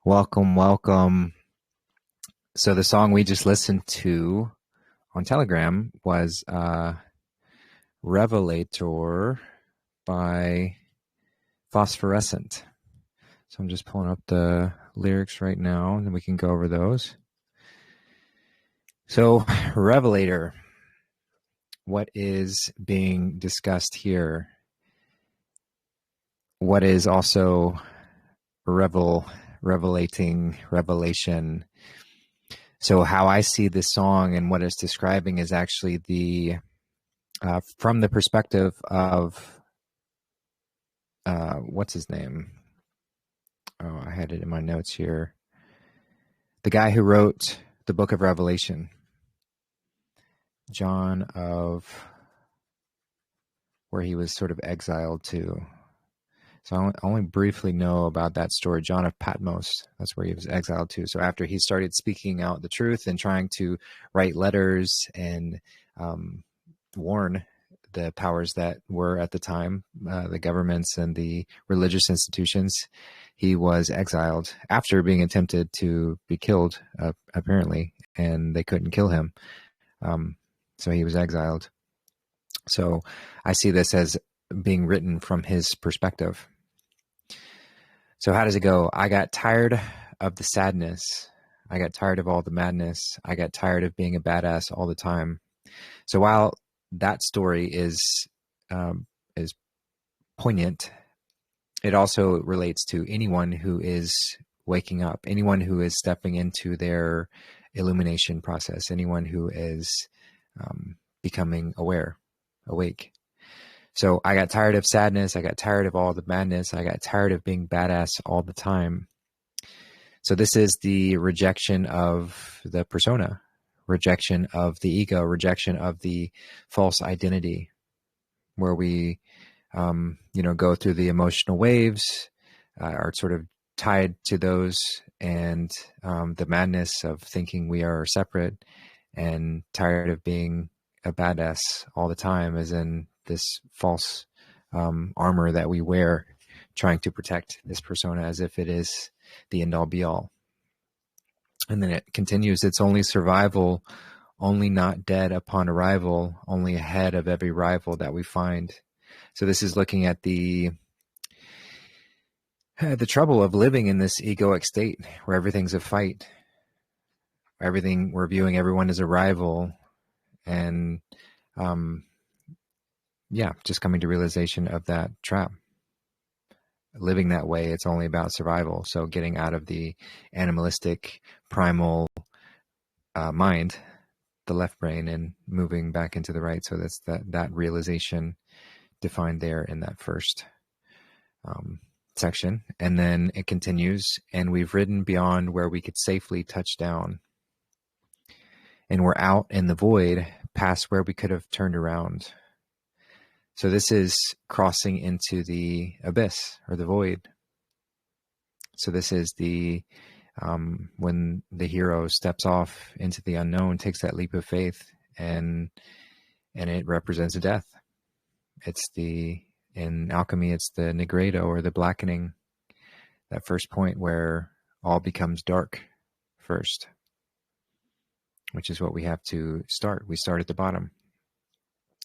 Welcome, welcome. So the song we just listened to on Telegram was Revelator by Phosphorescent. So I'm just pulling up the lyrics right now, and then we can go over those. So Revelator, what is being discussed here? What is also revelating, revelation? So how I see this song and what it's describing is actually the from the perspective of what's his name? Oh, I had it in my notes here. The guy who wrote the book of Revelation, John of, where he was sort of exiled to. So I only briefly know about that story. John of Patmos, that's where he was exiled to. So after he started speaking out the truth and trying to write letters and warn the powers that were at the time, the governments and the religious institutions, he was exiled after being attempted to be killed, apparently, and they couldn't kill him. So he was exiled. So I see this as being written from his perspective. So how does it go? I got tired of the sadness. I got tired of all the madness. I got tired of being a badass all the time. So while that story is poignant, it also relates to anyone who is waking up, anyone who is stepping into their illumination process, anyone who is becoming awake. So I got tired of sadness. I got tired of all the madness. I got tired of being badass all the time. So this is the rejection of the persona, rejection of the ego, rejection of the false identity, where we, go through the emotional waves, are sort of tied to those, and the madness of thinking we are separate, and tired of being a badass all the time, as in this false armor that we wear, trying to protect this persona as if it is the end-all be-all. And then it continues, it's only survival, only not dead upon arrival, only ahead of every rival that we find. So this is looking at the trouble of living in this egoic state where everything's a fight. We're viewing everyone as a rival, and just coming to realization of that trap. Living that way, it's only about survival. So getting out of the animalistic, primal mind, the left brain, and moving back into the right. So that's that realization defined there in that first section. And then it continues, and we've ridden beyond where we could safely touch down. And we're out in the void, past where we could have turned around. So this is crossing into the abyss or the void. So this is the when the hero steps off into the unknown, takes that leap of faith, and it represents a death. It's in alchemy, it's the negredo, or the blackening, that first point where all becomes dark first, which is what we have to start. We start at the bottom.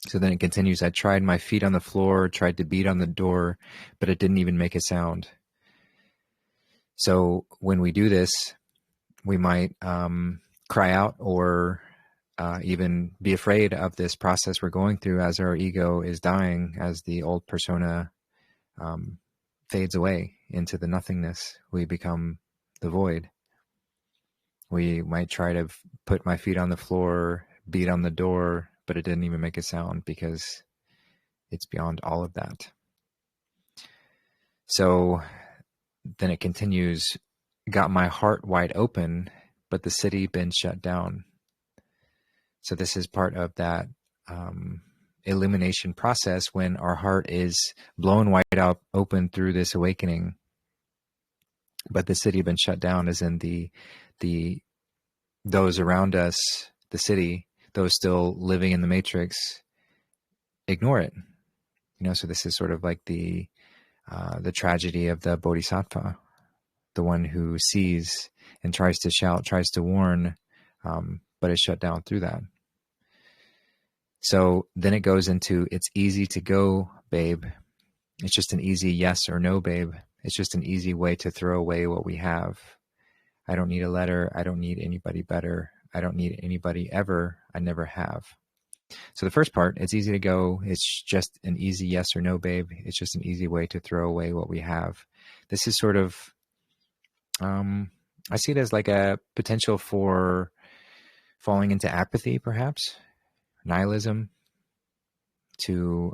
So then it continues, I tried my feet on the floor, tried to beat on the door, but it didn't even make a sound. So when we do this, we might cry out or even be afraid of this process we're going through as our ego is dying, as the old persona fades away into the nothingness. We become the void. We might try to put my feet on the floor, beat on the door, but it didn't even make a sound because it's beyond all of that. So then it continues, got my heart wide open, but the city been shut down. So this is part of that illumination process when our heart is blown wide out open through this awakening, but the city been shut down, as in the those around us, the city, those still living in the matrix, ignore it. So this is sort of like the tragedy of the bodhisattva, the one who sees and tries to shout, tries to warn, but is shut down through that. So then it goes into, it's easy to go, babe. It's just an easy yes or no, babe. It's just an easy way to throw away what we have. I don't need a letter. I don't need anybody better. I don't need anybody ever. I never have. So the first part, it's easy to go. It's just an easy yes or no, babe. It's just an easy way to throw away what we have. This is sort of, I see it as like a potential for falling into apathy, perhaps, nihilism, to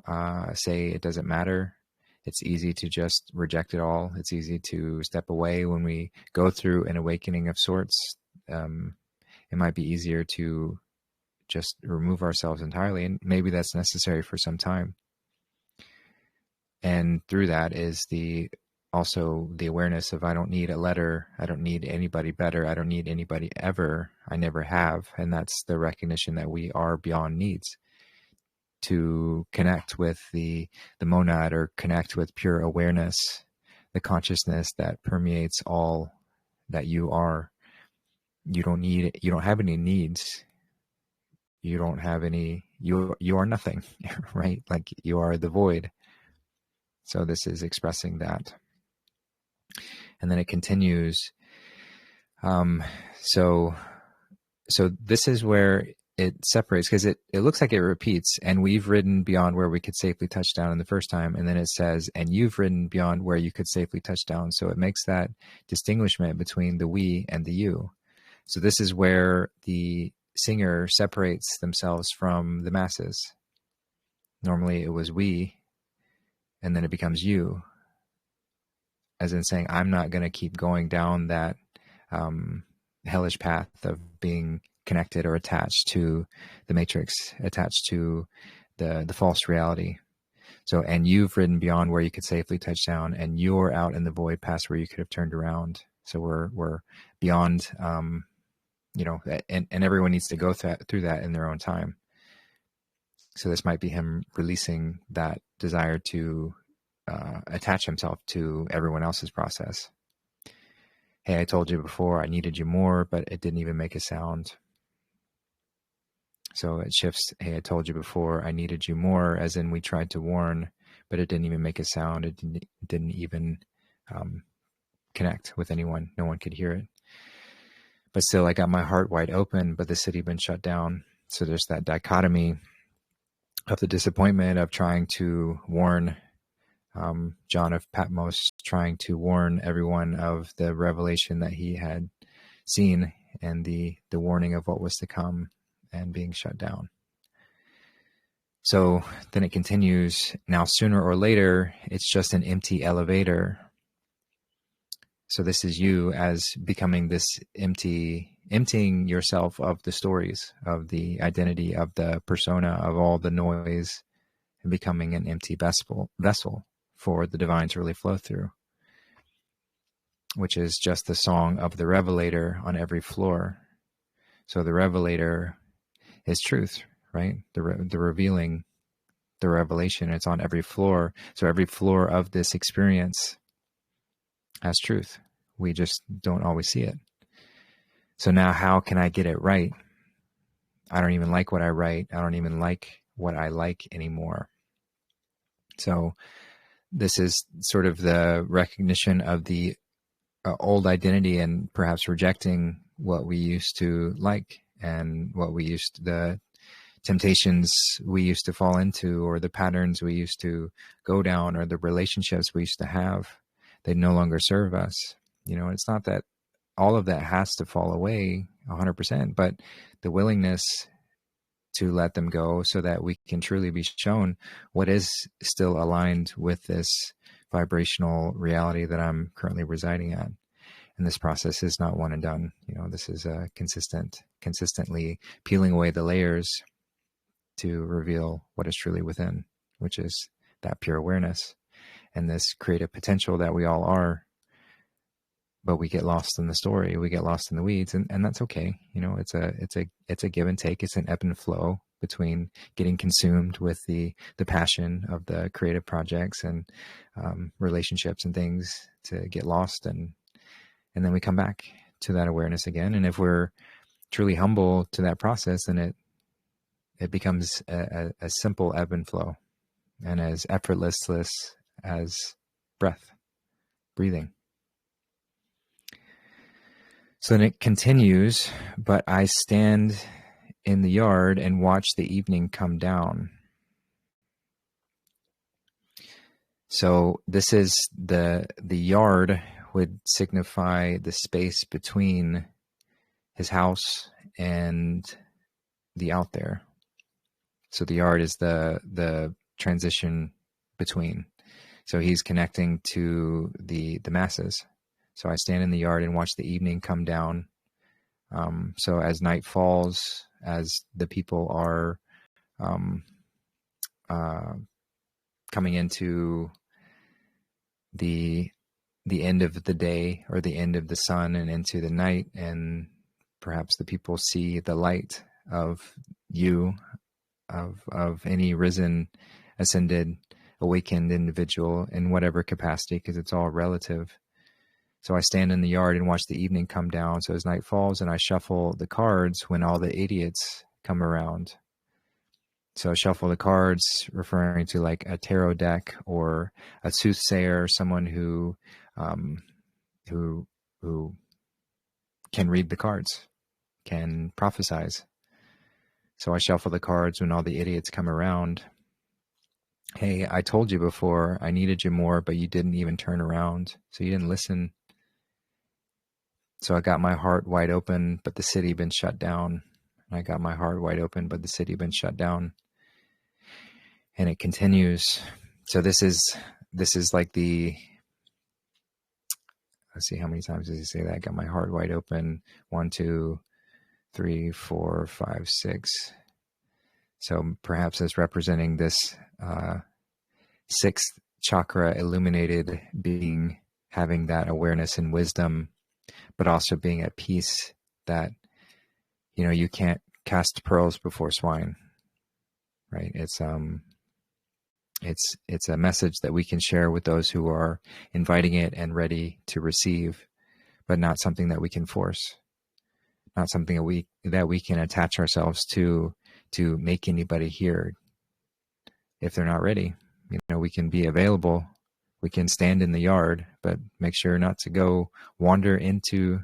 say it doesn't matter. It's easy to just reject it all. It's easy to step away when we go through an awakening of sorts. It might be easier to just remove ourselves entirely, and maybe that's necessary for some time. And through that is also the awareness of, I don't need a letter. I don't need anybody better. I don't need anybody ever. I never have. And that's the recognition that we are beyond needs to connect with the monad, or connect with pure awareness, the consciousness that permeates all that you are. You don't have any needs. You don't have any, you are nothing, right? Like you are the void. So this is expressing that. And then it continues. So this is where it separates, because it looks like it repeats, and we've ridden beyond where we could safely touch down in the first time. And then it says, and you've ridden beyond where you could safely touch down. So it makes that distinguishment between the we and the you. So this is where the singer separates themselves from the masses. Normally it was we, and then it becomes you, as in saying, I'm not going to keep going down that hellish path of being connected or attached to the matrix, attached to the false reality. So, and you've ridden beyond where you could safely touch down, and you're out in the void past where you could have turned around. So we're beyond, and everyone needs to go through that in their own time. So this might be him releasing that desire to attach himself to everyone else's process. Hey, I told you before I needed you more, but it didn't even make a sound. So it shifts. Hey, I told you before I needed you more, as in we tried to warn, but it didn't even make a sound. It didn't even connect with anyone. No one could hear it. But still, I got my heart wide open, but the city had been shut down. So there's that dichotomy of the disappointment of trying to warn John of Patmos, trying to warn everyone of the revelation that he had seen, and the warning of what was to come, and being shut down. So then it continues. Now, sooner or later, it's just an empty elevator. So this is you as becoming this emptying yourself of the stories, of the identity, of the persona, of all the noise, and becoming an empty vessel for the divine to really flow through, which is just the song of the Revelator on every floor. So the Revelator is truth, right? The revealing, the revelation, it's on every floor. So every floor of this experience has truth. We just don't always see it. So now how can I get it right? I don't even like what I write. I don't even like what I like anymore. So this is sort of the recognition of the old identity, and perhaps rejecting what we used to like, and what we the temptations we used to fall into, or the patterns we used to go down, or the relationships we used to have. They no longer serve us. It's not that all of that has to fall away 100%, but the willingness to let them go, so that we can truly be shown what is still aligned with this vibrational reality that I'm currently residing at. And this process is not one and done. This is a consistently peeling away the layers to reveal what is truly within, which is that pure awareness and this creative potential that we all are. But we get lost in the story. We get lost in the weeds, and that's okay. It's a give and take. It's an ebb and flow between getting consumed with the passion of the creative projects and relationships and things, to get lost and and then we come back to that awareness again. And if we're truly humble to that process, then it becomes a simple ebb and flow, and as effortless as breathing. So then it continues, but I stand in the yard and watch the evening come down. So this is the yard would signify the space between his house and the out there. So the yard is the transition between. So he's connecting to the masses. So I stand in the yard and watch the evening come down. So as night falls, as the people are coming into the end of the day, or the end of the sun, and into the night, and perhaps the people see the light of you, of any risen, ascended, awakened individual in whatever capacity, because it's all relative. So I stand in the yard and watch the evening come down. So as night falls, and I shuffle the cards when all the idiots come around. So shuffle the cards, referring to like a tarot deck or a soothsayer, someone who can read the cards, can prophesize. So I shuffle the cards when all the idiots come around. Hey, I told you before, I needed you more, but you didn't even turn around. So you didn't listen. So I got my heart wide open, but the city been shut down. I got my heart wide open, but the city been shut down. And it continues. So this is like the, let's see, how many times does he say that? I got my heart wide open. 1, 2, 3, 4, 5, 6. So perhaps as representing this sixth chakra illuminated being, having that awareness and wisdom, but also being at peace that, you can't cast pearls before swine, right? It's a message that we can share with those who are inviting it and ready to receive, but not something that we can force, not something that we can attach ourselves to make anybody hear if they're not ready. We can be available, we can stand in the yard, but make sure not to go wander into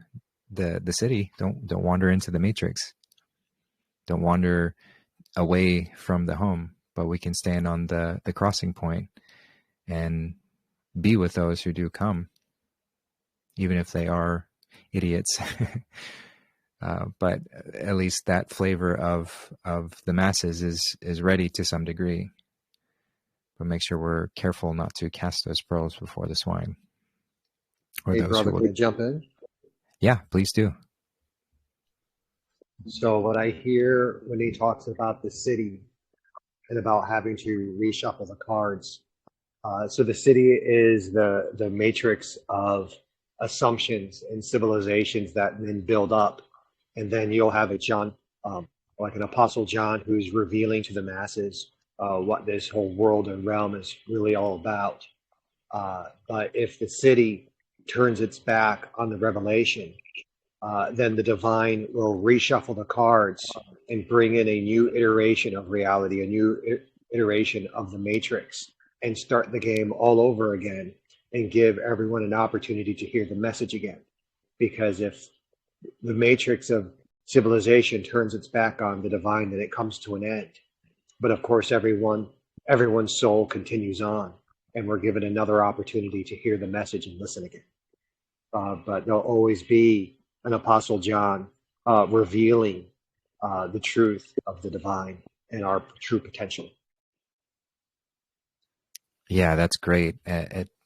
the city. Don't wander into the matrix. Don't wander away from the home, but we can stand on the crossing point and be with those who do come, even if they are idiots. But at least that flavor of the masses is ready to some degree. But make sure we're careful not to cast those pearls before the swine. Or Hey, those brother, who can I jump in? Yeah, please do. So what I hear when he talks about the city and about having to reshuffle the cards. So the city is the matrix of assumptions and civilizations that then build up. And then you'll have a John, like an Apostle John, who's revealing to the masses what this whole world and realm is really all about. But if the city turns its back on the revelation, then the divine will reshuffle the cards and bring in a new iteration of reality, a new iteration of the matrix, and start the game all over again and give everyone an opportunity to hear the message again. Because if the matrix of civilization turns its back on the divine, then it comes to an end. But of course, everyone's soul continues on, and we're given another opportunity to hear the message and listen again. But there'll always be an Apostle John revealing the truth of the divine and our true potential. Yeah, that's great.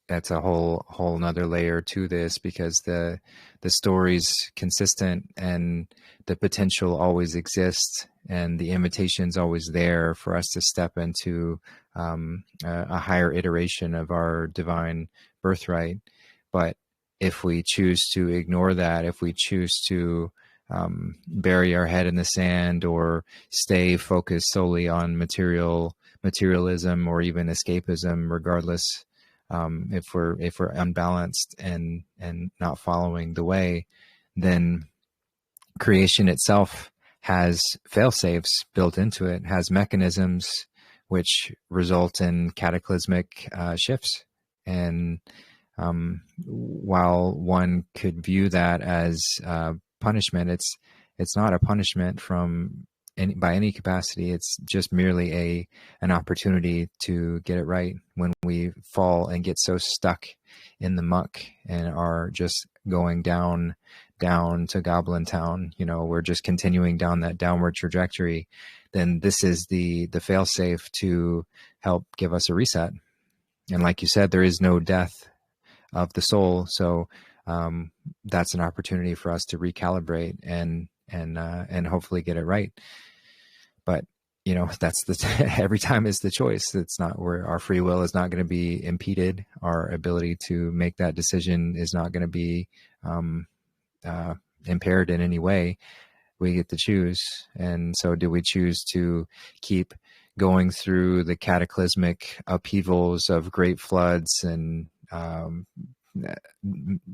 That's a whole nother layer to this, because the story's consistent and the potential always exists, and the invitation's always there for us to step into a higher iteration of our divine birthright. But if we choose to ignore that, if we choose to bury our head in the sand, or stay focused solely on materialism, or even escapism, regardless if we're unbalanced and not following the way, then creation itself has fail safes built into it, has mechanisms which result in cataclysmic shifts. And while one could view that as punishment, it's not a punishment by any capacity. It's just merely an opportunity to get it right when we fall and get so stuck in the muck and are just going down to Goblin Town. We're just continuing down that downward trajectory. Then this is the fail-safe to help give us a reset. And like you said, there is no death of the soul, so that's an opportunity for us to recalibrate and hopefully get it right. But that's every time is the choice. It's not where our free will is not going to be impeded. Our ability to make that decision is not going to be impaired in any way. We get to choose. And so do we choose to keep going through the cataclysmic upheavals of great floods and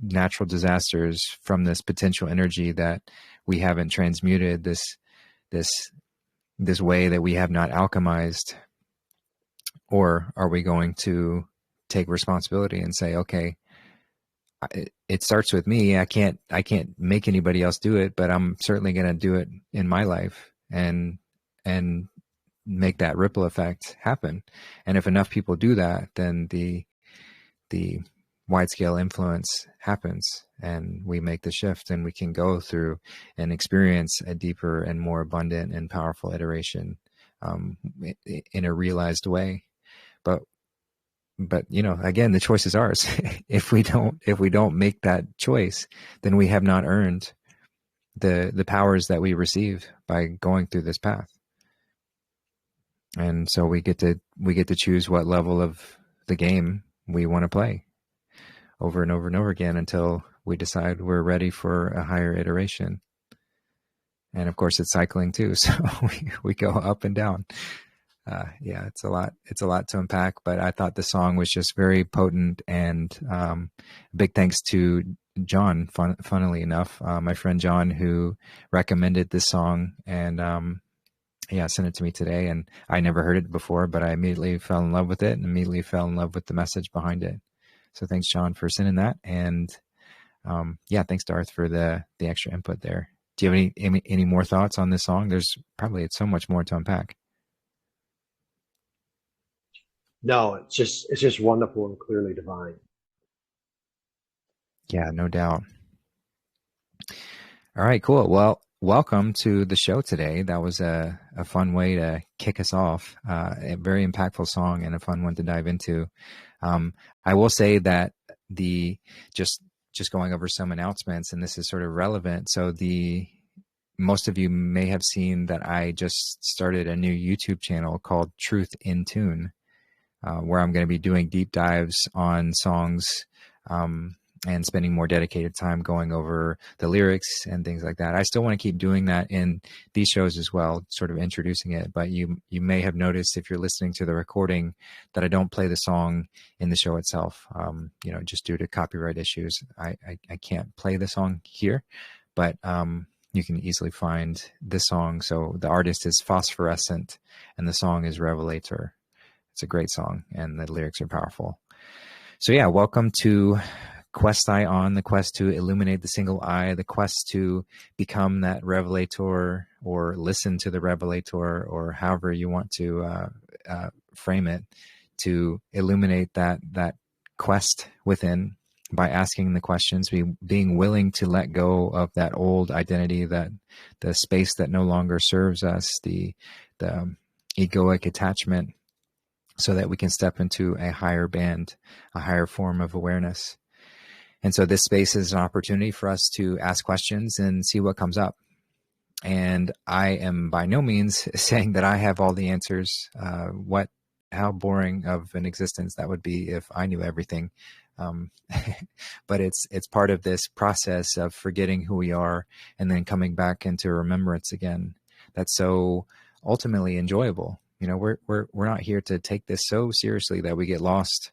natural disasters from this potential energy that we haven't transmuted, this way that we have not alchemized? Or are we going to take responsibility and say, okay, it starts with me. I can't make anybody else do it, but I'm certainly going to do it in my life and make that ripple effect happen. And if enough people do that, then the wide scale influence happens and we make the shift, and we can go through and experience a deeper and more abundant and powerful iteration in a realized way. But again, the choice is ours. If we don't make that choice, then we have not earned the powers that we receive by going through this path. And so we get to choose what level of the game we want to play over and over and over again until we decide we're ready for a higher iteration. And of course, it's cycling too, so we go up and down. Yeah, it's a lot to unpack, but I thought the song was just very potent, and big thanks to John, funnily enough, my friend John, who recommended this song, and sent it to me today. And I never heard it before, but I immediately fell in love with it and immediately fell in love with the message behind it. So thanks, John, for sending that. And thanks, Darth, for the extra input there. Do you have any more thoughts on this song? There's probably so much more to unpack. No, it's just wonderful and clearly divine. Yeah, no doubt. All right, cool. Well, welcome to the show today. That was a fun way to kick us off. A very impactful song and a fun one to dive into. I will say that just going over some announcements, and this is sort of relevant. So most of you may have seen that I just started a new YouTube channel called Truth in Tune, where I'm going to be doing deep dives on songs and spending more dedicated time going over the lyrics and things like that. I still want to keep doing that in these shows as well, sort of introducing it. But you may have noticed, if you're listening to the recording, that I don't play the song in the show itself. Just due to copyright issues, I can't play the song here, but you can easily find this song. So the artist is Phosphorescent and the song is Revelator. It's a great song and the lyrics are powerful. So yeah, welcome to Quest Eye On, the quest to illuminate the single eye, the quest to become that revelator, or listen to the revelator, or however you want to frame it, to illuminate that quest within by asking the questions, being willing to let go of that old identity, that the space that no longer serves us, the egoic attachment, so that we can step into a higher band, a higher form of awareness. And so this space is an opportunity for us to ask questions and see what comes up. And I am by no means saying that I have all the answers. How boring of an existence that would be if I knew everything. But it's part of this process of forgetting who we are and then coming back into remembrance again. That's so ultimately enjoyable. We're not here to take this so seriously that we get lost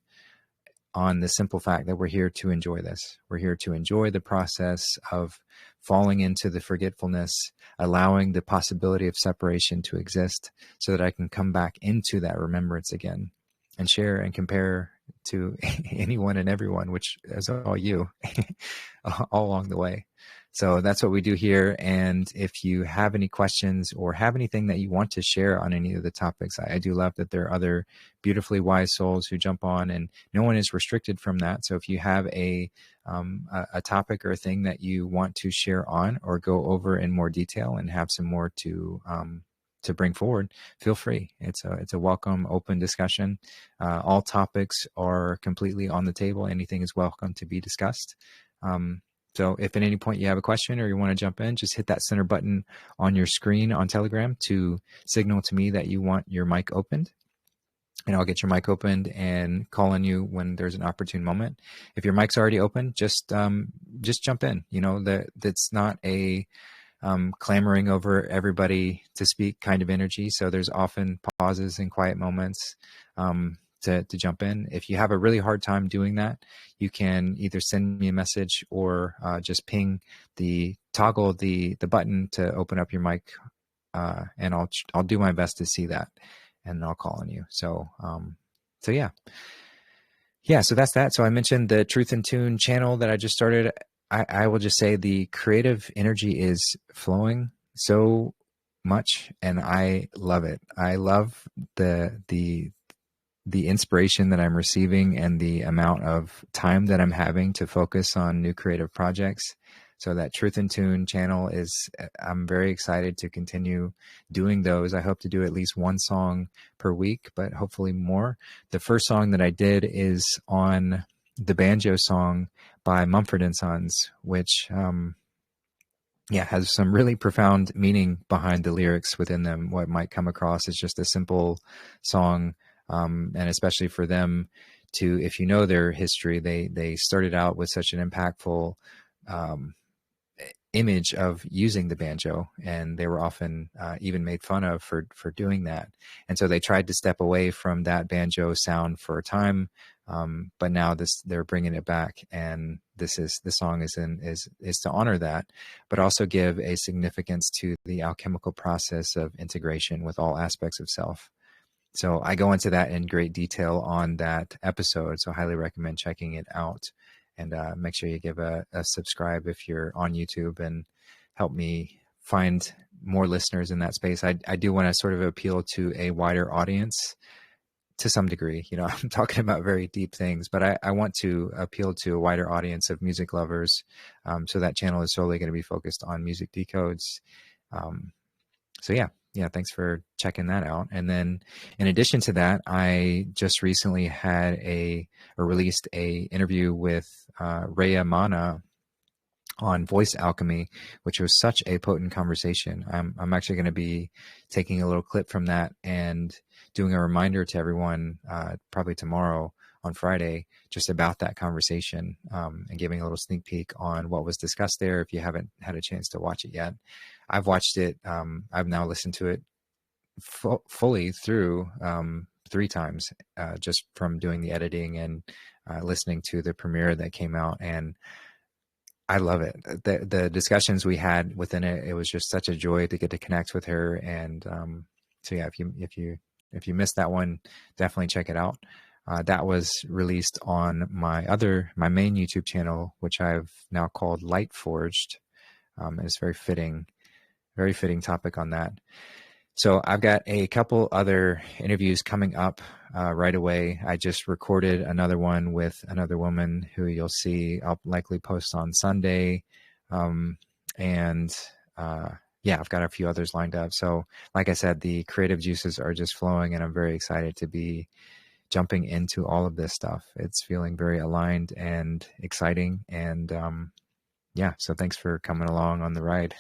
on the simple fact that we're here to enjoy this. We're here to enjoy the process of falling into the forgetfulness, allowing the possibility of separation to exist so that I can come back into that remembrance again and share and compare to anyone and everyone, which is all you, all along the way. So that's what we do here. And if you have any questions or have anything that you want to share on any of the topics, I do love that there are other beautifully wise souls who jump on, and no one is restricted from that. So if you have a topic or a thing that you want to share on or go over in more detail and have some more to bring forward, feel free. It's a welcome, open discussion. All topics are completely on the table. Anything is welcome to be discussed. So if at any point you have a question or you want to jump in, just hit that center button on your screen on Telegram to signal to me that you want your mic opened. And I'll get your mic opened and call on you when there's an opportune moment. If your mic's already open, just jump in. You know, that's not a clamoring over everybody to speak kind of energy. So there's often pauses and quiet moments to jump in. If you have a really hard time doing that, you can either send me a message or just toggle the button to open up your mic, and I'll do my best to see that, and I'll call on you. So yeah. So that's that. So I mentioned the Truth in Tune channel that I just started. I will just say the creative energy is flowing so much, and I love it. I love the inspiration that I'm receiving and the amount of time that I'm having to focus on new creative projects. So that Truth in Tune channel I'm very excited to continue doing those. I hope to do at least one song per week, but hopefully more. The first song that I did is on the banjo song by Mumford and Sons, which has some really profound meaning behind the lyrics within them. What might come across as just a simple song, and especially for them to, if you know their history, they started out with such an impactful image of using the banjo, and they were often even made fun of for doing that. And so they tried to step away from that banjo sound for a time, but now they're bringing it back, and the song is to honor that, but also give a significance to the alchemical process of integration with all aspects of self. So I go into that in great detail on that episode, so I highly recommend checking it out. And make sure you give a subscribe if you're on YouTube, and help me find more listeners in that space. I do want to sort of appeal to a wider audience to some degree. You know, I'm talking about very deep things, but I want to appeal to a wider audience of music lovers. So that channel is solely going to be focused on music decodes. So yeah, thanks for checking that out. And then in addition to that, I just recently had released a interview with Rhea Mana on voice alchemy, which was such a potent conversation. I'm actually going to be taking a little clip from that and doing a reminder to everyone probably tomorrow on Friday, just about that conversation, and giving a little sneak peek on what was discussed there. If you haven't had a chance to watch it yet, I've watched it. I've now listened to it fully through 3 times, just from doing the editing and listening to the premiere that came out. And I love it. The discussions we had within it, it was just such a joy to get to connect with her. And so yeah, if you missed that one, definitely check it out. That was released on my main YouTube channel, which I've now called Light Forged. And it's very fitting topic on that. So I've got a couple other interviews coming up right away. I just recorded another one with another woman who you'll see. I'll likely post on Sunday. I've got a few others lined up. So like I said, the creative juices are just flowing, and I'm very excited to be jumping into all of this stuff. It's feeling very aligned and exciting. And so thanks for coming along on the ride.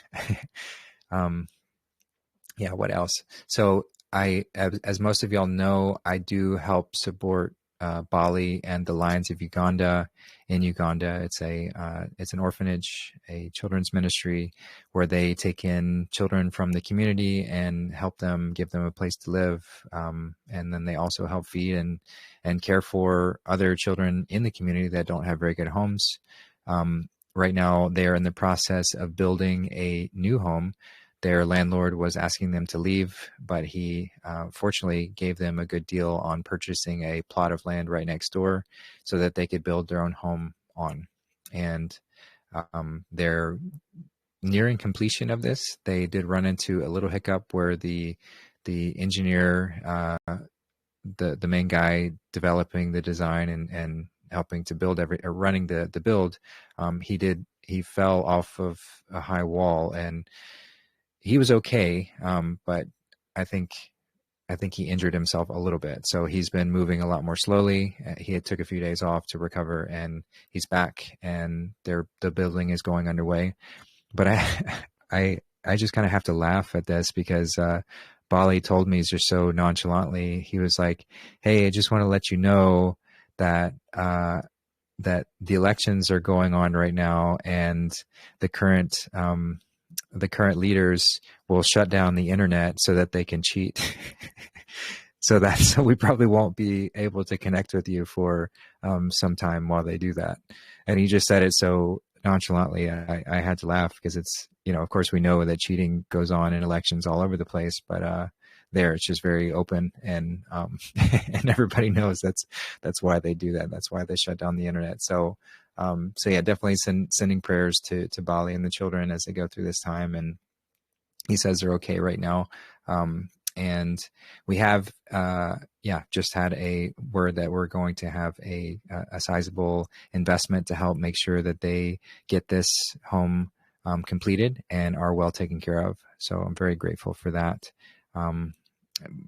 What else? So as most of y'all know, I do help support Bali and the Lions of Uganda in Uganda. It's an orphanage, a children's ministry where they take in children from the community and help them, give them a place to live. And then they also help feed and care for other children in the community that don't have very good homes. Right now, they're in the process of building a new home. Their landlord was asking them to leave, but he fortunately gave them a good deal on purchasing a plot of land right next door so that they could build their own home on. And they're nearing completion of this. They did run into a little hiccup where the engineer, the main guy developing the design and helping to build running the build, he fell off of a high wall, and he was okay, but I think he injured himself a little bit. So he's been moving a lot more slowly. He had took a few days off to recover, and he's back, and the building is going underway. But I just kind of have to laugh at this because Bali told me just so nonchalantly, he was like, "Hey, I just want to let you know that that the elections are going on right now, and the current leaders will shut down the internet so that they can cheat." So we probably won't be able to connect with you for some time while they do that. And he just said it so nonchalantly. I had to laugh because it's, of course we know that cheating goes on in elections all over the place, but there it's just very open, and and everybody knows that's why they do that. That's why they shut down the internet. So yeah, definitely sending prayers to Bali and the children as they go through this time. And he says they're okay right now. And we have, just had a word that we're going to have a sizable investment to help make sure that they get this home completed and are well taken care of. So I'm very grateful for that.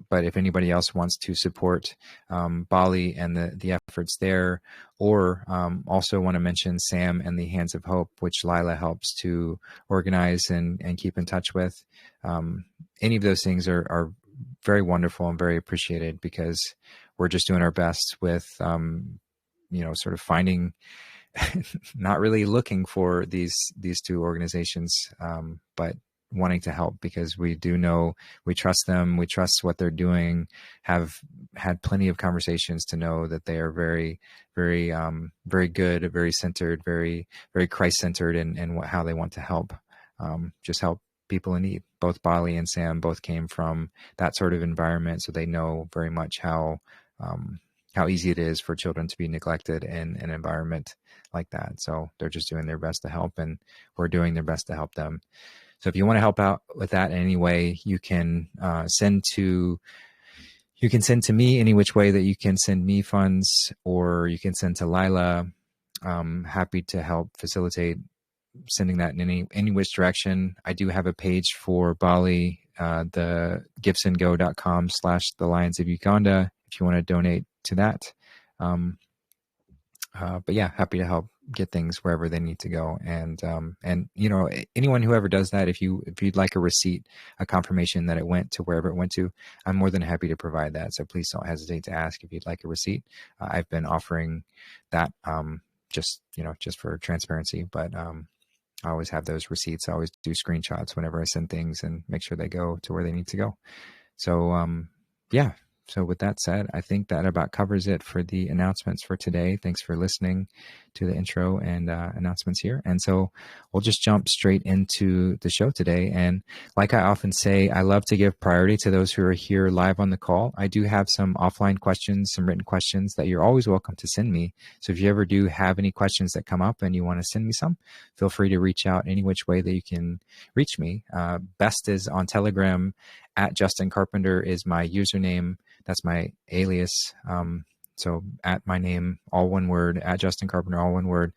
But if anybody else wants to support Bali and the efforts there, or also want to mention Sam and the Hands of Hope, which Lila helps to organize and keep in touch with, any of those things are very wonderful and very appreciated, because we're just doing our best with, sort of finding, not really looking for these two organizations, but wanting to help, because we do know, we trust them, we trust what they're doing, have had plenty of conversations to know that they are very, very, very good, very centered, very, very Christ-centered in how they want to help, just help people in need. Both Bali and Sam both came from that sort of environment, so they know very much how easy it is for children to be neglected in an environment like that. So they're just doing their best to help, and we're doing their best to help them. So if you want to help out with that in any way, you can send to me any which way that you can send me funds, or you can send to Lila. Happy to help facilitate sending that in any which direction. I do have a page for Bali, the gibsongo.com/the Lions of Uganda, if you want to donate to that. But yeah, happy to help get things wherever they need to go. And anyone who ever does that, if you'd like a receipt, a confirmation that it went to wherever it went to, I'm more than happy to provide that. So please don't hesitate to ask if you'd like a receipt. I've been offering that, just for transparency, but, I always have those receipts. I always do screenshots whenever I send things and make sure they go to where they need to go. So, yeah. So with that said, I think that about covers it for the announcements for today. Thanks for listening to the intro and announcements here. And so we'll just jump straight into the show today. And like I often say, I love to give priority to those who are here live on the call. I do have some offline questions, some written questions that you're always welcome to send me. So if you ever do have any questions that come up and you want to send me some, feel free to reach out any which way that you can reach me. Best is on Telegram. @JustinCarpenter is my username. That's my alias. So at my name, all one word, @JustinCarpenter, all one word.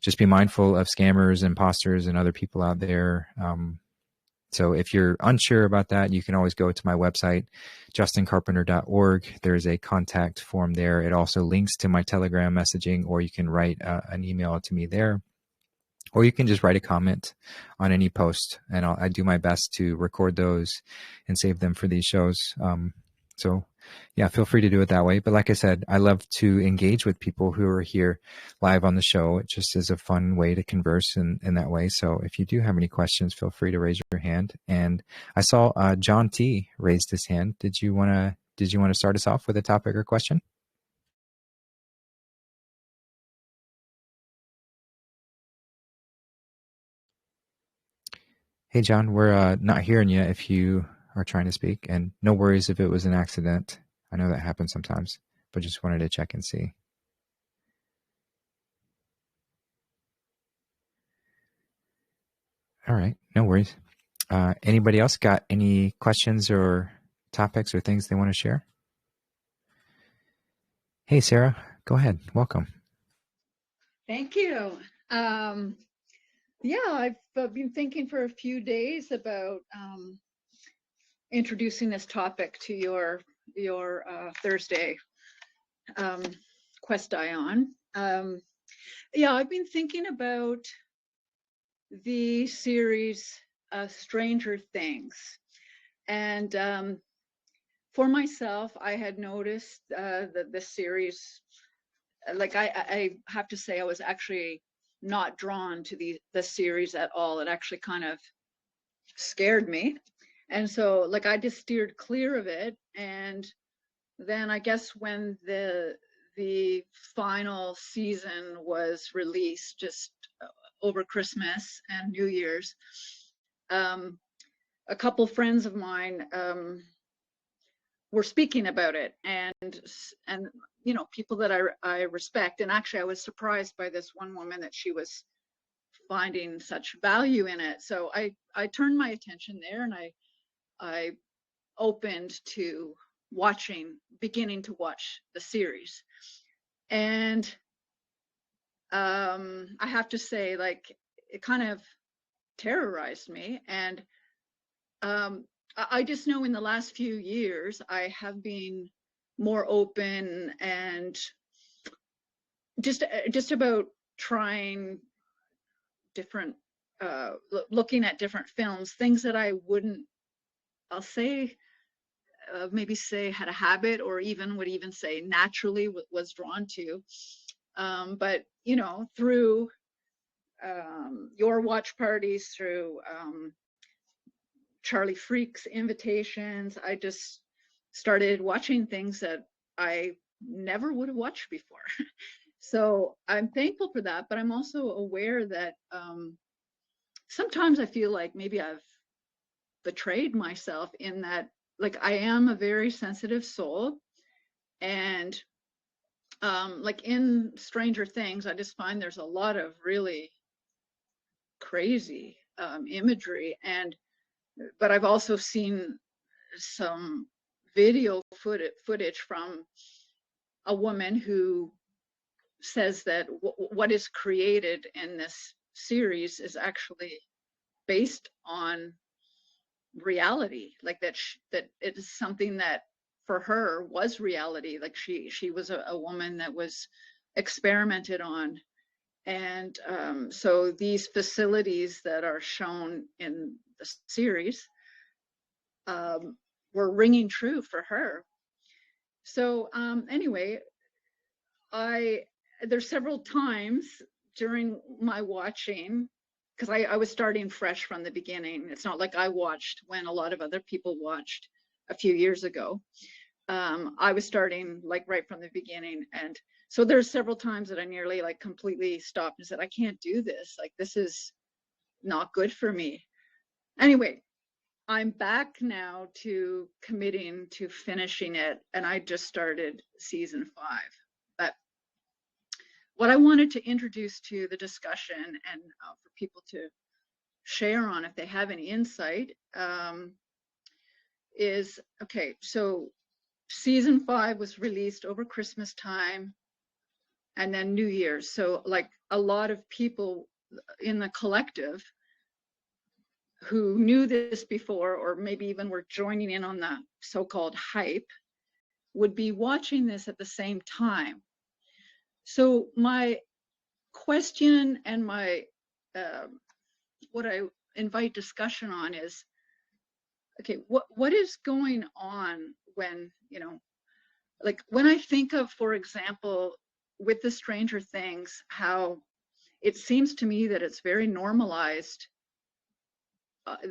Just be mindful of scammers, imposters, and other people out there. So if you're unsure about that, you can always go to my website, justincarpenter.org. There's a contact form there. It also links to my Telegram messaging, or you can write an email to me there. Or you can just write a comment on any post, and I do my best to record those and save them for these shows. So yeah, feel free to do it that way. But like I said, I love to engage with people who are here live on the show. It just is a fun way to converse in that way. So if you do have any questions, feel free to raise your hand. And I saw John T raised his hand. Did you want to start us off with a topic or question? Hey, John, we're not hearing you if you are trying to speak, and no worries if it was an accident. I know that happens sometimes, but just wanted to check and see. All right, no worries. Anybody else got any questions or topics or things they want to share? Hey, Sarah, go ahead. Welcome. Thank you. Yeah, I've been thinking for a few days about introducing this topic to your Thursday Quest Ion. Yeah, I've been thinking about the series Stranger Things, and for myself, I had noticed that this series, like I have to say, I was actually not drawn to the series at all. It actually kind of scared me. And so like I just steered clear of it. And then I guess when the final season was released just over Christmas and New Year's, a couple friends of mine were speaking about it, and you know, people that I respect. And actually I was surprised by this one woman that she was finding such value in it. So I turned my attention there, and I opened to beginning to watch the series. And I have to say, like, it kind of terrorized me. And I just know in the last few years, I have been more open and just about trying different, looking at different films, things that I wouldn't, I'll say, maybe say had a habit, or even would even say naturally was drawn to. But, you know, through your watch parties, through Charlie Freak's invitations, I just started watching things that I never would have watched before. So I'm thankful for that, but I'm also aware that sometimes I feel like maybe I've betrayed myself in that, like, I am a very sensitive soul. And like in Stranger Things, I just find there's a lot of really crazy imagery. But I've also seen some video footage from a woman who says that what is created in this series is actually based on reality, like that that it is something that for her was reality. Like she was a woman that was experimented on. And so these facilities that are shown in the series were ringing true for her. So anyway, there's several times during my watching, because I was starting fresh from the beginning. It's not like I watched when a lot of other people watched a few years ago. I was starting like right from the beginning. And so there's several times that I nearly like completely stopped and said, I can't do this. Like, this is not good for me. Anyway, I'm back now to committing to finishing it. And I just started season 5. But what I wanted to introduce to the discussion, and for people to share on if they have any insight, is, okay, so season 5 was released over Christmas time and then New Year's. So like a lot of people in the collective who knew this before, or maybe even were joining in on the so-called hype, would be watching this at the same time. So my question and my what I invite discussion on is, okay, what is going on when, you know, like when I think of, for example, with the Stranger Things, how it seems to me that it's very normalized,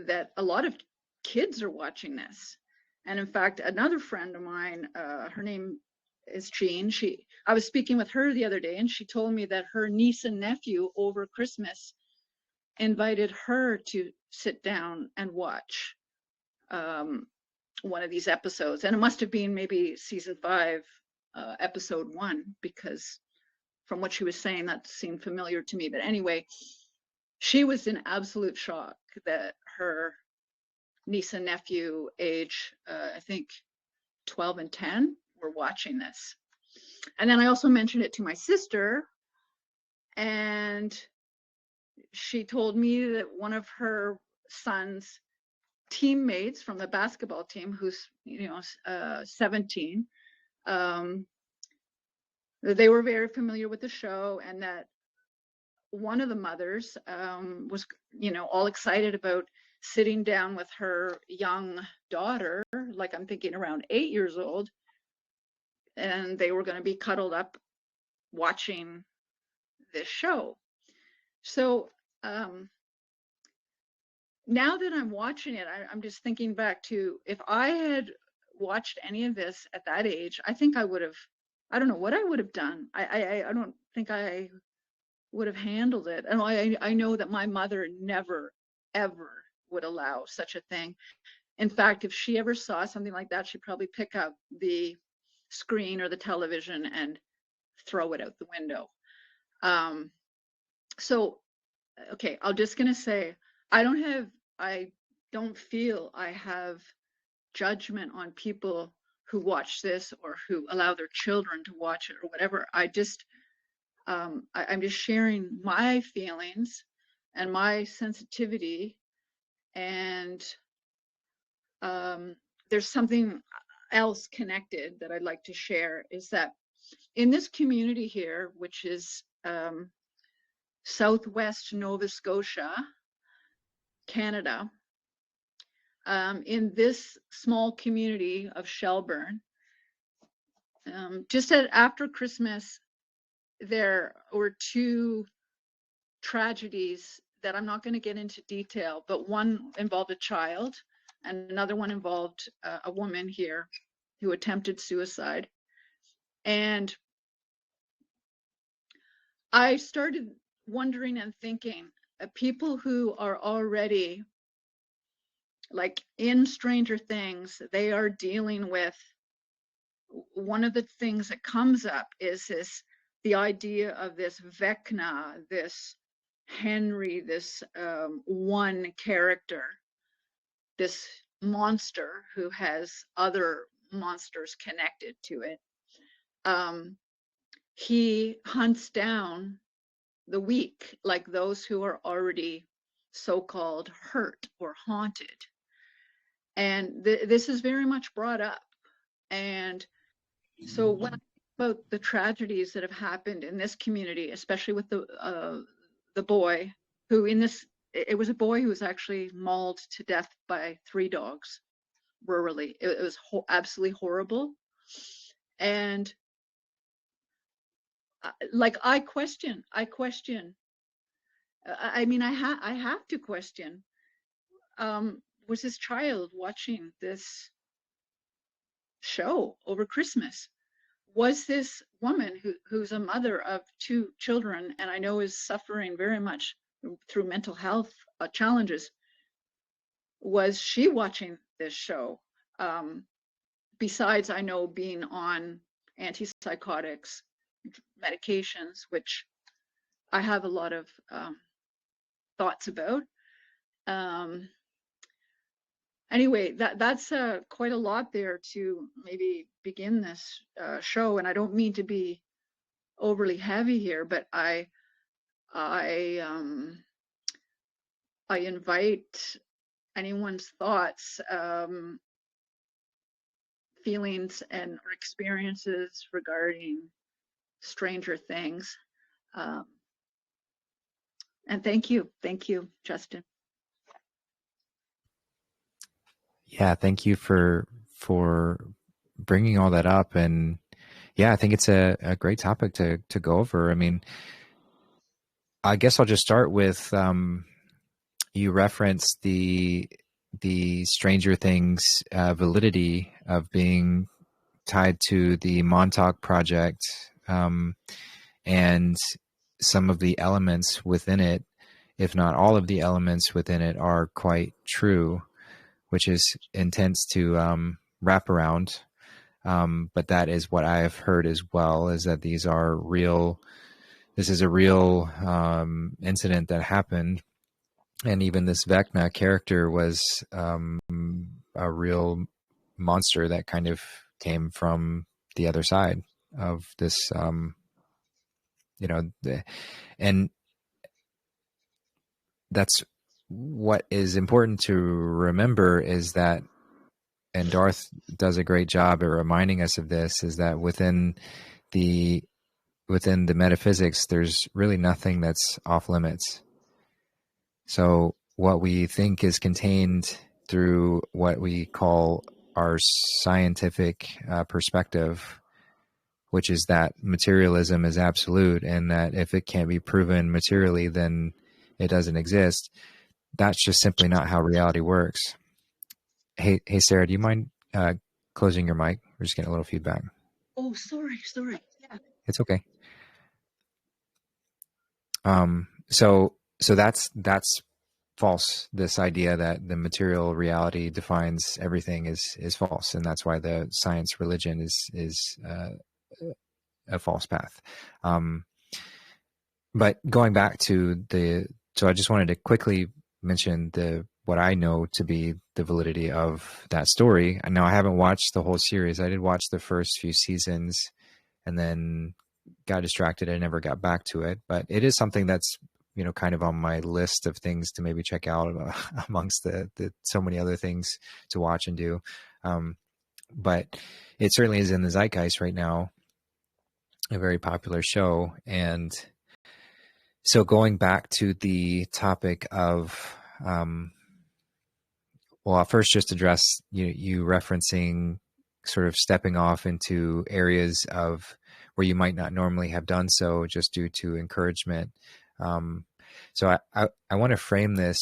that a lot of kids are watching this. And in fact, another friend of mine, her name is Jean. I was speaking with her the other day, and she told me that her niece and nephew over Christmas invited her to sit down and watch one of these episodes. And it must have been maybe season 5, episode 1, because from what she was saying, that seemed familiar to me. But anyway, she was in absolute shock that her niece and nephew, age, I think 12 and 10, were watching this. And then I also mentioned it to my sister, and she told me that one of her son's teammates from the basketball team, who's, you know, 17, they were very familiar with the show, and that one of the mothers was, you know, all excited about sitting down with her young daughter, like I'm thinking around 8 years old, and they were going to be cuddled up watching this show. So now that I'm watching it, I'm just thinking back to, if I had watched any of this at that age, I think I would have, I don't know what I would have done. I don't think I would have handled it. And I know that my mother never, ever would allow such a thing. In fact, if she ever saw something like that, she'd probably pick up the screen or the television and throw it out the window. So, okay, I'm just gonna say, I don't feel I have judgment on people who watch this or who allow their children to watch it or whatever. I'm just sharing my feelings and my sensitivity. And there's something else connected that I'd like to share, is that in this community here, which is Southwest Nova Scotia, Canada, in this small community of Shelburne, just after Christmas, there were 2 tragedies that I'm not going to get into detail, but one involved a child and another one involved a woman here who attempted suicide. And I started wondering and thinking, people who are already, like in Stranger Things, they are dealing with, one of the things that comes up is the idea of this Vecna, this Henry, this one character, this monster who has other monsters connected to it. He hunts down the weak, like those who are already so-called hurt or haunted. And this is very much brought up. And so when I think about the tragedies that have happened in this community, especially with the boy who, it was a boy who was actually mauled to death by 3 dogs rurally. It was absolutely horrible. And like I question. I mean, I have to question. Was this child watching this show over Christmas? Was this woman who's a mother of 2 children, and I know is suffering very much through mental health challenges, was she watching this show? Besides, I know, being on antipsychotics, medications, which I have a lot of thoughts about. Anyway, that's quite a lot there to maybe begin this show, and I don't mean to be overly heavy here, but I invite anyone's thoughts, feelings, and or experiences regarding Stranger Things. And thank you, Justin. Yeah, thank you for bringing all that up. And yeah, I think it's a great topic to go over. I mean, I guess I'll just start with, you referenced the Stranger Things validity of being tied to the Montauk Project, and some of the elements within it, if not all of the elements within it, are quite true, which is intense to wrap around. But that is what I have heard as well, is that these are real. This is a real incident that happened. And even this Vecna character was a real monster that kind of came from the other side of this, and that's what is important to remember, is that, and Darth does a great job at reminding us of this, is that within the metaphysics, there's really nothing that's off limits. So what we think is contained through what we call our scientific perspective, which is that materialism is absolute, and that if it can't be proven materially, then it doesn't exist. That's just simply not how reality works. Hey, Sarah, do you mind closing your mic? We're just getting a little feedback. Oh, sorry. Yeah. It's okay. So that's false. This idea that the material reality defines everything is false, and that's why the science religion is a false path. But going back to so I just wanted to quickly mention what I know to be the validity of that story. And now I haven't watched the whole series. I did watch the first few seasons and then got distracted. I never got back to it, but it is something that's, kind of on my list of things to maybe check out amongst the so many other things to watch and do. But it certainly is in the zeitgeist right now, a very popular show. And so going back to the topic of, well, I'll first just address you referencing sort of stepping off into areas of where you might not normally have done so, just due to encouragement. So I want to frame this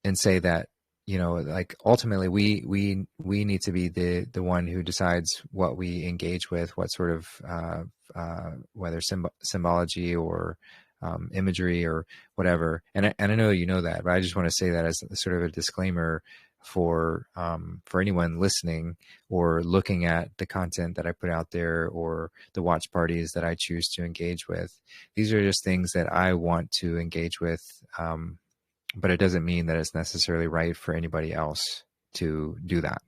and say that, like ultimately we need to be the one who decides what we engage with, what sort of whether symbology or imagery or whatever. And I know you know that, but I just want to say that as sort of a disclaimer for anyone listening or looking at the content that I put out there or the watch parties that I choose to engage with. These are just things that I want to engage with, but it doesn't mean that it's necessarily right for anybody else to do that,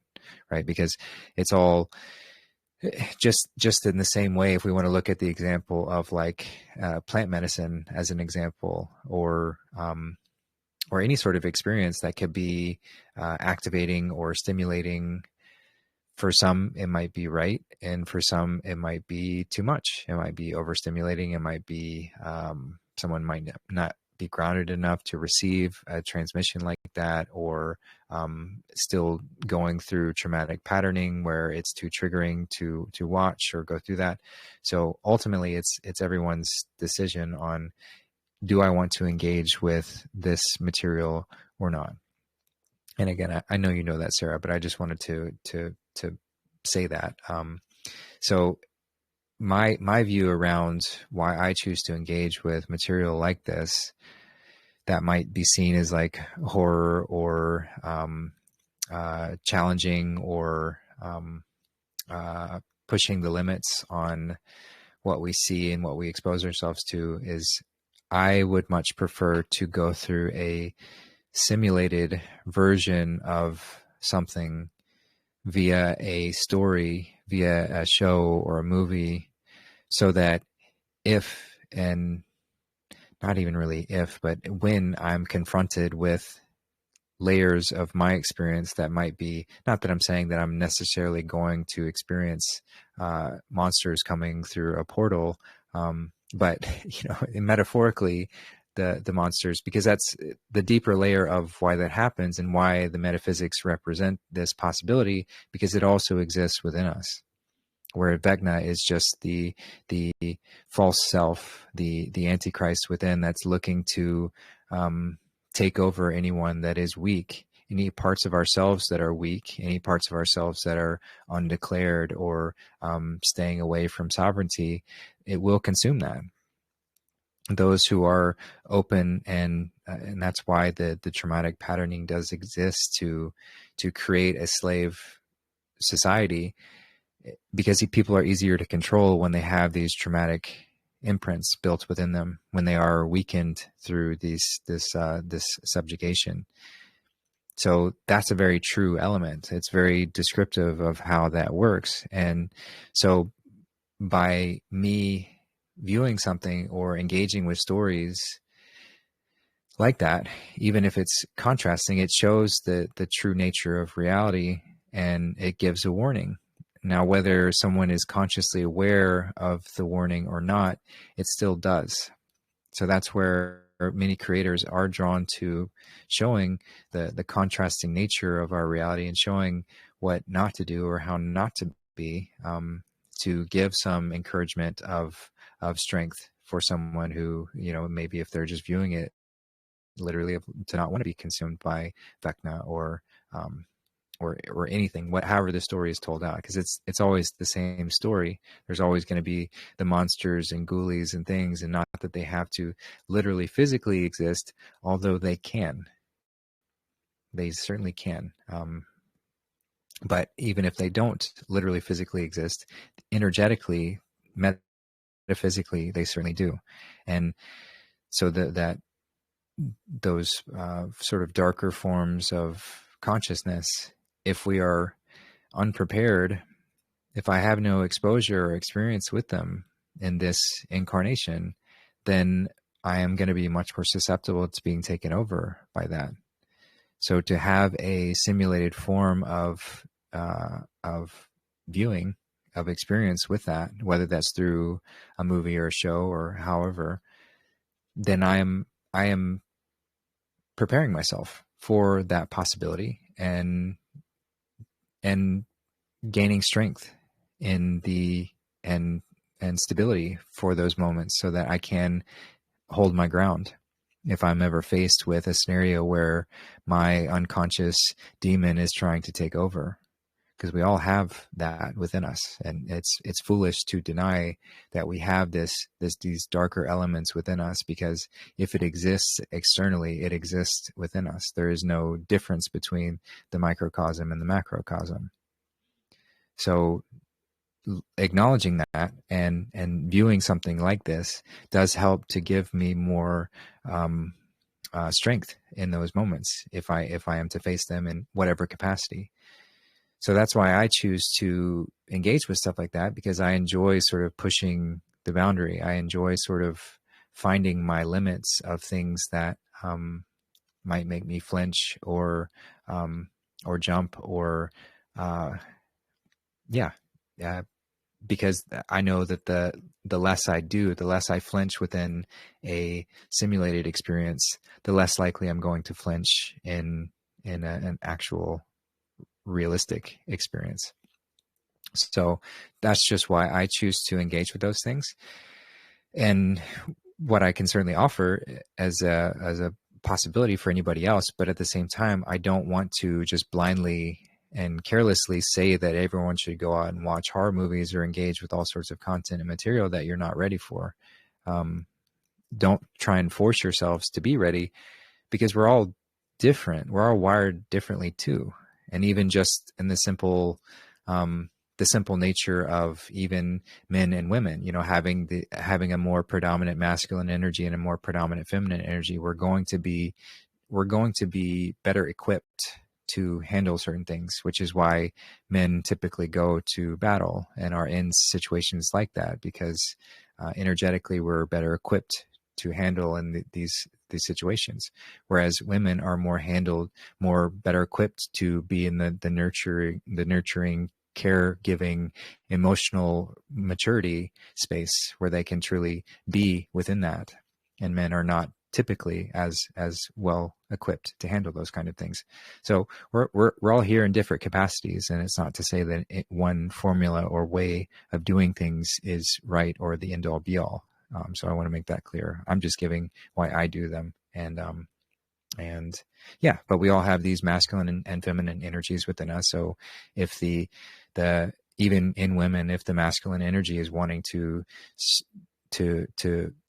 right? Because it's all just in the same way. If we want to look at the example of like plant medicine as an example, or any sort of experience that could be activating or stimulating. For some, it might be right. And for some, it might be too much. It might be overstimulating. It might be someone might not be grounded enough to receive a transmission like that, or still going through traumatic patterning where it's too triggering to watch or go through that. So ultimately, it's everyone's decision on, do I want to engage with this material or not? And again, I know you know that, Sarah, but I just wanted to say that. So my view around why I choose to engage with material like this, that might be seen as like horror or challenging or pushing the limits on what we see and what we expose ourselves to, is I would much prefer to go through a simulated version of something via a story, via a show or a movie, so that if, and not even really if, but when I'm confronted with layers of my experience that might be, not that I'm saying that I'm necessarily going to experience monsters coming through a portal, but metaphorically, the monsters, because that's the deeper layer of why that happens and why the metaphysics represent this possibility, because it also exists within us, where Vecna is just the false self, the antichrist within, that's looking to take over anyone that is weak, any parts of ourselves that are weak, any parts of ourselves that are undeclared or staying away from sovereignty. It will consume that. Those who are open, and that's why the traumatic patterning does exist, to create a slave society, because people are easier to control when they have these traumatic imprints built within them, when they are weakened through this subjugation. So that's a very true element. It's very descriptive of how that works. And so by me viewing something or engaging with stories like that, even if it's contrasting, it shows the true nature of reality, and it gives a warning. Now, whether someone is consciously aware of the warning or not, it still does. So that's where many creators are drawn to, showing the contrasting nature of our reality and showing what not to do or how not to be, to give some encouragement of strength for someone who, maybe if they're just viewing it literally, to not want to be consumed by Vecna or anything, however the story is told out, because it's always the same story. There's always going to be the monsters and ghoulies and things, and not that they have to literally physically exist, although they certainly can. But even if they don't literally physically exist, energetically, metaphysically, they certainly do. And so those sort of darker forms of consciousness, if we are unprepared, if I have no exposure or experience with them in this incarnation, then I am going to be much more susceptible to being taken over by that. So to have a simulated form of viewing, of experience with that, whether that's through a movie or a show or however, then I am preparing myself for that possibility, and gaining strength in and stability for those moments, so that I can hold my ground if I'm ever faced with a scenario where my unconscious demon is trying to take over. Because we all have that within us, and it's foolish to deny that we have these darker elements within us, because if it exists externally, it exists within us. There is no difference between the microcosm and the macrocosm. So acknowledging that and viewing something like this does help to give me more strength in those moments, if I am to face them in whatever capacity. So that's why I choose to engage with stuff like that, because I enjoy sort of pushing the boundary. I enjoy sort of finding my limits of things that might make me flinch or jump or because I know that the less I do, the less I flinch within a simulated experience, the less likely I'm going to flinch in an actual realistic experience. So that's just why I choose to engage with those things. And what I can certainly offer as a possibility for anybody else, but at the same time, I don't want to just blindly and carelessly say that everyone should go out and watch horror movies or engage with all sorts of content and material that you're not ready for. Don't try and force yourselves to be ready, because we're all different. We're all wired differently too. And even just in the simple nature of even men and women, having a more predominant masculine energy and a more predominant feminine energy, we're going to be better equipped to handle certain things, which is why men typically go to battle and are in situations like that, because energetically we're better equipped to handle in these situations, whereas women are better equipped to be in the nurturing, caregiving, emotional maturity space where they can truly be within that, and men are not typically as well equipped to handle those kind of things. So we're all here in different capacities, and it's not to say that one formula or way of doing things is right or the end all be all. So I want to make that clear. I'm just giving why I do them, and yeah, but we all have these masculine and feminine energies within us. So if the even in women, if the masculine energy is wanting to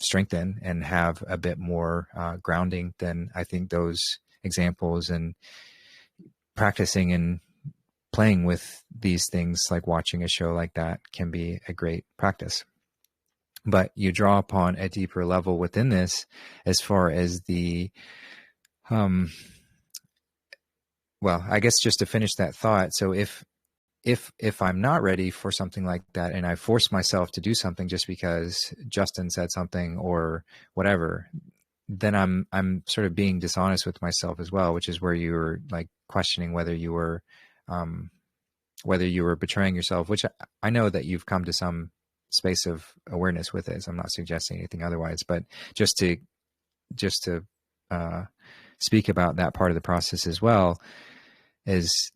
strengthen and have a bit more grounding, then I think those examples and practicing and playing with these things, like watching a show like that, can be a great practice. But you draw upon a deeper level within this, as far as the well, I guess just to finish that thought. So if I'm not ready for something like that, and I force myself to do something just because Justin said something or whatever, then I'm sort of being dishonest with myself as well, which is where you were like questioning whether you were betraying yourself, which I know that you've come to some space of awareness with it. So I'm not suggesting anything otherwise, but just to speak about that part of the process as well, is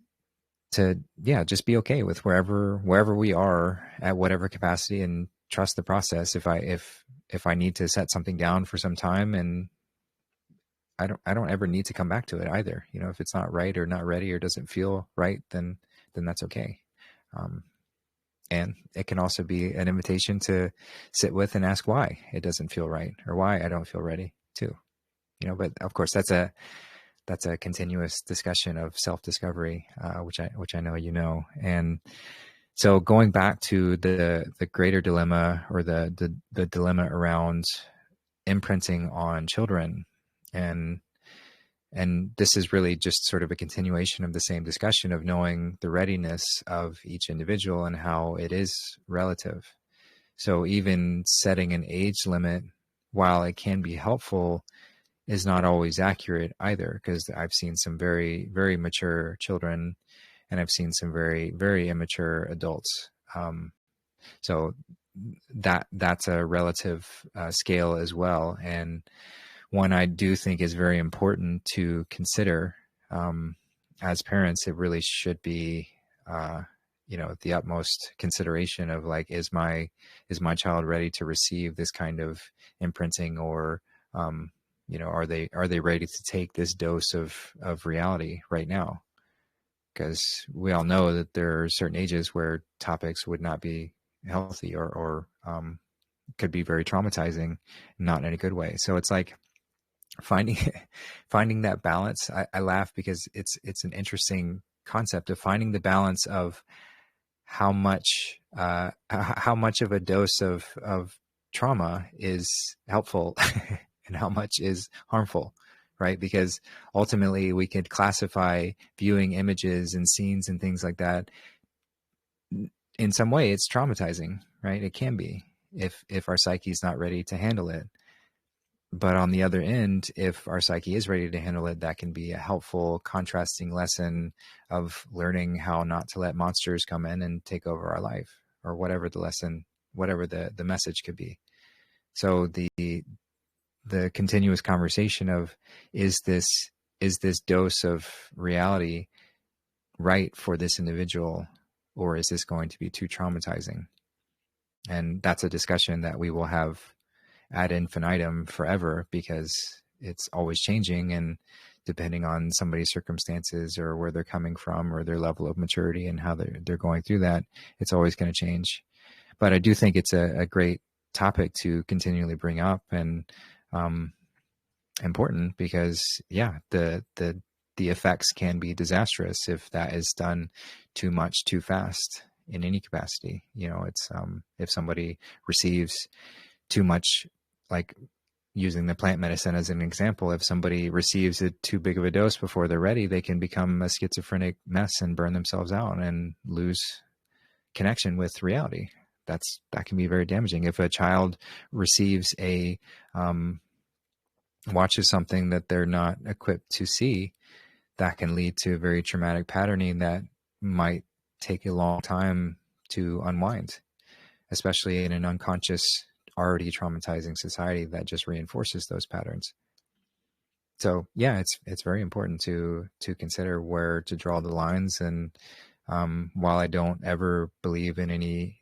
to, yeah, just be okay with wherever we are at whatever capacity, and trust the process. If I need to set something down for some time, and I don't ever need to come back to it either. You know, if it's not right or not ready or doesn't feel right, then that's okay. And it can also be an invitation to sit with and ask why it doesn't feel right, or why I don't feel ready too. You know, but of course that's a continuous discussion of self-discovery, which I know you know. And so going back to the greater dilemma, or the dilemma around imprinting on children, and this is really just sort of a continuation of the same discussion of knowing the readiness of each individual and how it is relative. So even setting an age limit, while it can be helpful, is not always accurate either, because I've seen some very, very mature children, and I've seen some very, very immature adults. So that's a relative scale as well, and one I do think is very important to consider. As parents, it really should be, the utmost consideration of like, is my child ready to receive this kind of imprinting, or are they ready to take this dose of reality right now? Because we all know that there are certain ages where topics would not be healthy, or could be very traumatizing, not in a good way. So it's like finding that balance. I laugh because it's an interesting concept of finding the balance of how much of a dose of trauma is helpful and how much is harmful, right? Because ultimately we could classify viewing images and scenes and things like that. In some way it's traumatizing, right? It can be, if our psyche is not ready to handle it. But on the other end, if our psyche is ready to handle it, that can be a helpful contrasting lesson of learning how not to let monsters come in and take over our life, or whatever the lesson, whatever the message could be. So the continuous conversation of, is this dose of reality right for this individual, or is this going to be too traumatizing? And that's a discussion that we will have ad infinitum forever, because it's always changing, and depending on somebody's circumstances or where they're coming from or their level of maturity and how they're going through that, it's always going to change. But I do think it's a great topic to continually bring up, and important, because the effects can be disastrous if that is done too much too fast in any capacity. It's if somebody receives too much, like using the plant medicine as an example, if somebody receives it too big of a dose before they're ready, they can become a schizophrenic mess and burn themselves out and lose connection with reality. That can be very damaging. If a child receives watches something that they're not equipped to see, that can lead to very traumatic patterning that might take a long time to unwind, especially in an unconscious, already traumatizing society that just reinforces those patterns. So yeah, it's very important to consider where to draw the lines. And while I don't ever believe in any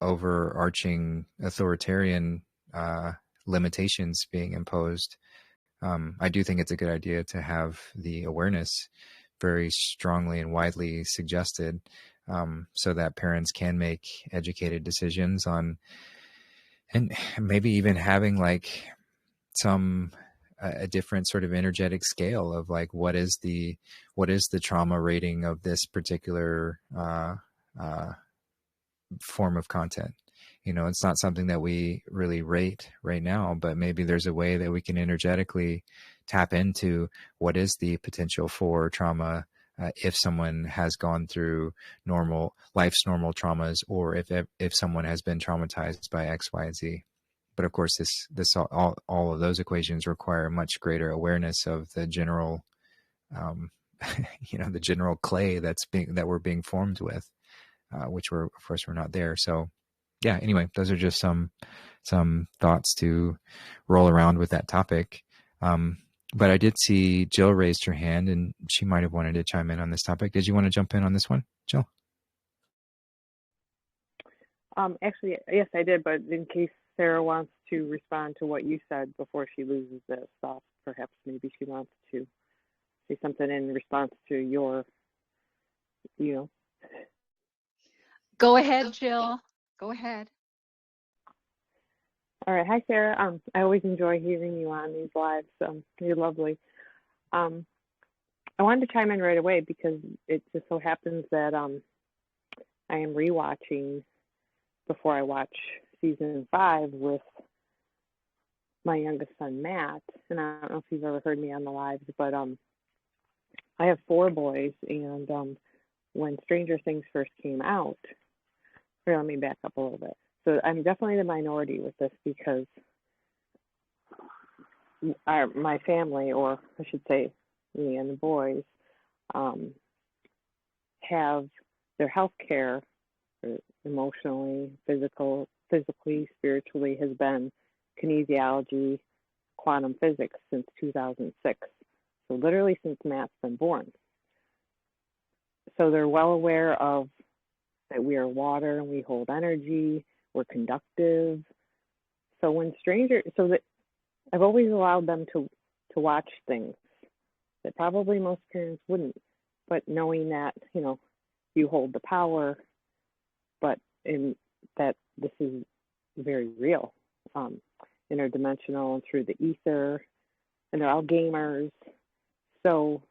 overarching authoritarian limitations being imposed, I do think it's a good idea to have the awareness very strongly and widely suggested, so that parents can make educated decisions on, and maybe even having like some a different sort of energetic scale of like what is the trauma rating of this particular form of content. You know, it's not something that we really rate right now, but maybe there's a way that we can energetically tap into what is the potential for trauma if someone has gone through life's normal traumas, or if someone has been traumatized by X, Y, and Z. But of course, all of those equations require much greater awareness of the general, the general clay that we're being formed with, which of course we're not there. So yeah, anyway, those are just some thoughts to roll around with that topic. But I did see Jill raised her hand, and she might have wanted to chime in on this topic. Did you want to jump in on this one, Jill? Actually, yes, I did, but in case Sarah wants to respond to what you said before she loses this thought, perhaps maybe she wants to say something in response to your, Go ahead, Jill. Go ahead. All right. Hi, Sarah. I always enjoy hearing you on these lives. You're lovely. I wanted to chime in right away because it just so happens that I am rewatching before I watch season 5 with my youngest son, Matt. And I don't know if you've ever heard me on the lives, but I have 4 boys. And when Stranger Things first came out, here, let me back up a little bit. So I'm definitely the minority with this because my family, or I should say me and the boys, have their health care emotionally, physically, spiritually has been kinesiology, quantum physics since 2006. So literally since Matt's been born. So they're well aware of that we are water and we hold energy, we're conductive. So that I've always allowed them to watch things that probably most parents wouldn't, but knowing that, you hold the power, but in that this is very real, interdimensional and through the ether, and they're all gamers. So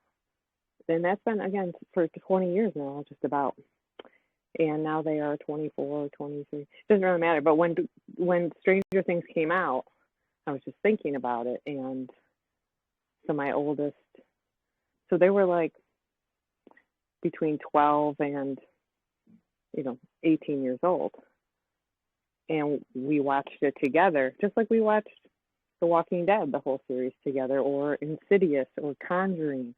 then that's been, again, for 20 years now, just about. And now they are 24, 23. Doesn't really matter. But when Stranger Things came out, I was just thinking about it. And so my oldest, so they were like between 12 and, 18 years old. And we watched it together, just like we watched The Walking Dead, the whole series together, or Insidious, or Conjuring.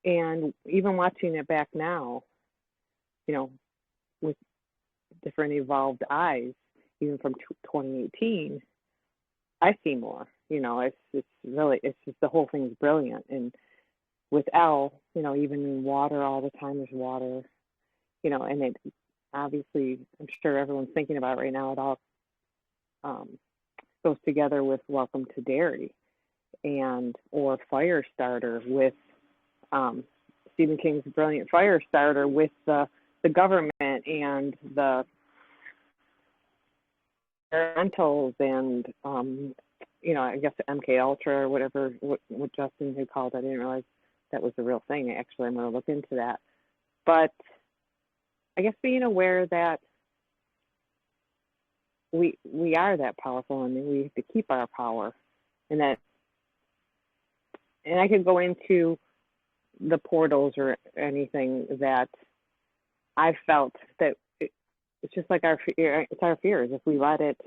And even watching it back now, with different evolved eyes, even from 2018, I see more. It's just the whole thing's brilliant. And with Elle, even in water all the time, there's water, and it obviously, I'm sure everyone's thinking about it right now, it all goes together with Welcome to Dairy or Firestarter with Stephen King's brilliant Firestarter with the government and the rentals and I guess MKUltra or whatever what Justin had called it. I didn't realize that was the real thing. Actually, I'm going to look into that. But I guess being aware that we are that powerful and we have to keep our power, and I could go into the portals or anything that I felt that it's just like it's our fears. If we let it,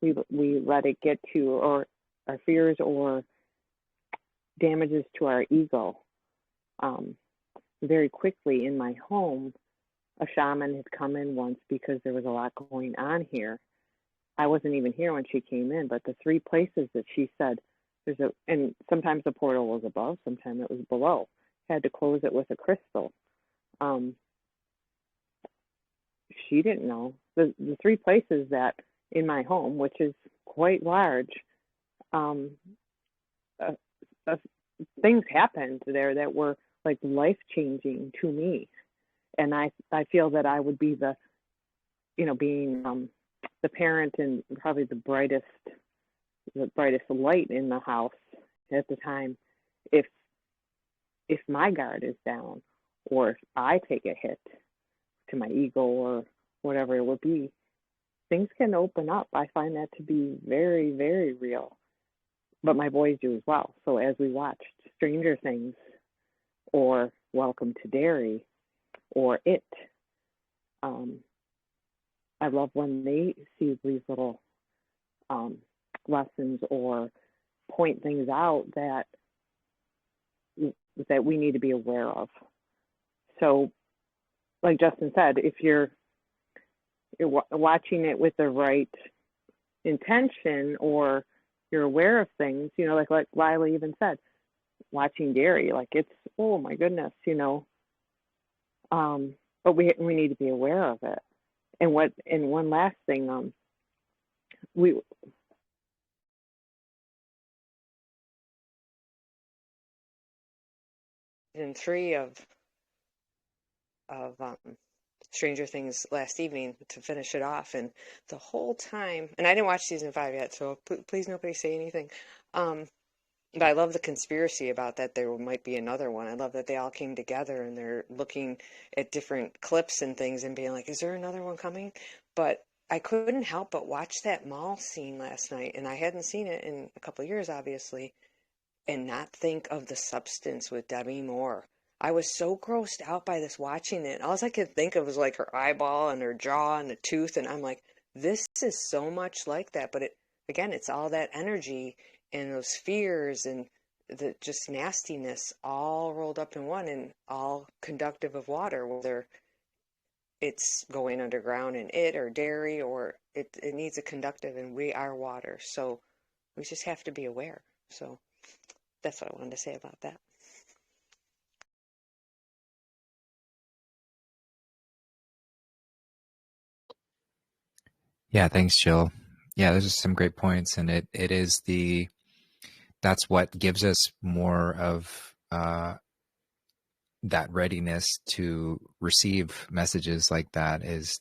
we let it get to, or our fears or damages to our ego. Very quickly in my home, a shaman had come in once because there was a lot going on here. I wasn't even here when she came in, but the 3 places that she said and sometimes the portal was above, sometimes it was below. Had to close it with a crystal. She didn't know. The 3 places that in my home, which is quite large, uh, things happened there that were like life-changing to me. And I feel that I would be the, being the parent and probably the brightest light in the house at the time. If my guard is down, or if I take a hit to my ego or whatever it would be, things can open up. I find that to be very, very real. But my boys do as well. So as we watched Stranger Things or Welcome to Derry or It, I love when they see these little lessons or point things out that we need to be aware of. So, like Justin said, if you're watching it with the right intention, or you're aware of things, like Lila even said, watching Derry, like it's, oh my goodness, but we need to be aware of it. And one last thing, we season 3 of Stranger Things last evening to finish it off, and the whole time, and I didn't watch season 5 yet, so please nobody say anything. But I love the conspiracy about that there might be another one. I love that they all came together and they're looking at different clips and things and being like, is there another one coming? But I couldn't help but watch that mall scene last night, and I hadn't seen it in a couple of years, obviously, and not think of the substance with Demi Moore. I was so grossed out by this watching it. All I could think of was like her eyeball and her jaw and the tooth, and I'm like, this is so much like that. But it's all that energy and those fears and the just nastiness all rolled up in one, and all conductive of water, whether it's going underground in It or Derry, or it needs a conductive, and we are water. So we just have to be aware. So that's what I wanted to say about that. Yeah, thanks, Jill. Yeah, those are some great points, and it is that's what gives us more of that readiness to receive messages like that is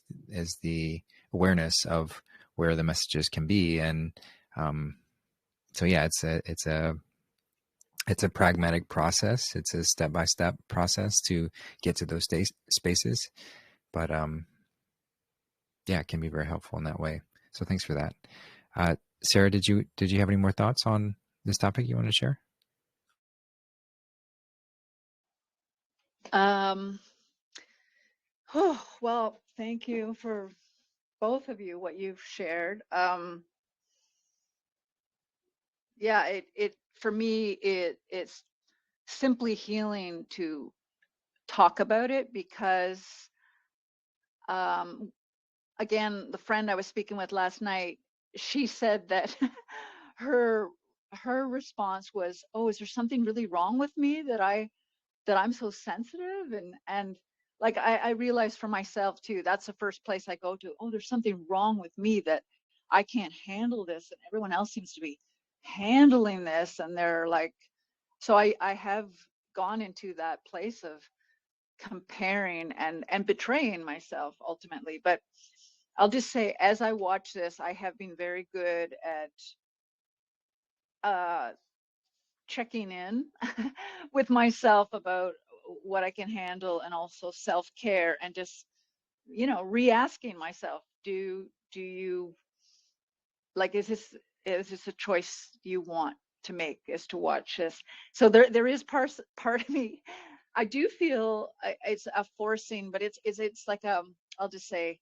the awareness of where the messages can be. And so yeah, it's a pragmatic process. It's a step-by-step process to get to those spaces, but yeah, it can be very helpful in that way. So thanks for that. Sarah, did you have any more thoughts on this topic you want to share? Well, thank you for both of you, what you've shared. Yeah, it for me, it's simply healing to talk about it, because again, the friend I was speaking with last night, she said that her response was, oh, is there something really wrong with me that I'm so sensitive? And like I realized for myself too, that's the first place I go to. Oh, there's something wrong with me, that I can't handle this, and everyone else seems to be handling this, and they're like, so I have gone into that place of comparing and betraying myself ultimately. But I'll just say, as I watch this, I have been very good at checking in with myself about what I can handle, and also self-care, and just, re-asking myself, do you, like, is this a choice you want to make, is to watch this? So there is part of me, I do feel it's a forcing, but it's like I'll just say,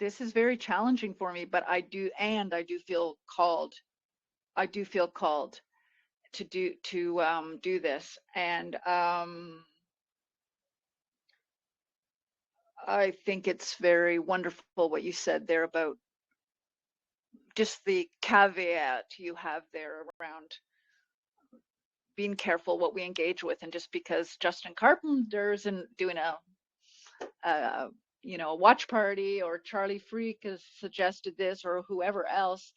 this is very challenging for me, but I do feel called. I do feel called to do this, and I think it's very wonderful what you said there about just the caveat you have there around being careful what we engage with, and just because Justin Carpenter isn't doing a a watch party, or Charlie Freak has suggested this, or whoever else,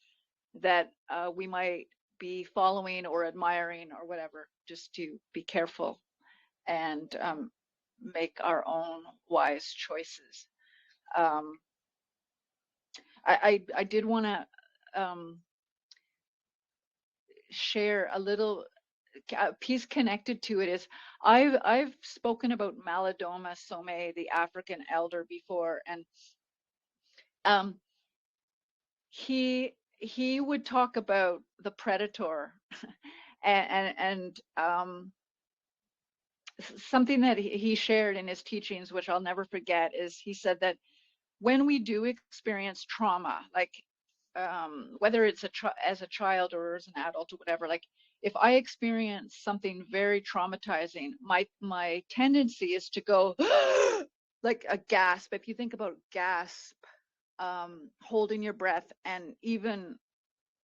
that we might be following or admiring or whatever, just to be careful and make our own wise choices. I did want to share a little piece connected to it. Is I've spoken about Malidoma Some, the African elder, before, and he would talk about the predator, and something that he shared in his teachings, which I'll never forget, is he said that when we do experience trauma, like whether it's as a child or as an adult or whatever, like if I experience something very traumatizing, my tendency is to go like a gasp. If you think about gasp, holding your breath, and even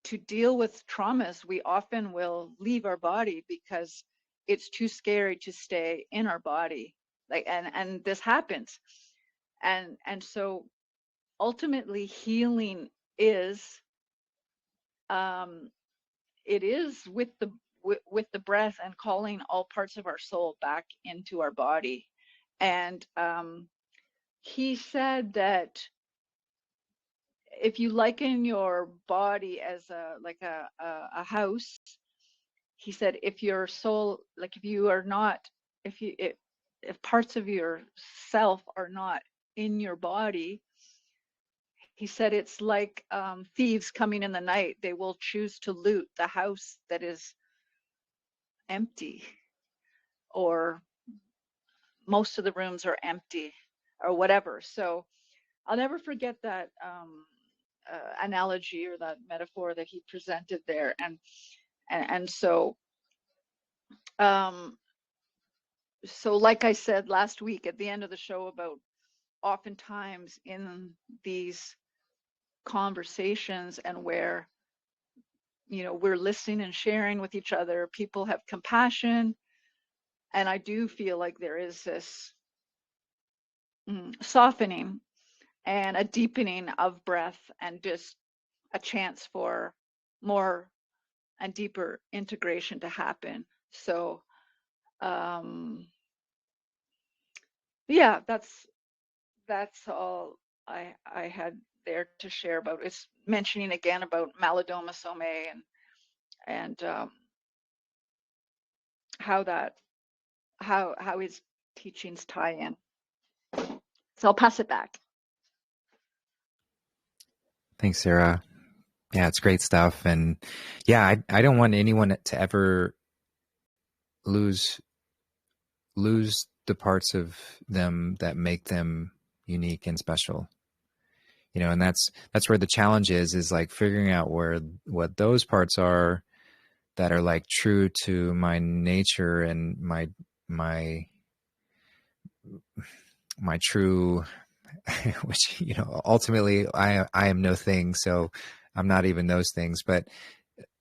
to deal with traumas, we often will leave our body because it's too scary to stay in our body. Like, and this happens. And so ultimately healing is, it is with the breath, and calling all parts of our soul back into our body. And he said that if you liken your body as a house, he said, if your soul, like if you are not, if parts of your self are not in your body, he said it's like thieves coming in the night. They will choose to loot the house that is empty, or most of the rooms are empty, or whatever. So I'll never forget that analogy, or that metaphor that he presented there. And so so like I said last week at the end of the show, about oftentimes in these conversations, and where we're listening and sharing with each other, people have compassion, and I do feel like there is this softening and a deepening of breath, and just a chance for more and deeper integration to happen. So yeah, that's all I had there to share about. It's mentioning again about Malidoma Some, and how his teachings tie in. So I'll pass it back. Thanks, Sarah. Yeah, it's great stuff. And yeah, I don't want anyone to ever lose the parts of them that make them unique and special. And that's where the challenge is like figuring out what those parts are that are like true to my nature and my true, which, ultimately I am no thing. So I'm not even those things, but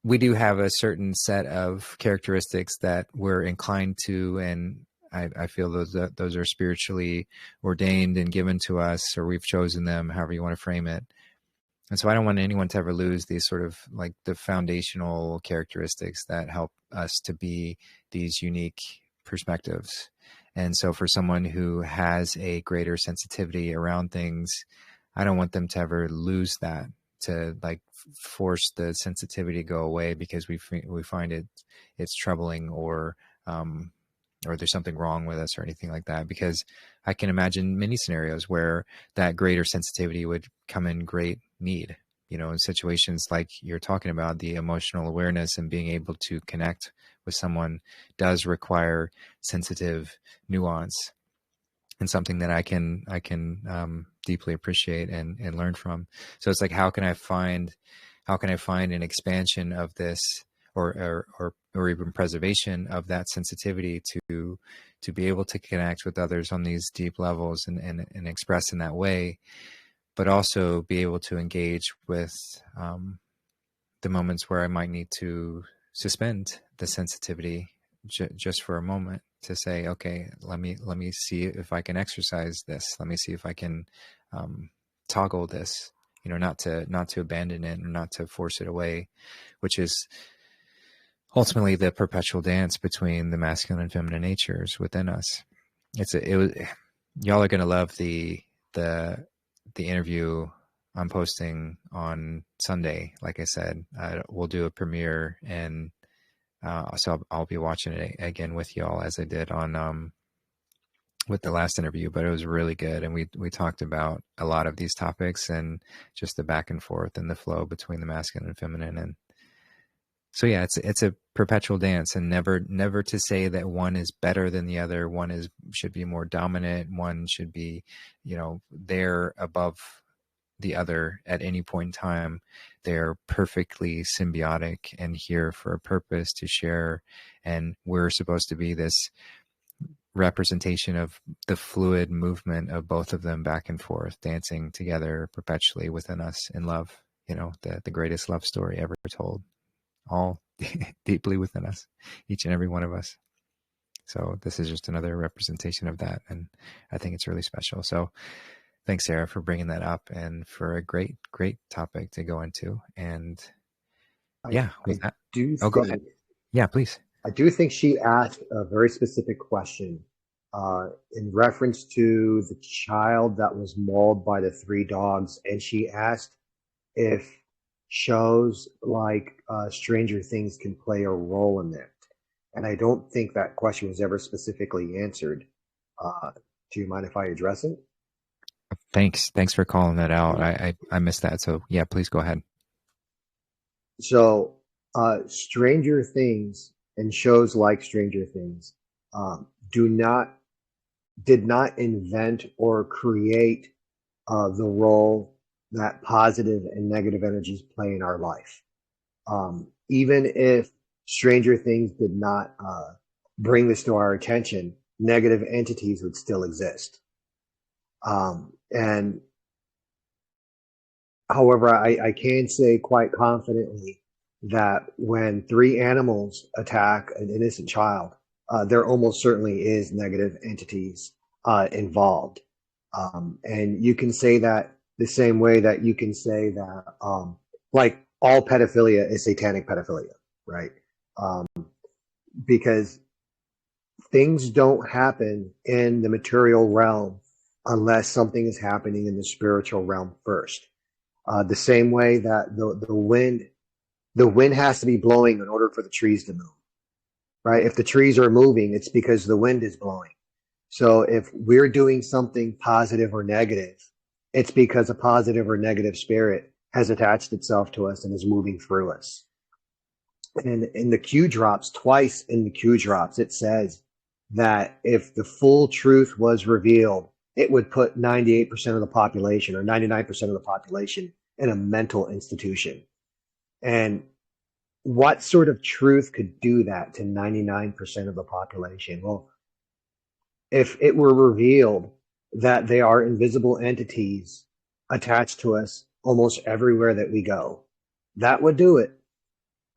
we do have a certain set of characteristics that we're inclined to, and I feel those are spiritually ordained and given to us, or we've chosen them, however you want to frame it. And so I don't want anyone to ever lose these sort of like the foundational characteristics that help us to be these unique perspectives. And so for someone who has a greater sensitivity around things, I don't want them to ever lose that, to like force the sensitivity to go away because we find it's troubling, or there's something wrong with us or anything like that. Because I can imagine many scenarios where that greater sensitivity would come in great need, in situations like you're talking about. The emotional awareness and being able to connect with someone does require sensitive nuance, and something that I can deeply appreciate and learn from. So it's like, how can I find an expansion of this, or even preservation of that sensitivity to be able to connect with others on these deep levels and express in that way, but also be able to engage with the moments where I might need to suspend the sensitivity just for a moment to say, okay, let me see if I can exercise this. Let me see if I can toggle this, not to abandon it or not to force it away, which is ultimately the perpetual dance between the masculine and feminine natures within us. Y'all are going to love the interview I'm posting on Sunday. Like I said, we'll do a premiere, and so I'll be watching it again with y'all as I did on with the last interview. But it was really good, and we talked about a lot of these topics and just the back and forth and the flow between the masculine and feminine. And so yeah, it's a perpetual dance, and never to say that one is better than the other. One should be more dominant. One should be, there above the other at any point in time. They're perfectly symbiotic and here for a purpose to share. And we're supposed to be this representation of the fluid movement of both of them back and forth, dancing together perpetually within us in love, the greatest love story ever told, all deeply within us, each and every one of us. So this is just another representation of that. And I think it's really special. So thanks, Sarah, for bringing that up and for a great, great topic to go into. And yeah, go ahead. Yeah, please. I do think she asked a very specific question in reference to the child that was mauled by the three dogs. And she asked if shows like Stranger Things can play a role in that. And I don't think that question was ever specifically answered. Do you mind if I address it? Thanks for calling that out. I missed that. So yeah, please go ahead. So Stranger Things and shows like Stranger Things did not invent or create the role that positive and negative energies play in our life. Even if Stranger Things did not bring this to our attention, negative entities would still exist. And however, I can say quite confidently that when three animals attack an innocent child, there almost certainly is negative entities involved. And you can say that the same way that you can say that, like all pedophilia is satanic pedophilia, right? Because things don't happen in the material realm unless something is happening in the spiritual realm first. The same way that the wind has to be blowing in order for the trees to move, right? If the trees are moving, it's because the wind is blowing. So if we're doing something positive or negative, it's because a positive or negative spirit has attached itself to us and is moving through us. And in the Q drops, twice in the Q drops, it says that if the full truth was revealed, it would put 98% of the population or 99% of the population in a mental institution. And what sort of truth could do that to 99% of the population? Well, if it were revealed that they are invisible entities attached to us almost everywhere that we go, that would do it.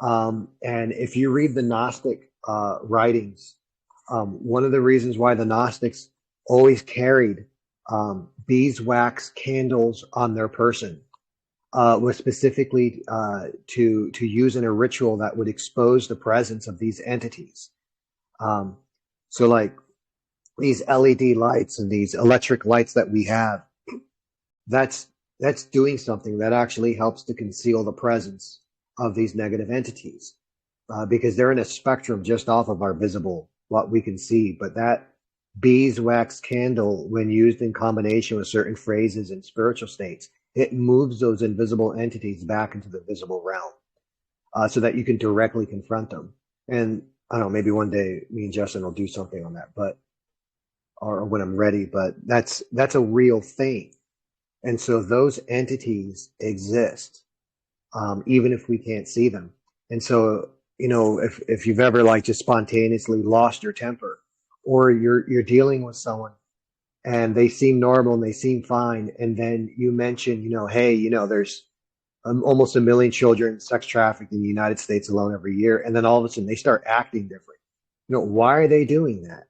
And if you read the Gnostic writings, one of the reasons why the Gnostics always carried beeswax candles on their person was specifically to use in a ritual that would expose the presence of these entities. So like these LED lights and these electric lights that we have, that's doing something that actually helps to conceal the presence of these negative entities because they're in a spectrum just off of our visible, what we can see. But that beeswax candle, when used in combination with certain phrases and spiritual states, it moves those invisible entities back into the visible realm so that you can directly confront them. And I don't know, maybe one day me and Justin will do something on that, or when I'm ready, but that's a real thing. And so those entities exist, even if we can't see them. And so if you've ever like just spontaneously lost your temper, or you're dealing with someone and they seem normal and they seem fine, and then you mention, hey, there's almost 1 million children sex trafficked in the United States alone every year, and then all of a sudden they start acting different. Why are they doing that?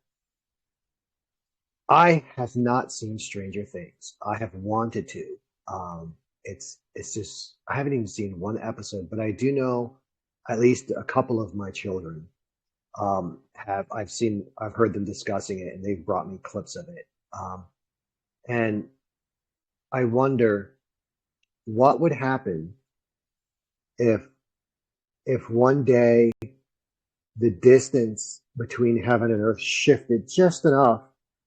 I have not seen Stranger Things. I have wanted to. It's just, I haven't even seen one episode, but I do know at least a couple of my children I've heard them discussing it, and they've brought me clips of it. And I wonder what would happen if one day the distance between heaven and earth shifted just enough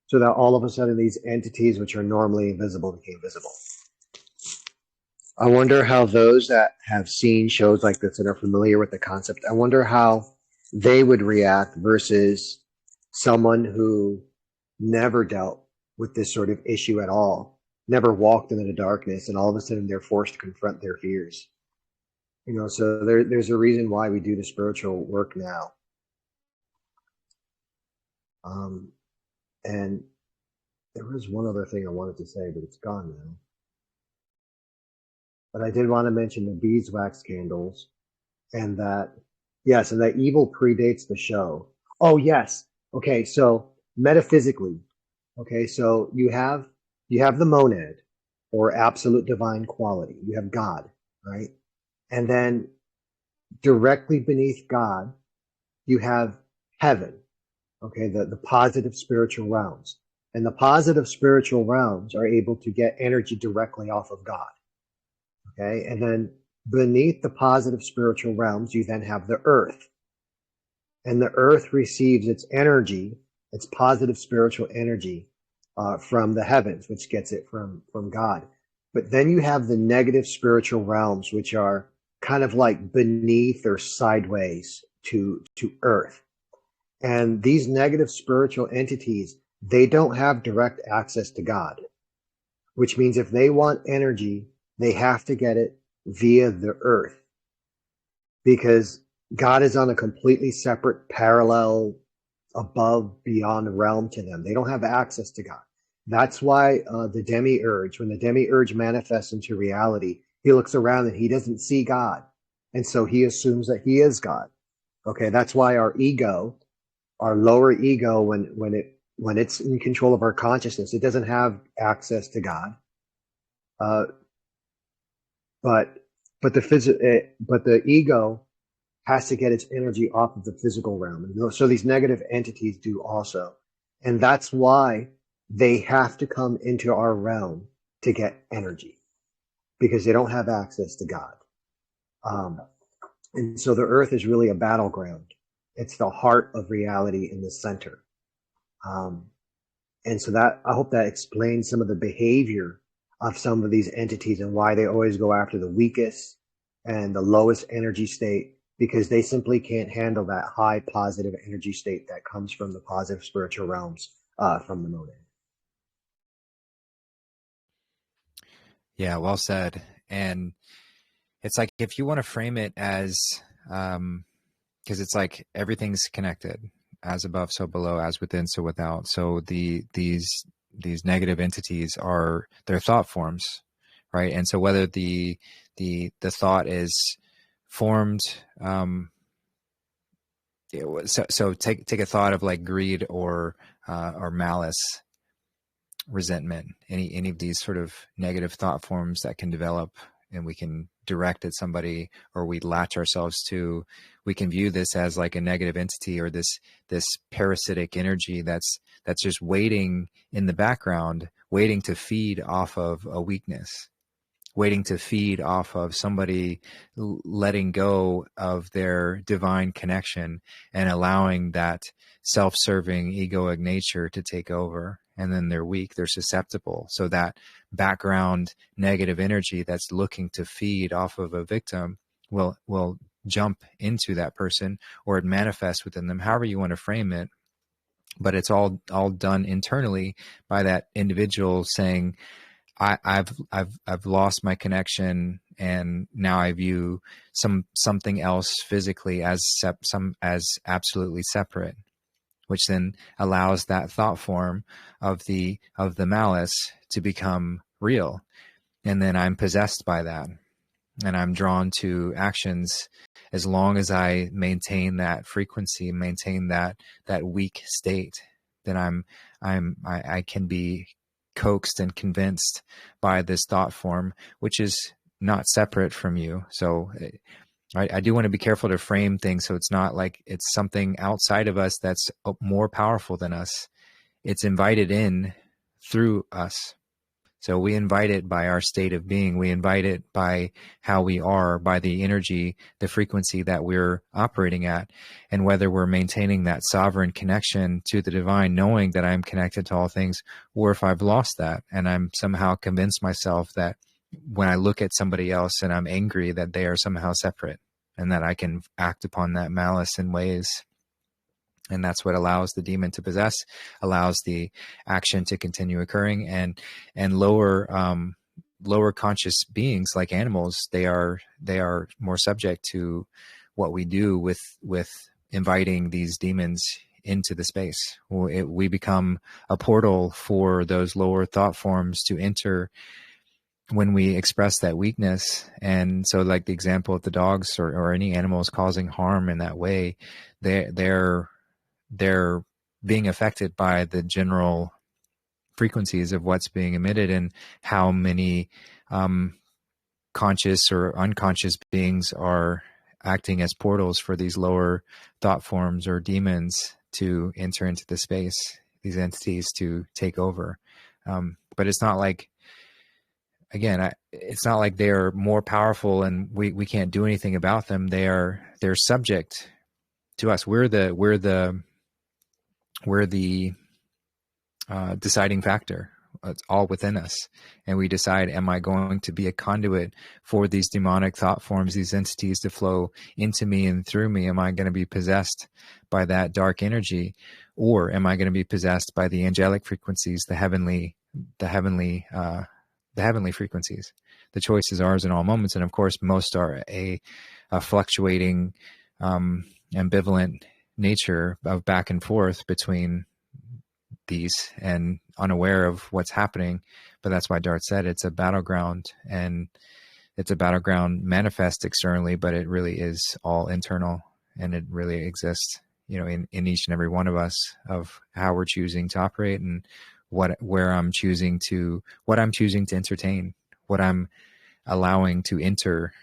so that all of a sudden these entities which are normally invisible became visible. I wonder how those that have seen shows like this and are familiar with the concept, I wonder how they would react versus someone who never dealt with this sort of issue at all, never walked into the darkness, and all of a sudden they're forced to confront their fears. So there's a reason why we do the spiritual work now. And there was one other thing I wanted to say, but it's gone now. But I did want to mention the beeswax candles, and that, yes, and that evil predates the show. Oh, yes. Okay, so metaphysically, okay, so you have the monad, or absolute divine quality. You have God, right? And then directly beneath God, you have heaven, okay, the positive spiritual realms. And the positive spiritual realms are able to get energy directly off of God. Okay, and then beneath the positive spiritual realms, you then have the earth. And the earth receives its energy, its positive spiritual energy, from the heavens, which gets it from God. But then you have the negative spiritual realms, which are kind of like beneath or sideways to earth. And these negative spiritual entities, they don't have direct access to God, which means if they want energy, they have to get it via the earth, because God is on a completely separate, parallel, above, beyond realm to them. They don't have access to God. That's why the demiurge, when the demiurge manifests into reality, he looks around and he doesn't see God. And so he assumes that he is God. Okay, that's why our ego, our lower ego, when it's in control of our consciousness, it doesn't have access to God. But the ego has to get its energy off of the physical realm. And so these negative entities do also. And that's why they have to come into our realm to get energy, because they don't have access to God. And so the earth is really a battleground. It's the heart of reality in the center. And so that, I hope that explains some of the behavior of some of these entities and why they always go after the weakest and the lowest energy state, because they simply can't handle that high positive energy state that comes from the positive spiritual realms, from the monad. Yeah, well said. And it's like, if you want to frame it as, because it's like everything's connected, as above, so below, as within, so without. So these negative entities are their thought forms, right? And so whether the thought is formed, so take a thought of like greed or malice, resentment, any of these sort of negative thought forms that can develop, and we can direct at somebody, or we latch ourselves to, we can view this as like a negative entity, or this parasitic energy that's just waiting in the background, waiting to feed off of a weakness, waiting to feed off of somebody letting go of their divine connection and allowing that self-serving egoic nature to take over. And then they're weak, they're susceptible. So that background negative energy that's looking to feed off of a victim will jump into that person, or it manifests within them, however you want to frame it. But it's all done internally by that individual saying, I've lost my connection and now I view something else physically as absolutely separate, which then allows that thought form of the malice to become real. And then I'm possessed by that, and I'm drawn to actions as long as I maintain that frequency, maintain that weak state. Then I can be coaxed and convinced by this thought form, which is not separate from you. So I do want to be careful to frame things so it's not like it's something outside of us that's more powerful than us. It's invited in through us. So we invite it by our state of being. We invite it by how we are, by the energy, the frequency that we're operating at, and whether we're maintaining that sovereign connection to the divine, knowing that I'm connected to all things, or if I've lost that and I'm somehow convinced myself that when I look at somebody else and I'm angry that they are somehow separate and that I can act upon that malice in ways. And that's what allows the demon to possess, allows the action to continue occurring, and lower conscious beings like animals, they are more subject to what we do with inviting these demons into the space. We become a portal for those lower thought forms to enter when we express that weakness. And so, like the example of the dogs or any animals causing harm in that way, they're being affected by the general frequencies of what's being emitted, and how many conscious or unconscious beings are acting as portals for these lower thought forms or demons to enter into the space, these entities to take over. But it's not like, again, it's not like they're more powerful and we can't do anything about them. They're subject to us. We're the deciding factor. It's all within us. And we decide, am I going to be a conduit for these demonic thought forms, these entities to flow into me and through me? Am I going to be possessed by that dark energy? Or am I going to be possessed by the angelic frequencies, the heavenly frequencies? The choice is ours in all moments. And of course, most are a fluctuating, ambivalent nature of back and forth between these and unaware of what's happening. But that's why Dart said it's a battleground, and it's a battleground manifest externally, but it really is all internal, and it really exists, in each and every one of us, of how we're choosing to operate and what I'm choosing to entertain, what I'm allowing to enter,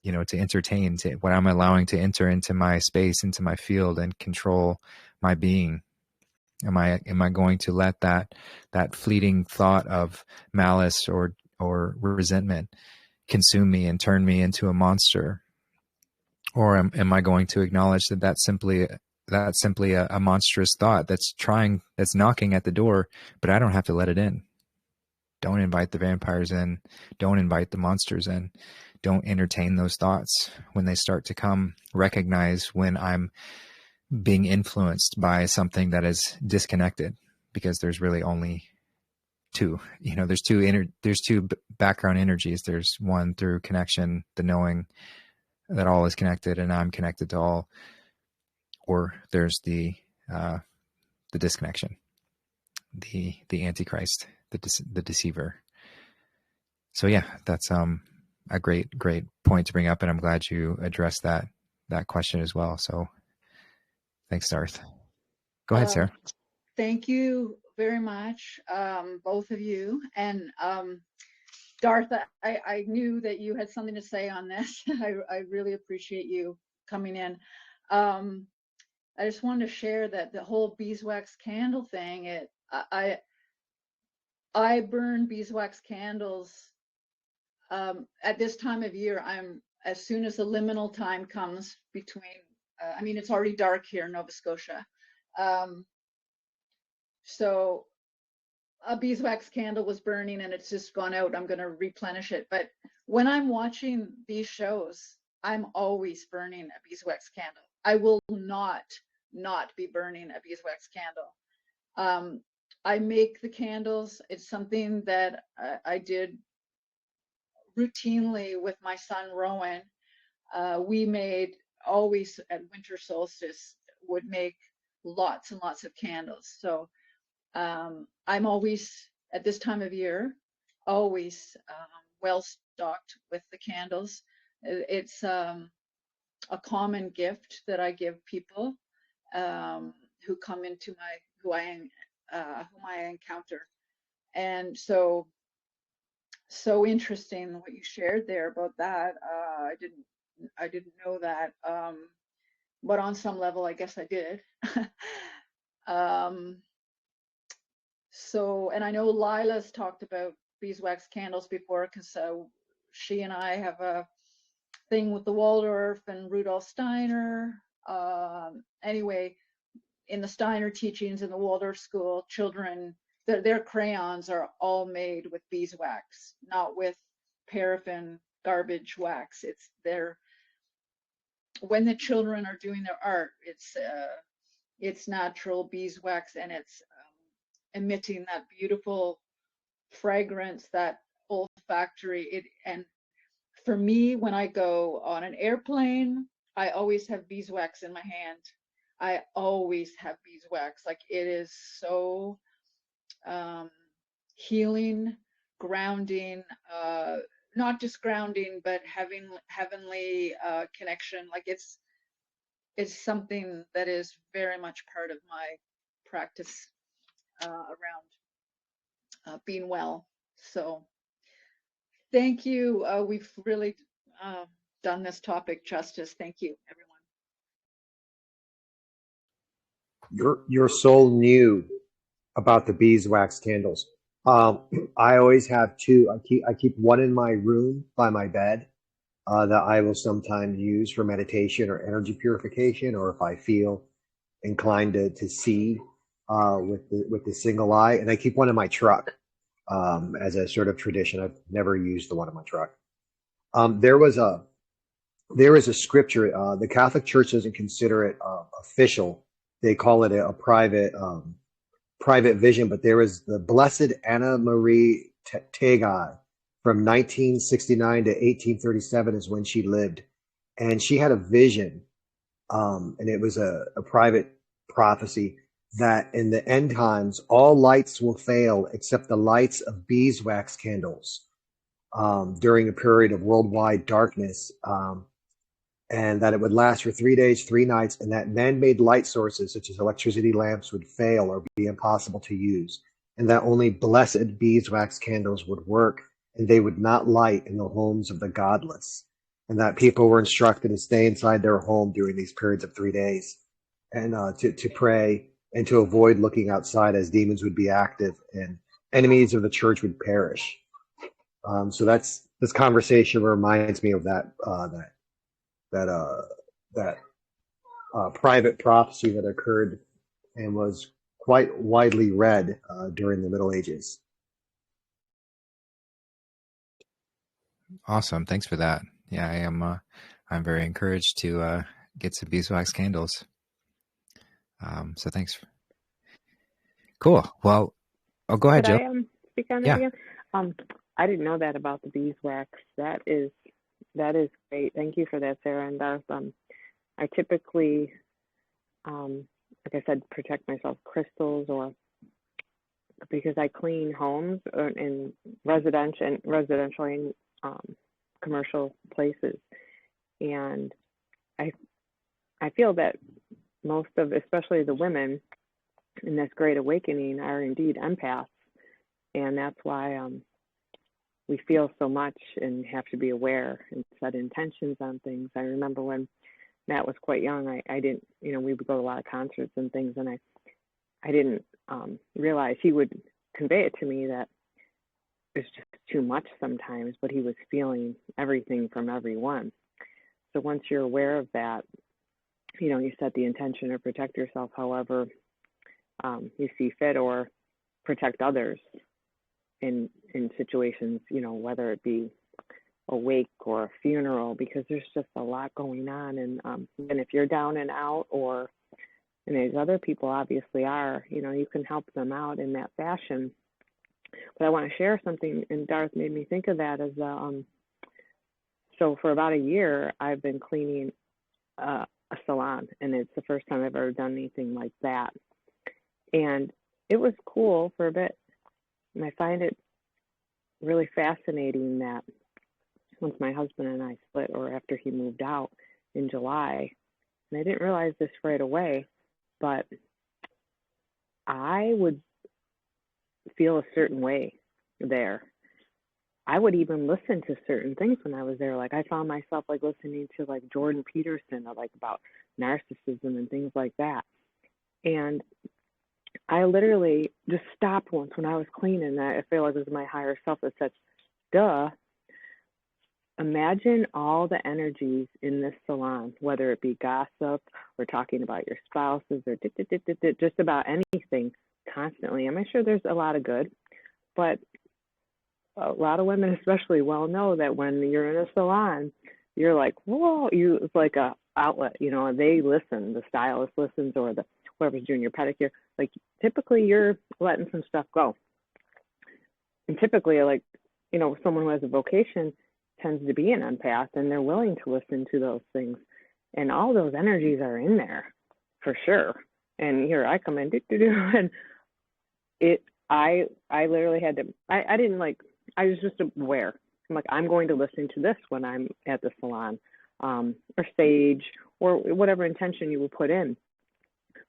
to entertain, what I'm allowing to enter into my space, into my field, and control my being. Am I going to let that fleeting thought of malice or resentment consume me and turn me into a monster? Or am I going to acknowledge that that's simply a monstrous thought that's knocking at the door, but I don't have to let it in. Don't invite the vampires in. Don't invite the monsters in. Don't entertain those thoughts when they start to come. Recognize when I'm being influenced by something that is disconnected, because there's really only two. There's two background energies. There's one through connection, the knowing that all is connected and I'm connected to all, or there's the disconnection, the Antichrist, the deceiver. So yeah, that's a great point to bring up, and I'm glad you addressed that question as well. So thanks, Darth. Go ahead, Sarah. Thank you very much, both of you. And Darth, I knew that you had something to say on this. I really appreciate you coming in. I just wanted to share that the whole beeswax candle thing, I burn beeswax candles at this time of year. As soon as the liminal time comes between, it's already dark here in Nova Scotia. So a beeswax candle was burning and it's just gone out. I'm going to replenish it. But when I'm watching these shows, I'm always burning a beeswax candle. I will not be burning a beeswax candle. I make the candles. It's something that I did routinely with my son Rowan, we made always at winter solstice would make lots and lots of candles. So I'm always at this time of year, always well stocked with the candles. It's a common gift that I give people who come into whom I encounter. And so interesting what you shared there about that. I didn't know that, but on some level, I guess I did. So, and I know Lila's talked about beeswax candles before, because she and I have a thing with the Waldorf and Rudolf Steiner. Anyway, in the Steiner teachings in the Waldorf school, children, their crayons are all made with beeswax, not with paraffin garbage wax. It's when the children are doing their art, it's natural beeswax, and it's emitting that beautiful fragrance, that olfactory. And for me, when I go on an airplane, I always have beeswax in my hand. I always have beeswax. Like, it is so healing, grounding, not just grounding, but having heavenly connection. Like, it's something that is very much part of my practice around being well. So thank you. We've really done this topic justice. Thank you, everyone. Your soul knew about the beeswax candles. I always have two. I keep one in my room by my bed that I will sometimes use for meditation or energy purification, or if I feel inclined to see with the single eye. And I keep one in my truck as a sort of tradition. I've never used the one in my truck. There is a scripture. The Catholic Church doesn't consider it official. They call it a private vision. But there is the Blessed Anna Marie Tegai from 1969 to 1837 is when she lived, and she had a vision, and it was a private prophecy that in the end times all lights will fail except the lights of beeswax candles during a period of worldwide darkness, and that it would last for 3 days, 3 nights, and that man-made light sources such as electricity lamps would fail or be impossible to use, and that only blessed beeswax candles would work, and they would not light in the homes of the godless, and that people were instructed to stay inside their home during these periods of 3 days, and to pray and to avoid looking outside, as demons would be active and enemies of the church would perish. So this conversation reminds me of that private prophecy that occurred and was quite widely read during the Middle Ages. Awesome. Thanks for that. Yeah, I'm very encouraged to get some beeswax candles. So thanks. Cool. Well, go ahead, Jill. Could I speak on that again? I didn't know that about the beeswax. That is great. Thank you for that, Sarah and Darth. I typically, like I said, protect myself crystals, or because I clean homes in residential and commercial places, and I feel that most of, especially the women in this Great Awakening, are indeed empaths, and that's why we feel so much and have to be aware and set intentions on things. I remember when Matt was quite young, I didn't, we would go to a lot of concerts and things, and I didn't realize he would convey it to me that it's just too much sometimes, but he was feeling everything from everyone. So once you're aware of that, you set the intention to protect yourself however you see fit, or protect others in situations, whether it be a wake or a funeral, because there's just a lot going on. And if you're down and out, and there's other people obviously are, you can help them out in that fashion. But I want to share something, and Darth made me think of that, as So for about a year, I've been cleaning a salon, and it's the first time I've ever done anything like that. And it was cool for a bit. And I find it really fascinating that once my husband and I split, or after he moved out in July, and I didn't realize this right away, but I would feel a certain way there. I would even listen to certain things when I was there. Like I found myself like listening to like Jordan Peterson, like about narcissism and things like that. And I literally just stopped once when I was cleaning. I feel like it was my higher self that said, duh, imagine all the energies in this salon, whether it be gossip or talking about your spouses or just about anything constantly. I'm sure there's a lot of good, but a lot of women especially well know that when you're in a salon, you're like, whoa, it's like a outlet, you know, they listen, the stylist listens, or the whoever's doing your pedicure. Like typically you're letting some stuff go. And typically, like, you know, someone who has a vocation tends to be an empath, and they're willing to listen to those things. And all those energies are in there for sure. And here I come in, and I literally had to, I didn't like, I was just aware. I'm like, I'm going to listen to this when I'm at the salon, or stage, or whatever intention you will put in.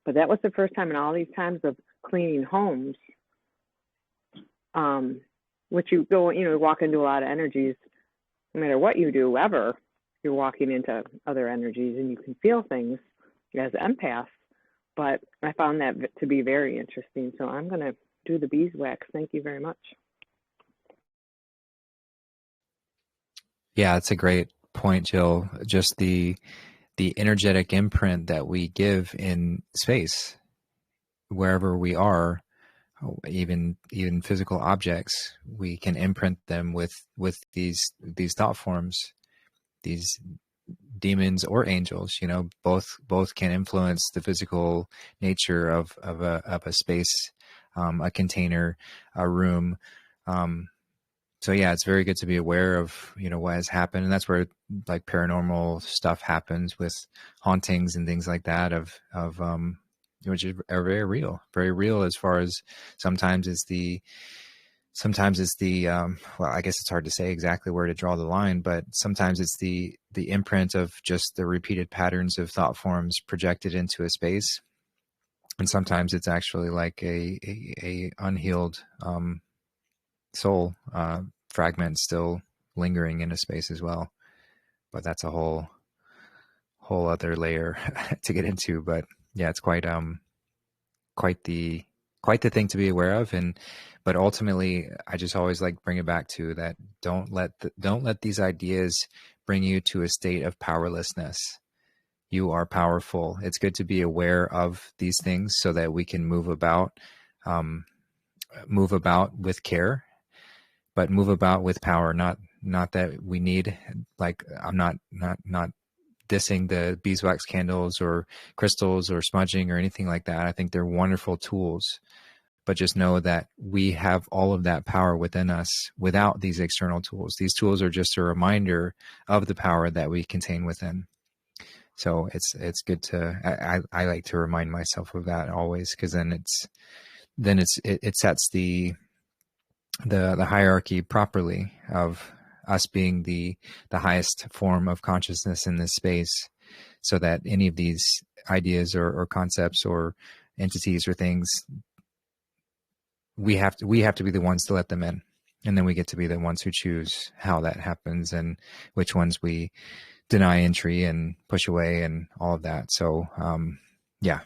But that was the first time in all these times of cleaning homes, which you go, you know, walk into a lot of energies. No matter what you do, ever, you're walking into other energies, and you can feel things as empaths. But I found that to be very interesting. So I'm going to do the beeswax. Thank you very much. Yeah, that's a great point, Jill. Just the energetic imprint that we give in space, wherever we are, even physical objects, we can imprint them with these thought forms, these demons or angels. You know, both can influence the physical nature of a space, a container, a room. So yeah, it's very good to be aware of, you know, what has happened. And that's where like paranormal stuff happens with hauntings and things like that which are very real as far as sometimes it's the, well, I guess it's hard to say exactly where to draw the line, but sometimes it's the imprint of just the repeated patterns of thought forms projected into a space. And sometimes it's actually like a unhealed, soul fragment still lingering in a space as well. But that's a whole other layer to get into. But yeah, it's quite the thing to be aware of. But ultimately, I just always like bring it back to that. Don't let these ideas bring you to a state of powerlessness. You are powerful. It's good to be aware of these things so that we can move about with care, but move about with power. Not that we need, like, I'm not dissing the beeswax candles or crystals or smudging or anything like that. I think they're wonderful tools, but just know that we have all of that power within us without these external tools. These tools are just a reminder of the power that we contain within. So it's good to, I like to remind myself of that always, because then it sets the hierarchy properly of us being the highest form of consciousness in this space, so that any of these ideas or concepts or entities or things, we have to be the ones to let them in, and then we get to be the ones who choose how that happens and which ones we deny entry and push away and all of that. So yeah,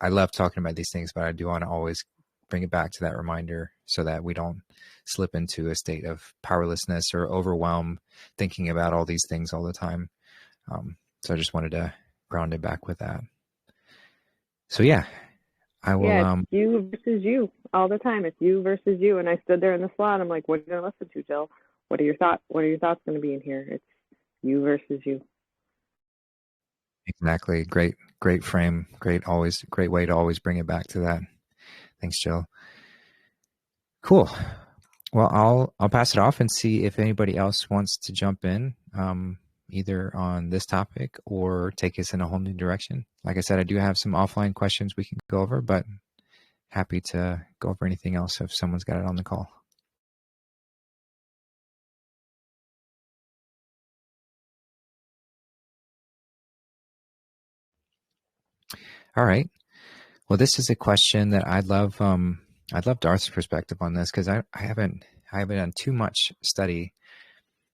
I love talking about these things, but I do want to always bring it back to that reminder so that we don't slip into a state of powerlessness or overwhelm thinking about all these things all the time. So I just wanted to ground it back with that. So yeah, I will. Yeah, it's you versus you all the time. It's you versus you. And I stood there in the salon. I'm like, what are you going to listen to, Jill? What are your thoughts going to be in here? It's you versus you. Exactly. Great frame. Great way to always bring it back to that. Thanks, Jill. Cool. Well, I'll pass it off and see if anybody else wants to jump in, either on this topic or take us in a whole new direction. Like I said, I do have some offline questions we can go over, but happy to go over anything else if someone's got it on the call. All right. Well, this is a question that I'd love Darth's perspective on this, because I haven't done too much study.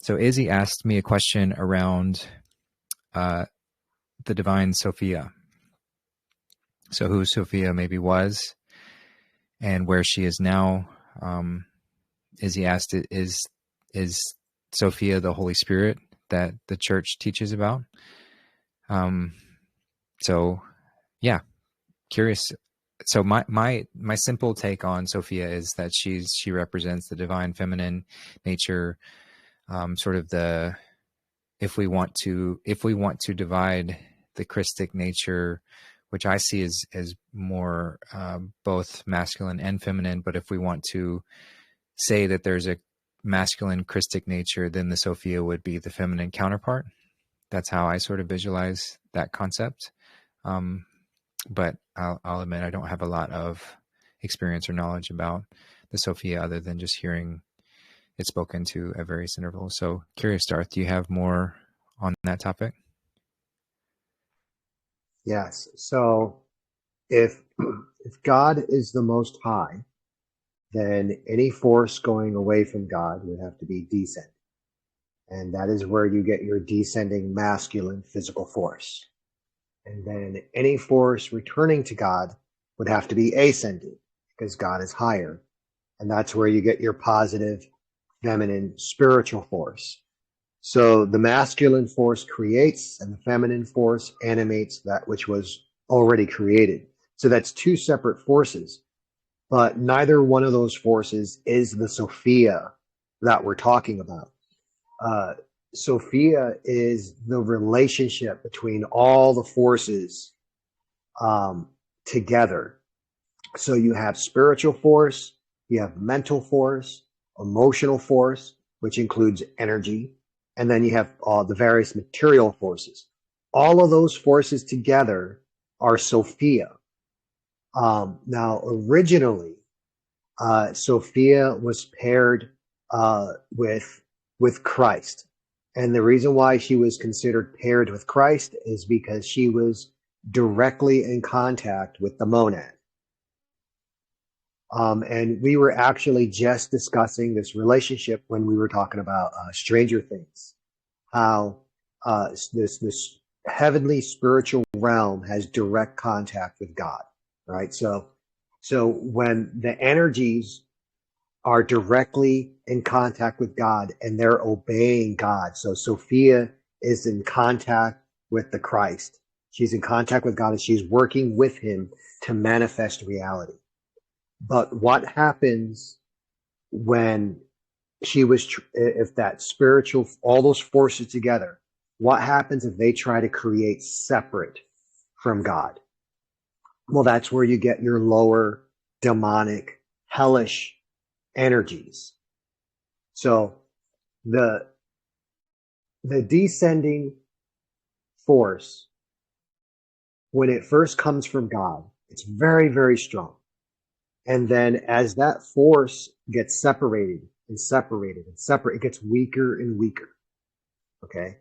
So Izzy asked me a question around the divine Sophia. So who Sophia maybe was and where she is now. Izzy asked, is Sophia the Holy Spirit that the church teaches about? So yeah, curious. So my simple take on Sophia is that she represents the divine feminine nature, sort of the, if we want to divide the Christic nature, which I see as more both masculine and feminine, but if we want to say that there's a masculine Christic nature, then the Sophia would be the feminine counterpart. That's how I sort of visualize that concept. But I'll admit I don't have a lot of experience or knowledge about the Sophia other than just hearing it spoken to at various intervals. So curious, Darth, do you have more on that topic? Yes. So if God is the Most High, then any force going away from God would have to be descending. And that is where you get your descending masculine physical force. And then any force returning to God would have to be ascending, because God is higher. And that's where you get your positive feminine spiritual force. So the masculine force creates and the feminine force animates that which was already created. So that's two separate forces, but neither one of those forces is the Sophia that we're talking about. Sophia is the relationship between all the forces together. So you have spiritual force, you have mental force, emotional force, which includes energy, and then you have the various material forces. All of those forces together are Sophia. Now, originally, Sophia was paired with Christ. And the reason why she was considered paired with Christ is because she was directly in contact with the monad. And we were actually just discussing this relationship when we were talking about Stranger Things, how this heavenly spiritual realm has direct contact with God, right? So when the energies are directly in contact with God and they're obeying God. So Sophia is in contact with the Christ. She's in contact with God and she's working with him to manifest reality. But what happens when if that spiritual, all those forces together, what happens if they try to create separate from God? Well, that's where you get your lower demonic, hellish energies. So the descending force, when it first comes from God, it's very, very strong. And then as that force gets separated and separated and separate, it gets weaker and weaker. Okay.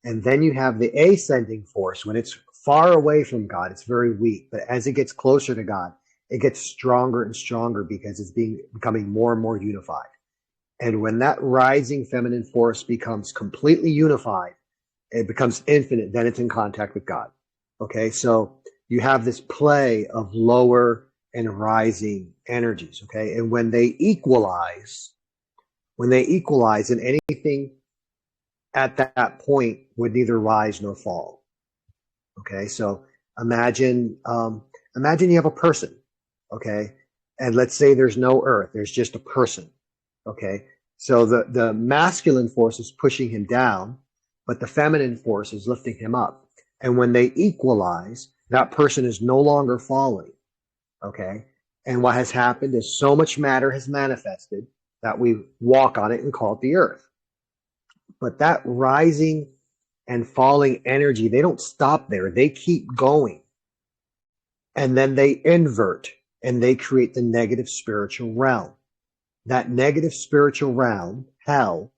And then you have the ascending force. When it's far away from God, it's very weak. But as it gets closer to God, it gets stronger and stronger because it's becoming more and more unified. And when that rising feminine force becomes completely unified, it becomes infinite, then it's in contact with God. Okay, so you have this play of lower and rising energies. Okay, and when they equalize, and anything at that point would neither rise nor fall. Okay, so imagine you have a person. Okay. And let's say there's no earth. There's just a person. Okay. So the masculine force is pushing him down, but the feminine force is lifting him up. And when they equalize, that person is no longer falling. Okay. And what has happened is so much matter has manifested that we walk on it and call it the earth. But that rising and falling energy, they don't stop there. They keep going. And then they invert and they create the negative spiritual realm. That negative spiritual realm, hell,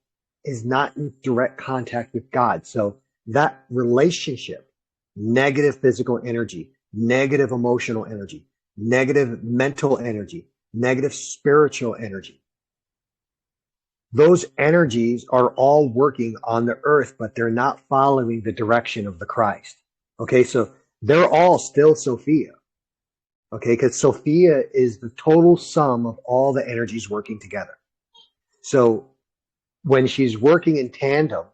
is not in direct contact with God. So that relationship, negative physical energy, negative emotional energy, negative mental energy, negative spiritual energy, those energies are all working on the earth, but they're not following the direction of the Christ. Okay, so they're all still Sophia. Okay, because Sophia is the total sum of all the energies working together. So when she's working in tandem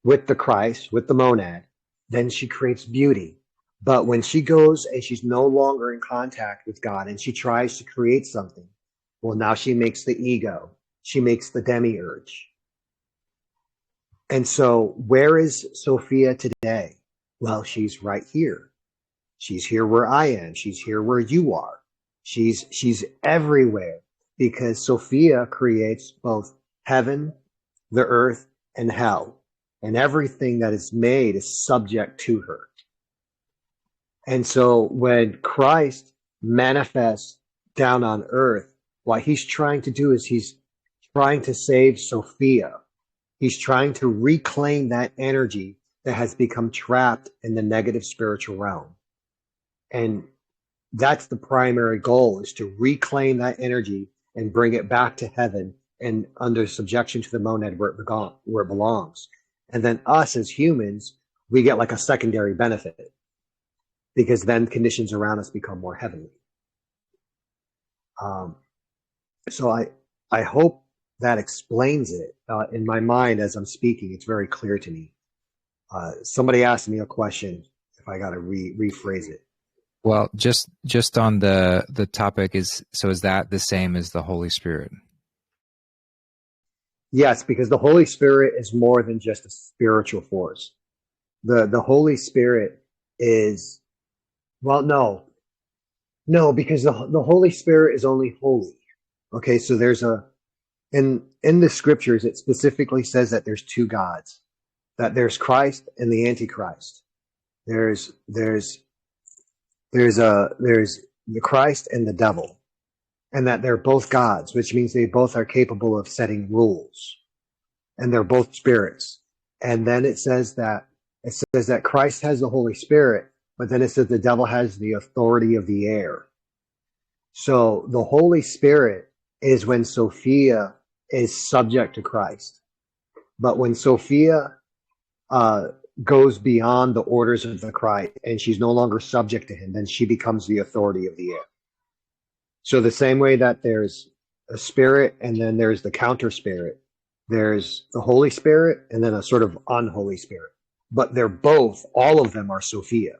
with the Christ, with the monad, then she creates beauty. But when she goes and she's no longer in contact with God and she tries to create something, well, now she makes the ego. She makes the demiurge. And so where is Sophia today? Well, she's right here. She's here where I am. She's here where you are. She's everywhere because Sophia creates both heaven, the earth, and hell. And everything that is made is subject to her. And so when Christ manifests down on earth, what he's trying to do is he's trying to save Sophia. He's trying to reclaim that energy that has become trapped in the negative spiritual realm. And that's the primary goal, is to reclaim that energy and bring it back to heaven and under subjection to the monad where it belongs. And then us as humans, we get like a secondary benefit because then conditions around us become more heavenly. So I hope that explains it. In my mind, as I'm speaking, it's very clear to me. Somebody asked me a question, if I got to rephrase it. Well, just on the topic is that the same as the Holy Spirit? Yes, because the Holy Spirit is more than just a spiritual force. The Holy Spirit is, well, no, because the Holy Spirit is only holy. Okay, so there's in the scriptures, it specifically says that there's two gods, that there's Christ and the Antichrist. There's the Christ and the devil, and that they're both gods, which means they both are capable of setting rules, and they're both spirits. And then it says that Christ has the Holy Spirit, but then it says the devil has the authority of the air. So the Holy Spirit is when Sophia is subject to Christ. But when Sophia goes beyond the orders of the Christ and she's no longer subject to him, then she becomes the authority of the air. So the same way that there's a spirit and then there's the counter spirit, there's the Holy Spirit and then a sort of unholy spirit. But they're both, all of them are Sophia.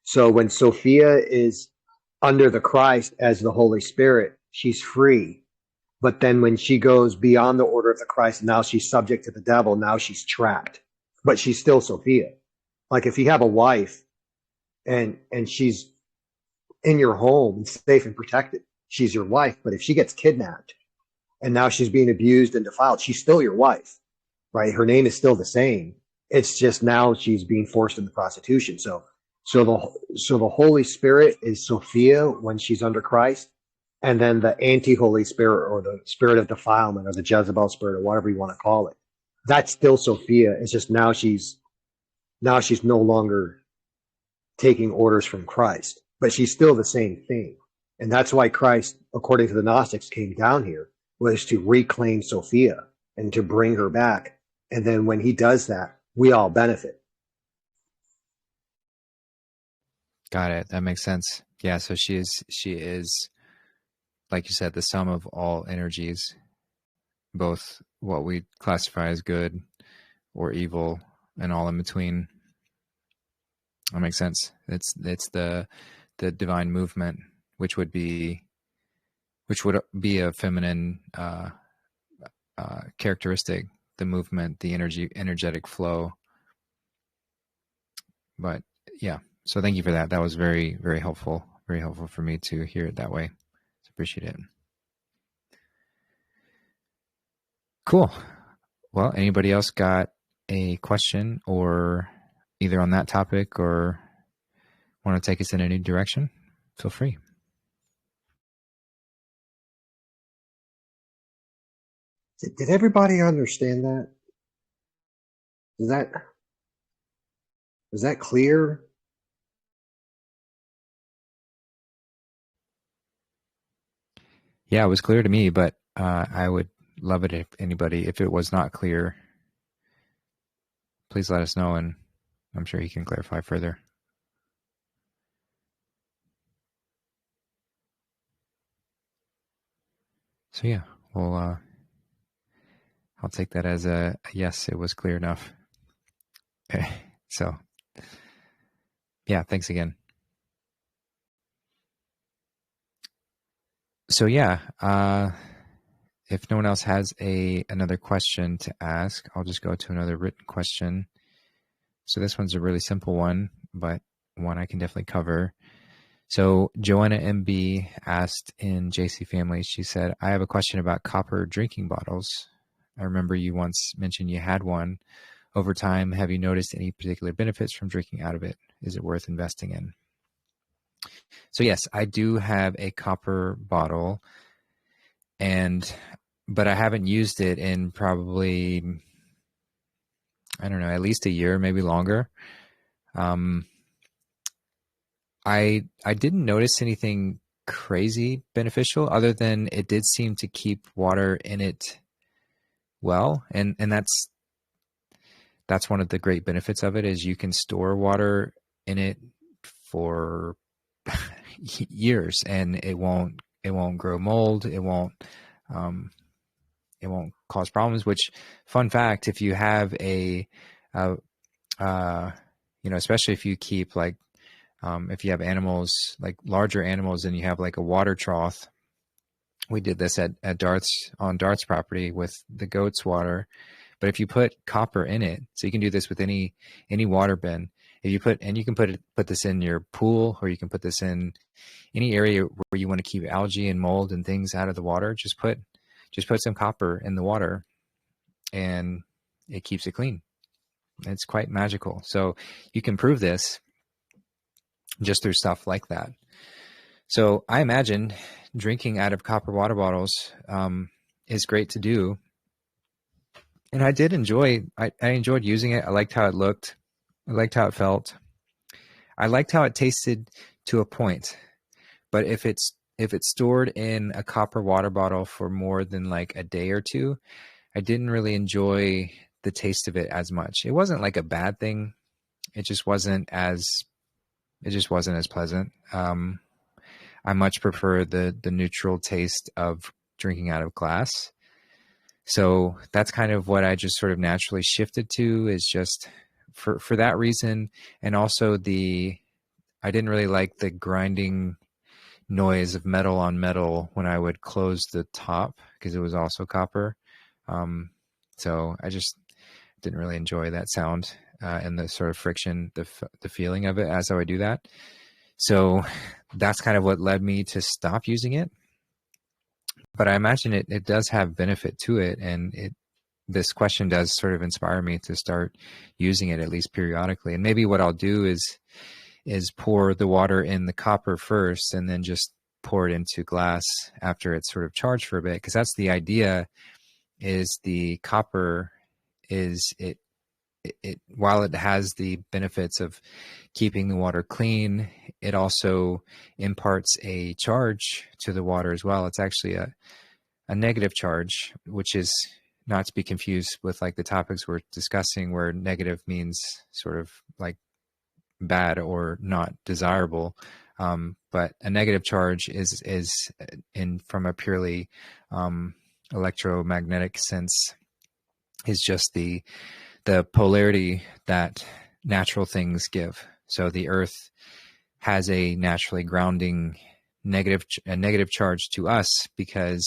So when Sophia is under the Christ as the Holy Spirit, she's free. But then when she goes beyond the order of the Christ, now she's subject to the devil, now she's trapped. But she's still Sophia. Like if you have a wife and she's in your home, safe and protected, she's your wife. But if she gets kidnapped and now she's being abused and defiled, she's still your wife, right? Her name is still the same. It's just now she's being forced into prostitution. So the Holy Spirit is Sophia when she's under Christ, and then the anti-Holy Spirit or the spirit of defilement or the Jezebel spirit or whatever you want to call it, that's still Sophia. It's just now she's no longer taking orders from Christ, but she's still the same thing. And that's why Christ, according to the Gnostics, came down here, was to reclaim Sophia and to bring her back. And then when he does that, we all benefit. Got it. That makes sense. Yeah. So she is, like you said, the sum of all energies, both what we classify as good or evil and all in between. That makes sense. It's the divine movement, which would be a feminine characteristic, the movement, the energetic flow. But yeah, so thank you for that. That was very, very helpful for me to hear it that way. Appreciate it. Cool. Well, anybody else got a question or either on that topic or want to take us in a new direction? Feel free. Did everybody understand that? Is that clear? Yeah, it was clear to me, but I would love it if if it was not clear, please let us know, and I'm sure he can clarify further. So yeah, well, I'll take that as a yes, it was clear enough. So yeah, thanks again. So yeah, if no one else has another question to ask, I'll just go to another written question. So this one's a really simple one, but one I can definitely cover. So Joanna MB asked in JC Family, she said, I have a question about copper drinking bottles. I remember you once mentioned you had one. Over time, have you noticed any particular benefits from drinking out of it? Is it worth investing in? So yes, I do have a copper bottle, but I haven't used it in probably, I don't know, at least a year, maybe longer. I didn't notice anything crazy beneficial other than it did seem to keep water in it well, and that's one of the great benefits of it is you can store water in it for years and it won't grow mold, it won't cause problems. Which, fun fact, if you have especially if you keep like if you have animals, like larger animals, and you have like a water trough. We did this at on Dart's property with the goat's water. But if you put copper in it, so you can do this with any water bin. If you you can put this in your pool, or you can put this in any area where you want to keep algae and mold and things out of the water. Just put some copper in the water, and it keeps it clean. It's quite magical. So you can prove this just through stuff like that. So I imagine drinking out of copper water bottles is great to do. And I did enjoy, I enjoyed using it. I liked how it looked. I liked how it felt. I liked how it tasted to a point. But if it's stored in a copper water bottle for more than like a day or two, I didn't really enjoy the taste of it as much. It wasn't like a bad thing. It just wasn't as pleasant. I much prefer the neutral taste of drinking out of glass. So that's kind of what I just sort of naturally shifted to, is just for that reason. And also I didn't really like the grinding noise of metal on metal when I would close the top, because it was also copper. So I just didn't really enjoy that sound and the sort of friction, the feeling of it as I would do that. So that's kind of what led me to stop using it. But I imagine it does have benefit to it, and this question does sort of inspire me to start using it at least periodically. And maybe what I'll do is pour the water in the copper first, and then just pour it into glass after it's sort of charged for a bit, because that's the idea. Is the copper is it while it has the benefits of keeping the water clean, it also imparts a charge to the water as well. It's actually a negative charge, which is not to be confused with like the topics we're discussing, where negative means sort of like bad or not desirable. But a negative charge is from a purely electromagnetic sense, is just the polarity that natural things give. So the earth has a naturally grounding negative charge to us, because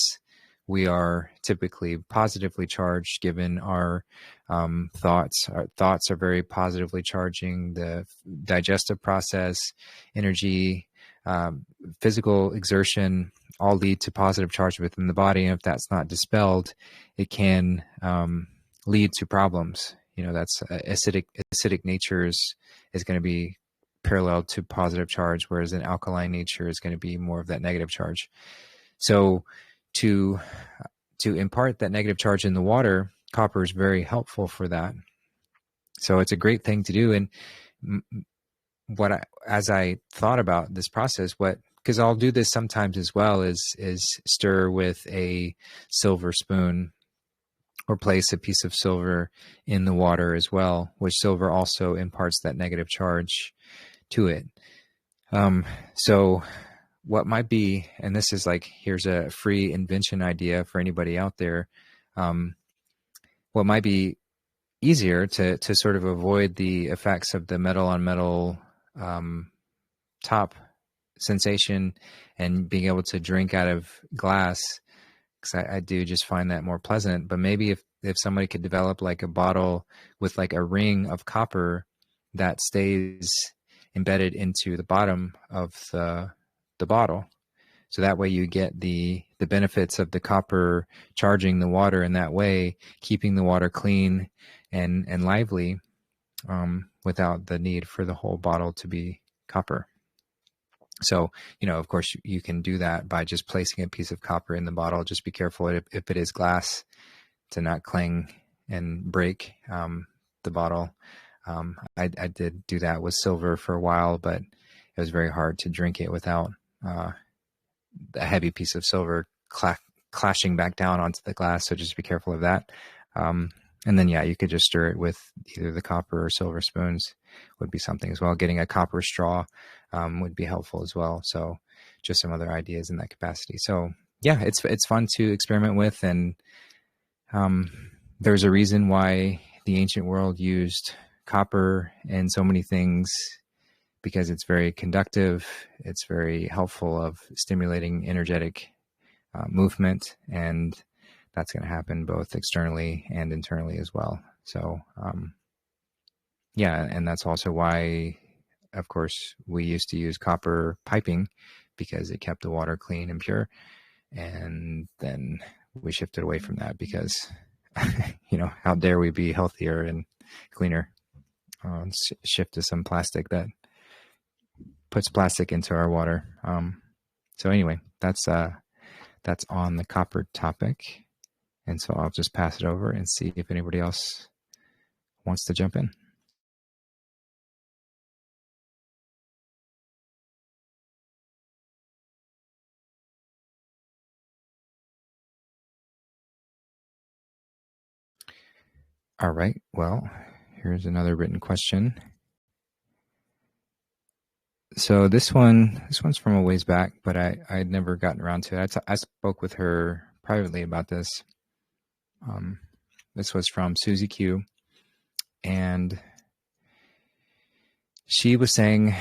we are typically positively charged given our thoughts. Our thoughts are very positively charging the digestive process, energy, physical exertion. all lead to positive charge within the body. And if that's not dispelled, it can lead to problems. That's acidic nature is going to be parallel to positive charge, whereas an alkaline nature is going to be more of that negative charge. So to impart that negative charge in the water, copper is very helpful for that. So it's a great thing to do. And as I thought about this process, because I'll do this sometimes as well, is stir with a silver spoon or place a piece of silver in the water as well, which silver also imparts that negative charge to it. So what might be, and this is like, here's a free invention idea for anybody out there. What might be easier to sort of avoid the effects of the metal on metal top sensation and being able to drink out of glass, because I do just find that more pleasant. But maybe if somebody could develop like a bottle with like a ring of copper that stays embedded into the bottom of the bottle, so that way you get the benefits of the copper charging the water in that way, keeping the water clean and lively, without the need for the whole bottle to be copper. So, of course, you can do that by just placing a piece of copper in the bottle. Just be careful if it is glass to not clang and break the bottle. I did do that with silver for a while, but it was very hard to drink it without a heavy piece of silver clashing back down onto the glass. So just be careful of that. And then, you could just stir it with either the copper or silver spoons would be something as well. Getting a copper straw would be helpful as well. So just some other ideas in that capacity. So it's fun to experiment with. And there's a reason why the ancient world used copper in so many things, because it's very conductive. It's very helpful of stimulating energetic movement, and that's going to happen both externally and internally as well. So, and that's also why, of course, we used to use copper piping, because it kept the water clean and pure. And then we shifted away from that because, how dare we be healthier and cleaner? Shift to some plastic that puts plastic into our water. So anyway, that's on the copper topic. And so I'll just pass it over and see if anybody else wants to jump in. All right. Well, here's another written question. So this one's from a ways back, but I had never gotten around to it. I spoke with her privately about this. This was from Susie Q, and she was saying,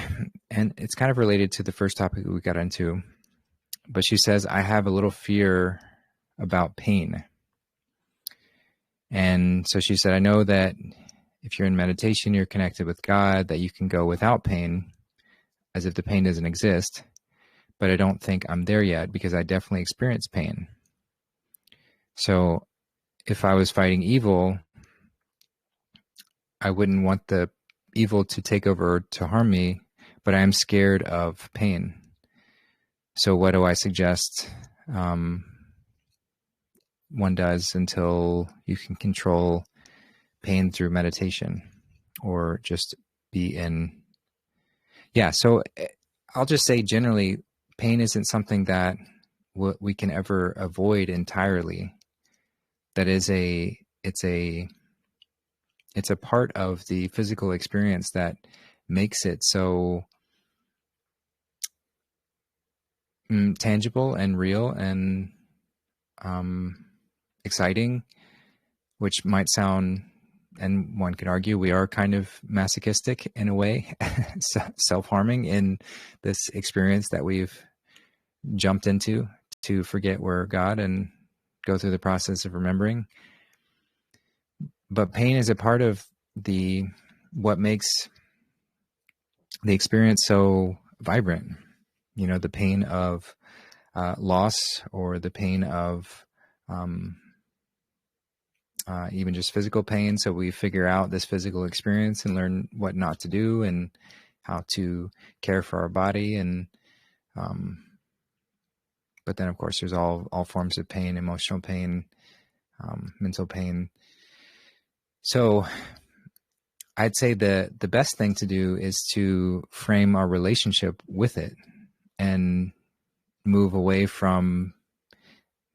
and it's kind of related to the first topic we got into, but she says, I have a little fear about pain. And so she said, I know that if you're in meditation, you're connected with God, that you can go without pain, as if the pain doesn't exist. But I don't think I'm there yet, because I definitely experience pain. So if I was fighting evil, I wouldn't want the evil to take over or to harm me, but I am scared of pain. So what do I suggest one does until you can control pain through meditation, or just be in? So I'll just say generally, pain isn't something that we can ever avoid entirely. That is it's a part of the physical experience that makes it so tangible and real and exciting, which might sound, and one could argue we are kind of masochistic in a way, self-harming in this experience that we've jumped into to forget we're God and go through the process of remembering. But pain is a part of what makes the experience so vibrant. The pain of loss or the pain of even just physical pain. So we figure out this physical experience and learn what not to do and how to care for our body. And but then, of course, there's all forms of pain, emotional pain, mental pain. So I'd say the best thing to do is to frame our relationship with it and move away from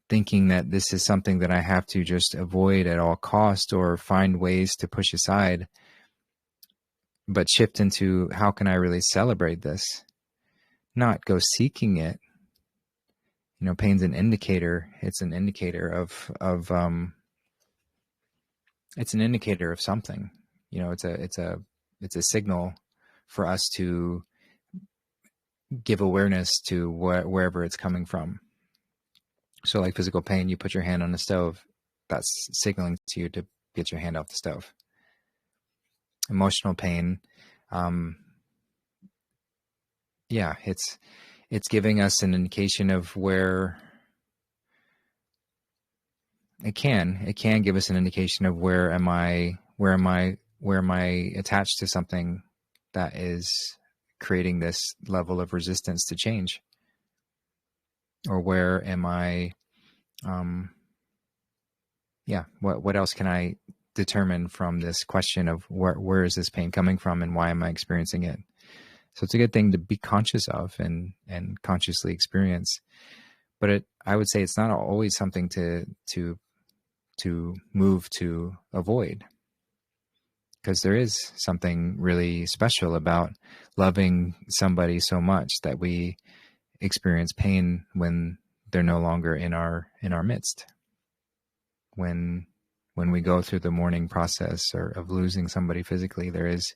thinking that this is something that I have to just avoid at all cost or find ways to push aside, but shift into how can I really celebrate this? Not go seeking it. You know, pain's an indicator. It's an indicator of it's an indicator of something. You know, it's a signal for us to give awareness to wherever it's coming from. So like physical pain, you put your hand on the stove, that's signaling to you to get your hand off the stove. Emotional pain, yeah, it's giving us an indication of where it can give us an indication of where am I attached to something that is creating this level of resistance to change, or where am I what else can I determine from this question of where is this pain coming from and why am I experiencing it? So it's a good thing to be conscious of and consciously experience. But I would say it's not always something to move to avoid, because there is something really special about loving somebody so much that we experience pain when they're no longer in our midst. When we go through the mourning process or of losing somebody physically, there is,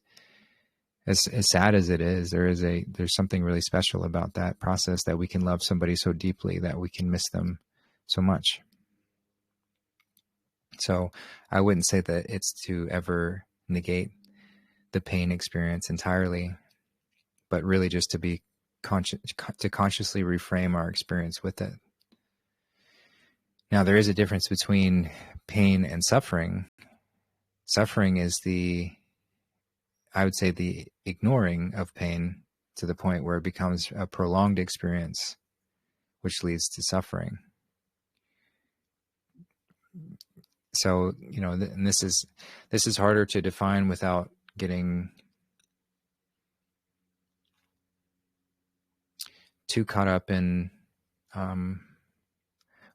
as sad as it is, there's something really special about that process, that we can love somebody so deeply that we can miss them so much. So I wouldn't say that it's to ever negate the pain experience entirely, but really just to be conscious, to consciously reframe our experience with it. Now, there is a difference between pain and suffering. Suffering is I would say the ignoring of pain to the point where it becomes a prolonged experience, which leads to suffering. So, you know, and this is harder to define without getting too caught up in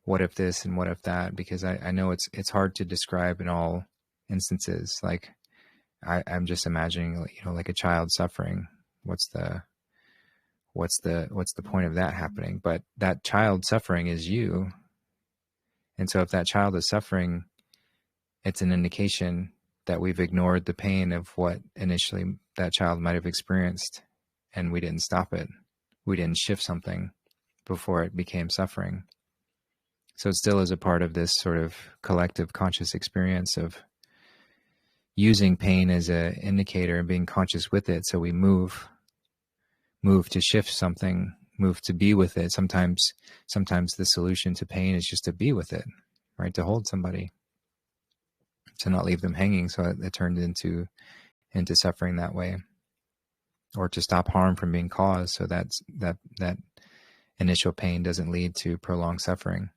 what if this and what if that, because I know it's hard to describe in all instances. Like I'm just imagining, you know, like a child suffering. What's the point of that happening? But that child suffering is you. And so if that child is suffering, it's an indication that we've ignored the pain of what initially that child might have experienced, and we didn't stop it. We didn't shift something before it became suffering. So it still is a part of this sort of collective conscious experience of using pain as an indicator and being conscious with it. So we move to shift something, move to be with it. Sometimes the solution to pain is just to be with it, right? To hold somebody, to not leave them hanging. So it turned into suffering that way, or to stop harm from being caused. So that initial pain doesn't lead to prolonged suffering.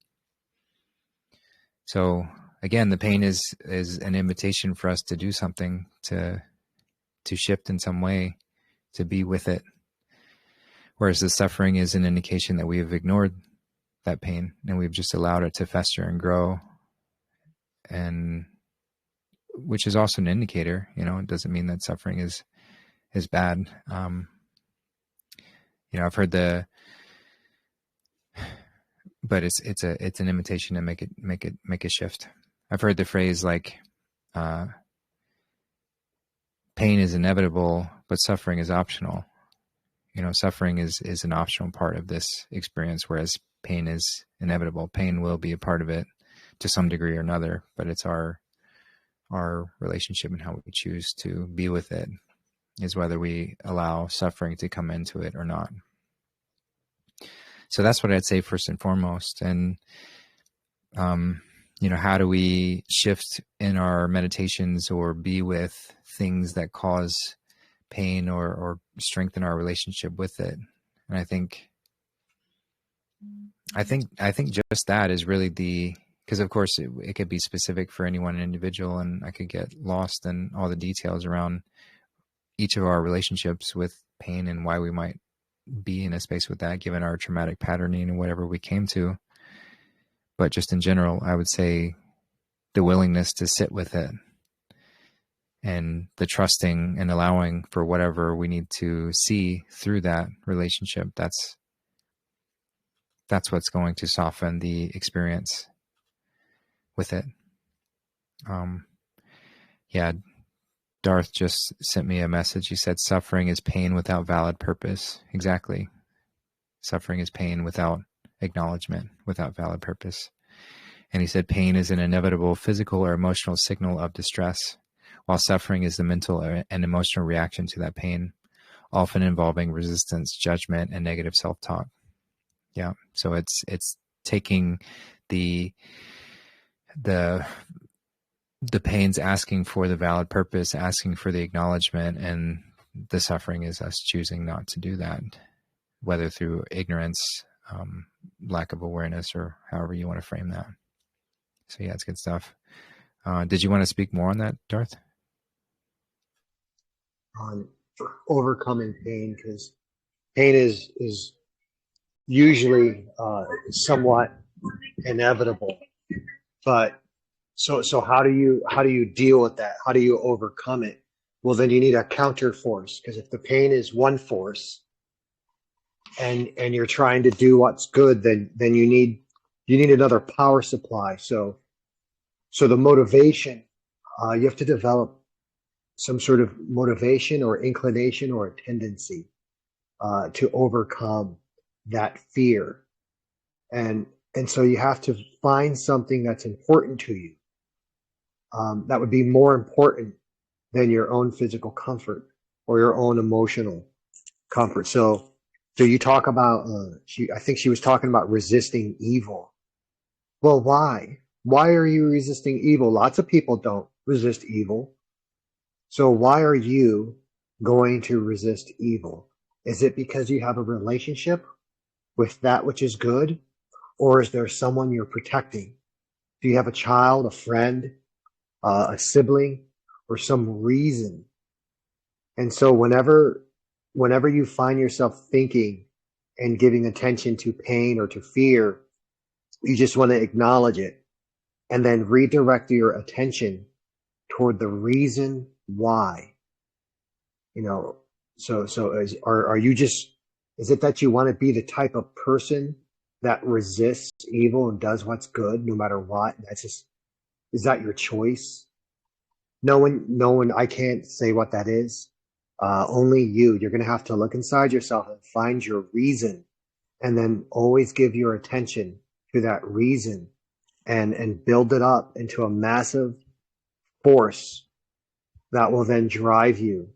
So again, the pain is an invitation for us to do something, to shift in some way, to be with it. Whereas the suffering is an indication that we have ignored that pain and we've just allowed it to fester and grow, and which is also an indicator. You know, it doesn't mean that suffering is bad. You know, I've heard but it's an invitation to make a shift. I've heard the phrase like, pain is inevitable, but suffering is optional. You know, suffering is an optional part of this experience, whereas pain is inevitable. Pain will be a part of it to some degree or another, but it's our relationship and how we choose to be with it is whether we allow suffering to come into it or not. So that's what I'd say first and foremost. And, how do we shift in our meditations or be with things that cause pain or strengthen our relationship with it? And I think just that is really because of course it could be specific for any one individual, and I could get lost in all the details around each of our relationships with pain and why we might be in a space with that, given our traumatic patterning and whatever we came to. But just in general, I would say the willingness to sit with it and the trusting and allowing for whatever we need to see through that relationship. That's what's going to soften the experience with it. Darth just sent me a message. He said, suffering is pain without valid purpose. Exactly. Suffering is pain without acknowledgement, without valid purpose. And he said, pain is an inevitable physical or emotional signal of distress, while suffering is the mental and emotional reaction to that pain, often involving resistance, judgment, and negative self-talk. Yeah. So it's taking the pain's asking for the valid purpose, asking for the acknowledgement, and the suffering is us choosing not to do that, whether through ignorance, lack of awareness, or however you want to frame that. So yeah, it's good stuff. Did you want to speak more on that, Darth? On overcoming pain, because pain is usually somewhat inevitable, but so how do you deal with that? How do you overcome it? Well, then you need a counter force, because if the pain is one force and you're trying to do what's good, then you need another power supply. So the motivation, you have to develop some sort of motivation or inclination or a tendency to overcome that fear. And so you have to find something that's important to you. That would be more important than your own physical comfort or your own emotional comfort. So you talk about, I think she was talking about resisting evil. Well, why? Why are you resisting evil? Lots of people don't resist evil. So why are you going to resist evil? Is it because you have a relationship with that which is good? Or is there someone you're protecting? Do you have a child, a friend, a sibling, or some reason? And so whenever you find yourself thinking and giving attention to pain or to fear, you just want to acknowledge it and then redirect your attention toward the reason why. So are you just, is it that you want to be the type of person that resists evil and does what's good no matter what? Is that your choice? No one, I can't say what that is. Only you. You're going to have to look inside yourself and find your reason, and then always give your attention to that reason and build it up into a massive force that will then drive you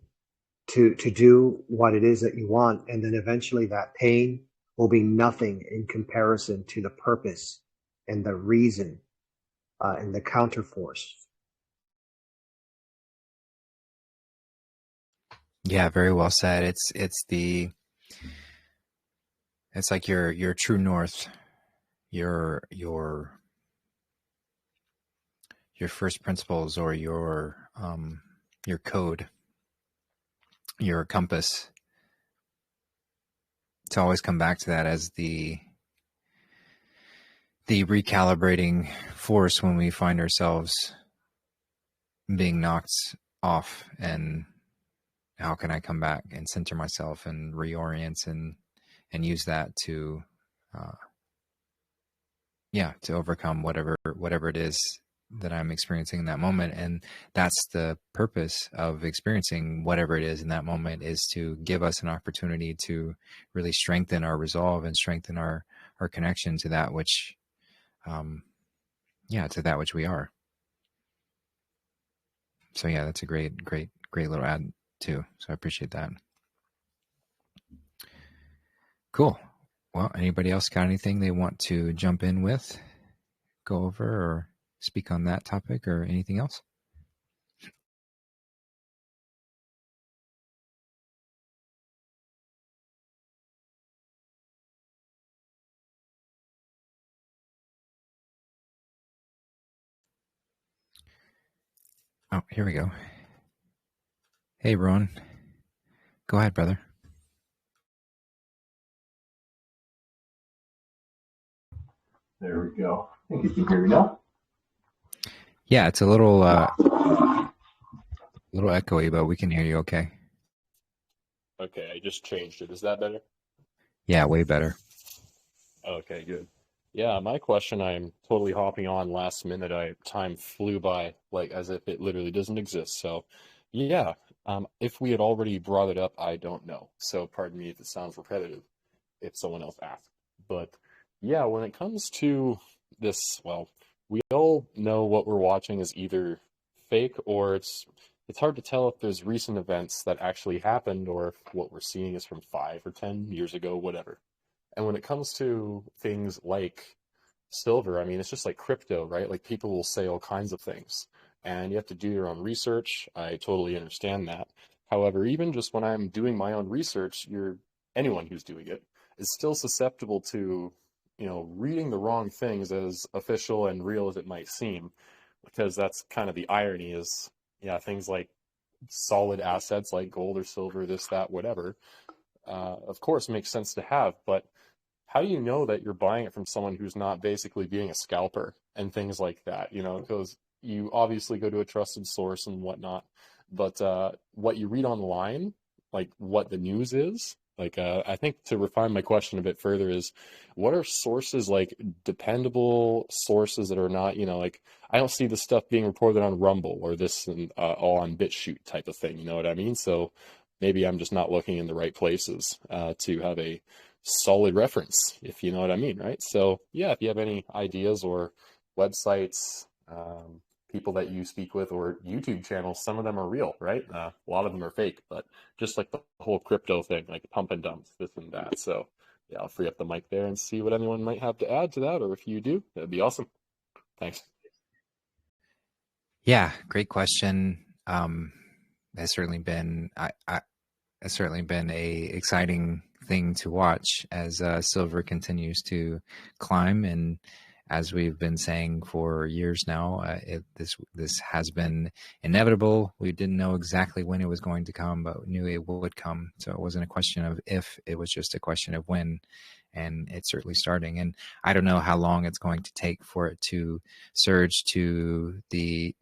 to do what it is that you want. And then eventually that pain will be nothing in comparison to the purpose and the reason and the counterforce. Yeah, very well said. It's like your true north, your first principles, or your code, your compass. To always come back to that as the recalibrating force when we find ourselves being knocked off, and how can I come back and center myself and reorient and use that to overcome whatever it is that I'm experiencing in that moment. And that's the purpose of experiencing whatever it is in that moment, is to give us an opportunity to really strengthen our resolve and strengthen our connection to that which to that which we are. So yeah, that's a great little add too. So I appreciate that. Cool. Well, anybody else got anything they want to jump in with, go over, or speak on that topic, or anything else? Oh, here we go. Hey, Ron. Go ahead, brother. There we go. I think you can hear me now. Yeah, it's a little echoey, but we can hear you okay. Okay, I just changed it. Is that better? Yeah, way better. Okay, good. Yeah, my question, I'm totally hopping on last minute. Time flew by like as if it literally doesn't exist. So, yeah, if we had already brought it up, I don't know. So, pardon me if it sounds repetitive if someone else asked. But yeah, when it comes to this, well, we all know what we're watching is either fake or it's hard to tell if there's recent events that actually happened or if what we're seeing is from 5 or 10 years ago, whatever. And when it comes to things like silver, I mean, it's just like crypto, right? Like people will say all kinds of things and you have to do your own research. I totally understand that. However, even just when I'm doing my own research, anyone who's doing it is still susceptible to, reading the wrong things as official and real as it might seem, because that's kind of the irony is, yeah, things like solid assets like gold or silver, this, that, whatever, of course makes sense to have, but how do you know that you're buying it from someone who's not basically being a scalper and things like that? Because you obviously go to a trusted source and whatnot, but what you read online, like what the news is, like I think to refine my question a bit further is, what are sources, like dependable sources that are not, like I don't see the stuff being reported on Rumble or this and all on BitChute type of thing. You know what I mean? So maybe I'm just not looking in the right places to have a solid reference, if you know what I mean, right? So yeah, if you have any ideas or websites, people that you speak with, or YouTube channels, some of them are real, right? A lot of them are fake, but just like the whole crypto thing, like pump and dumps, this and that. So yeah, I'll free up the mic there and see what anyone might have to add to that, or if you do, that'd be awesome. Thanks. Yeah, great question. Has certainly been has certainly been a exciting thing to watch as silver continues to climb, and as we've been saying for years now, this has been inevitable. We didn't know exactly when it was going to come, but we knew it would come. So it wasn't a question of if; it was just a question of when. And it's certainly starting. And I don't know how long it's going to take for it to surge to the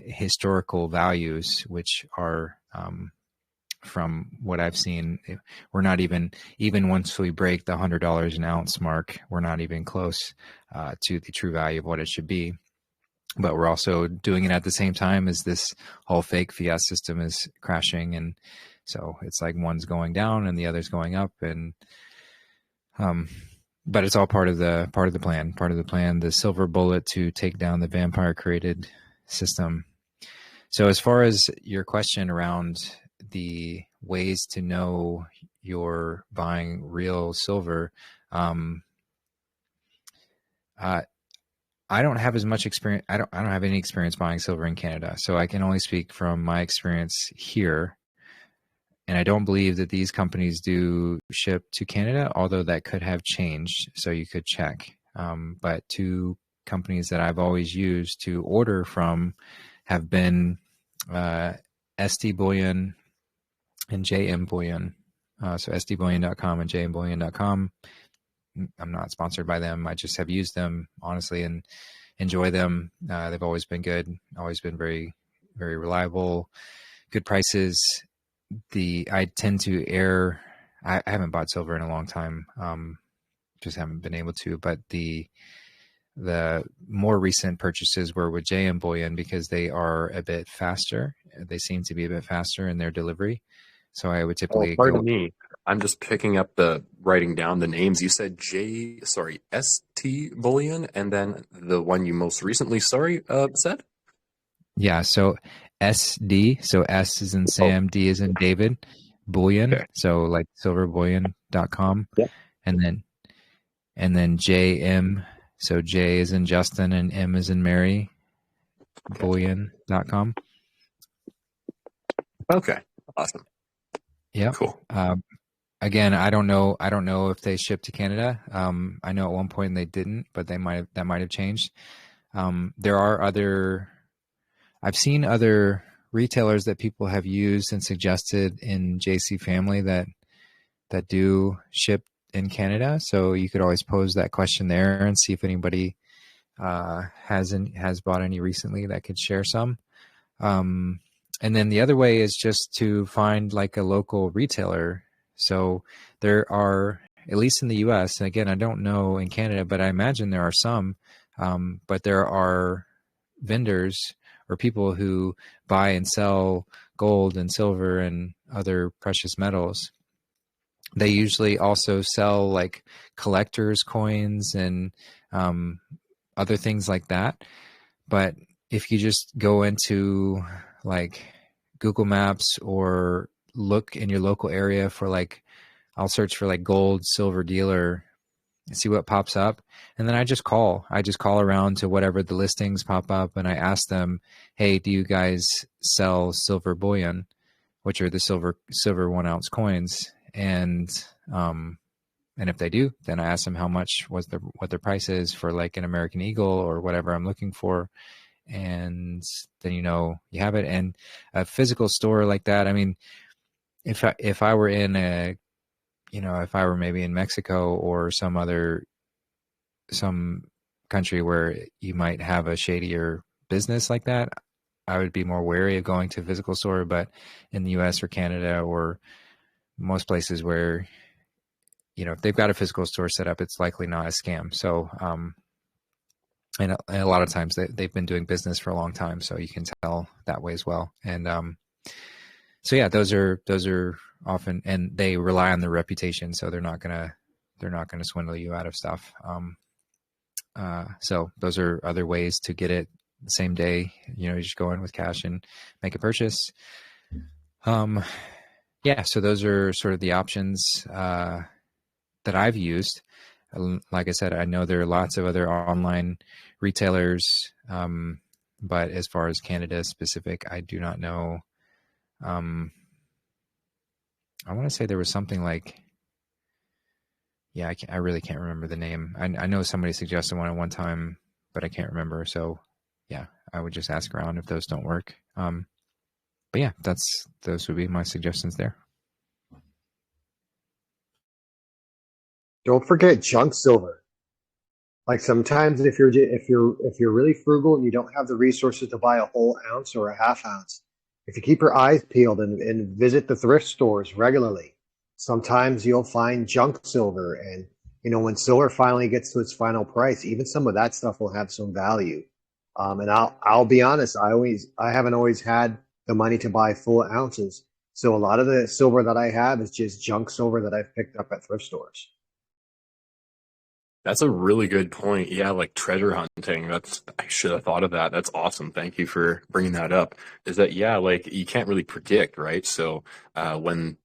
historical values, which are, from what I've seen, we're not even once we break the $100 an ounce mark, we're not even close to the true value of what it should be. But we're also doing it at the same time as this whole fake fiat system is crashing, and so it's like one's going down and the other's going up, and but it's all part of the plan, the silver bullet to take down the vampire created system. So as far as your question around the ways to know you're buying real silver, I don't have as much experience. I don't have any experience buying silver in Canada, so I can only speak from my experience here. And I don't believe that these companies do ship to Canada, although that could have changed, so you could check. But two companies that I've always used to order from have been SD Bullion and JM Bullion. So sdbullion.com and jmbullion.com. I'm not sponsored by them. I just have used them, honestly, and enjoy them. They've always been good, always been very, very reliable, good prices. I tend to err. I haven't bought silver in a long time. Just haven't been able to. But the more recent purchases were with JM Bullion because they are a bit faster. They seem to be a bit faster in their delivery. So I would typically pardon me. I'm just picking up writing down the names. You said ST Bullion, and then the one you most recently, said? Yeah, so SD, so S is in Sam, D is in David, Bullion, okay. So like silver bullion, bullion.com. Yeah. And then JM. So J is in Justin and M is in Mary, bullion.com. Okay. Awesome. Yeah. Cool. Again, I don't know if they ship to Canada. I know at one point they didn't, but that might have changed. I've seen other retailers that people have used and suggested in JC Family that do ship in Canada. So you could always pose that question there and see if anybody has bought any recently that could share some. And then the other way is just to find like a local retailer. So there are, at least in the US, and again, I don't know in Canada, but I imagine there are some, but there are vendors or people who buy and sell gold and silver and other precious metals. They usually also sell like collector's coins and other things like that. But if you just go into like Google Maps or look in your local area for like, I'll search for like gold, silver dealer and see what pops up. And then I just call around to whatever the listings pop up. And I ask them, hey, do you guys sell silver bullion, which are the silver 1 ounce coins? And if they do, then I ask them how much what their price is for like an American Eagle or whatever I'm looking for. And then, you have it. And a physical store like that, I mean, if I were in if I were maybe in Mexico or some country where you might have a shadier business like that, I would be more wary of going to a physical store. But in the US or Canada or most places where, if they've got a physical store set up, it's likely not a scam. So, and a lot of times they've been doing business for a long time, so you can tell that way as well. And so yeah, those are often, and they rely on their reputation, so they're not gonna swindle you out of stuff. So those are other ways to get it the same day. You just go in with cash and make a purchase. Yeah, so those are sort of the options that I've used. Like I said, I know there are lots of other online retailers, but as far as Canada specific, I do not know. I want to say there was something like, I really can't remember the name. I know somebody suggested one at one time, but I can't remember. So yeah, I would just ask around if those don't work. But yeah, those would be my suggestions there. Don't forget junk silver. Like sometimes if you're really frugal and you don't have the resources to buy a whole ounce or a half ounce, if you keep your eyes peeled and visit the thrift stores regularly, sometimes you'll find junk silver. And when silver finally gets to its final price, even some of that stuff will have some value. And I'll be honest, I haven't always had the money to buy full ounces, so a lot of the silver that I have is just junk silver that I've picked up at thrift stores. That's a really good point. Yeah, like treasure hunting. I should have thought of that. That's awesome. Thank you for bringing that up. Is that, like you can't really predict, right? So when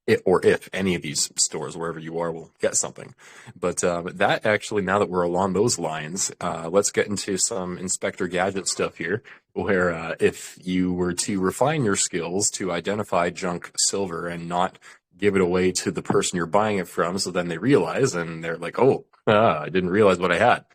if any of these stores, wherever you are, will get something. But that actually, now that we're along those lines, let's get into some Inspector Gadget stuff here, where if you were to refine your skills to identify junk silver and not give it away to the person you're buying it from, so then they realize and they're like, I didn't realize what I had.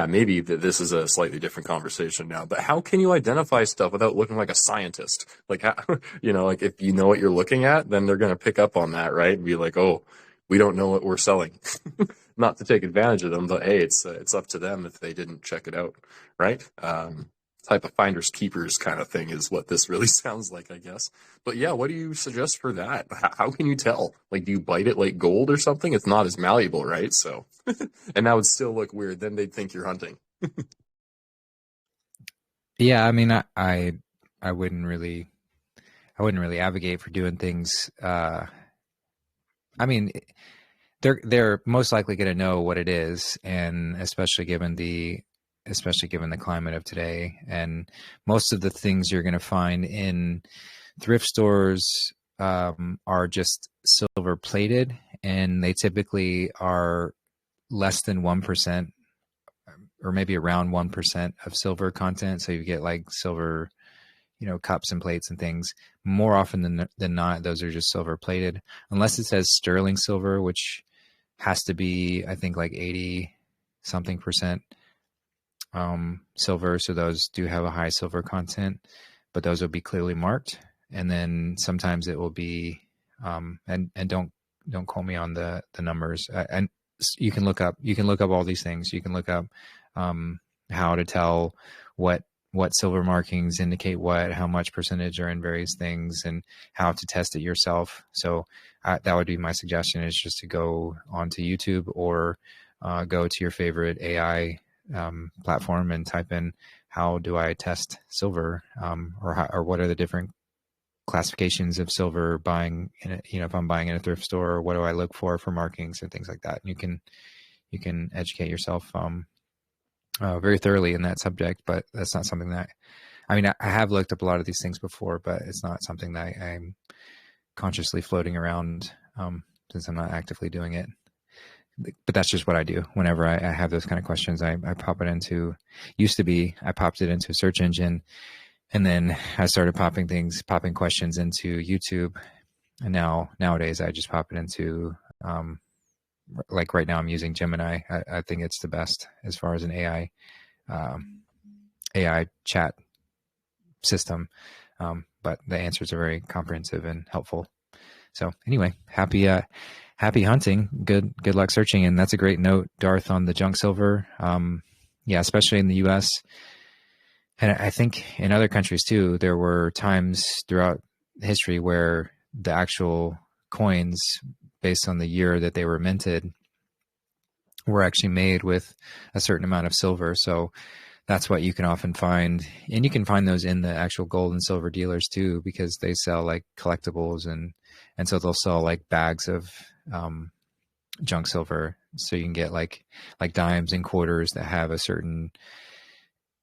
Maybe this is a slightly different conversation now, but how can you identify stuff without looking like a scientist? Like, how, like if you know what you're looking at, then they're going to pick up on that, right? And be like, we don't know what we're selling. Not to take advantage of them, but hey, it's up to them if they didn't check it out, right? Type of finders keepers kind of thing is what this really sounds like, I guess. But yeah, what do you suggest for that? How can you tell? Like, do you bite it like gold or something? It's not as malleable, right? So, and that would still look weird. Then they'd think you're hunting. Yeah, I mean, I wouldn't really advocate for doing things. I mean, they're most likely going to know what it is, and especially given the climate of today. And most of the things you're going to find in thrift stores are just silver plated, and they typically are less than 1%, or maybe around 1% of silver content. So you get like silver, cups and plates and things. More often than not, those are just silver plated, unless it says sterling silver, which has to be, I think, like 80 something percent silver. So those do have a high silver content, but those will be clearly marked. And then sometimes it will be, and don't quote me on the numbers. And you can look up all these things. You can look up how to tell what silver markings indicate what, how much percentage are in various things, and how to test it yourself. So that would be my suggestion, is just to go onto YouTube or go to your favorite AI platform and type in, how do I test silver, or what are the different classifications of silver buying in if I'm buying in a thrift store, or what do I look for markings and things like that. And you can educate yourself very thoroughly in that subject, but that's not something that, I have looked up a lot of these things before, but it's not something that I'm consciously floating around, since I'm not actively doing it. But that's just what I do. Whenever I have those kind of questions, I pop it into, I popped it into a search engine, and then I started popping questions into YouTube. And nowadays I just pop it into, like right now I'm using Gemini. I think it's the best as far as an AI chat system. But the answers are very comprehensive and helpful. So anyway, happy hunting. Good luck searching. And that's a great note, Darth, on the junk silver. Yeah, especially in the US. And I think in other countries too, there were times throughout history where the actual coins, based on the year that they were minted, were actually made with a certain amount of silver. So that's what you can often find. And you can find those in the actual gold and silver dealers too, because they sell like collectibles, and so they'll sell like bags of junk silver. So you can get like dimes and quarters that have a certain,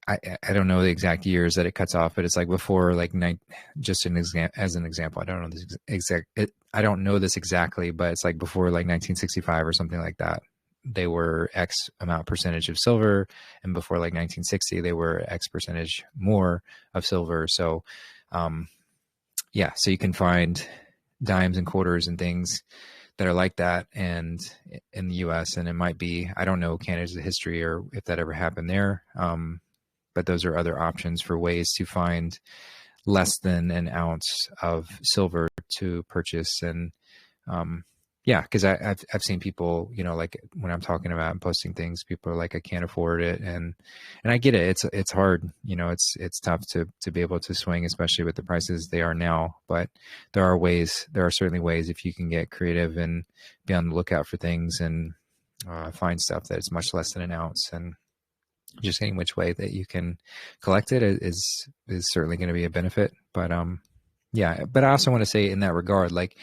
I don't know the exact years that it cuts off, but it's like before like just as an example, I don't know this exactly, but it's like before like 1965 or something like that, they were X amount percentage of silver, and before like 1960 they were X percentage more of silver. So yeah, so you can find dimes and quarters and things that are like that, and in the US, and it might be, I don't know Canada's history or if that ever happened there. But those are other options for ways to find less than an ounce of silver to purchase. And yeah, because I've seen people, like when I'm talking about and posting things, people are like, I can't afford it, and I get it. It's hard, it's tough to be able to swing, especially with the prices they are now. But there are certainly ways, if you can get creative and be on the lookout for things, and find stuff that is much less than an ounce, and just any which way that you can collect it is certainly going to be a benefit. But yeah, but I also want to say in that regard, like,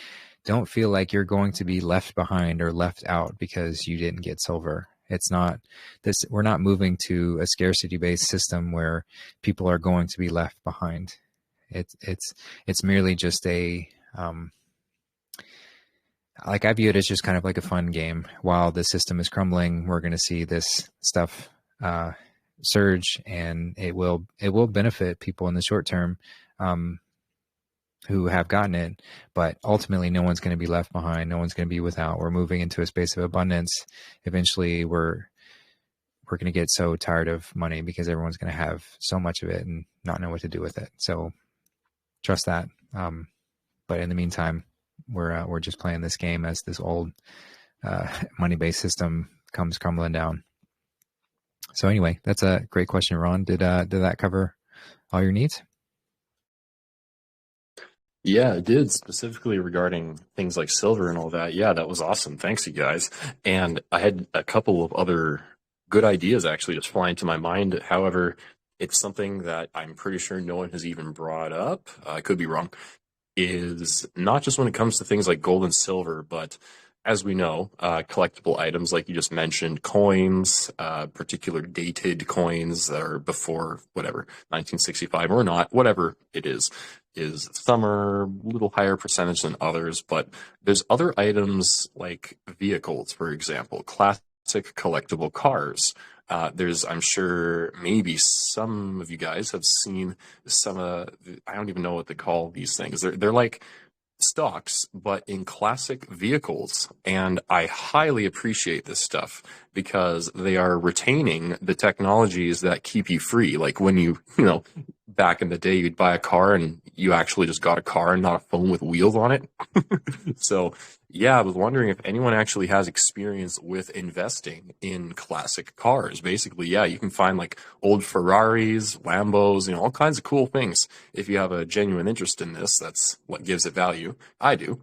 don't feel like you're going to be left behind or left out because you didn't get silver. It's not this, we're not moving to a scarcity based system where people are going to be left behind. It's merely just a, like, I view it as just kind of like a fun game. While the system is crumbling, we're going to see this stuff surge, and it will benefit people in the short term who have gotten it, but ultimately no one's going to be left behind. No one's going to be without. We're moving into a space of abundance. Eventually we're going to get so tired of money because everyone's going to have so much of it and not know what to do with it. So trust that. But in the meantime, we're just playing this game as this old money-based system comes crumbling down. So anyway, that's a great question, Ron. Did that cover all your needs? Yeah, it did, specifically regarding things like silver and all that. Yeah, that was awesome. Thanks, you guys. And I had a couple of other good ideas actually just fly into my mind. However, it's something that I'm pretty sure no one has even brought up. I could be wrong. Is not just when it comes to things like gold and silver, but as we know, collectible items, like you just mentioned, coins, particular dated coins that are before whatever, 1965 or not, whatever it is is some are a little higher percentage than others, but there's other items like vehicles, for example, classic collectible cars. There's, I'm sure maybe some of you guys have seen some, I don't even know what they call these things. They're like stocks, but in classic vehicles. And I highly appreciate this stuff because they are retaining the technologies that keep you free. Like when you know, back in the day, you'd buy a car and you actually just got a car and not a phone with wheels on it. So yeah, I was wondering if anyone actually has experience with investing in classic cars. Basically, yeah, you can find like old Ferraris, Lambos, you know, all kinds of cool things. If you have a genuine interest in this, that's what gives it value. I do.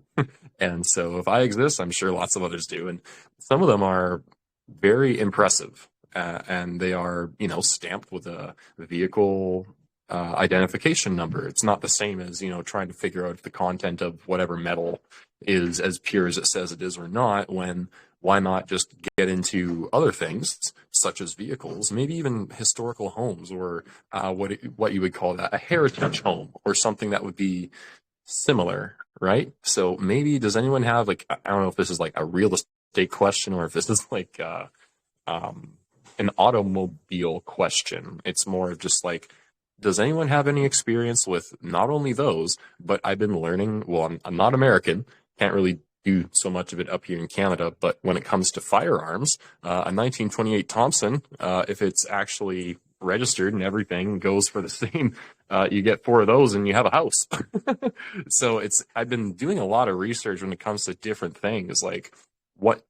And so if I exist, I'm sure lots of others do. And some of them are very impressive. And they are, you know, stamped with a vehicle identification number. It's not the same as, you know, trying to figure out if the content of whatever metal is as pure as it says it is or not, when why not just get into other things such as vehicles, maybe even historical homes, or what you would call that, a heritage home or something that would be similar, right? So maybe, does anyone have, like, I don't know if this is like a real estate question or if this is like an automobile question. It's more of just like, does anyone have any experience with not only those, but I've been learning, well, I'm not American, can't really do so much of it up here in Canada, but when it comes to firearms, a 1928 Thompson, if it's actually registered and everything goes for the same, you get 4 of those and you have a house. So I've been doing a lot of research when it comes to different things, like what,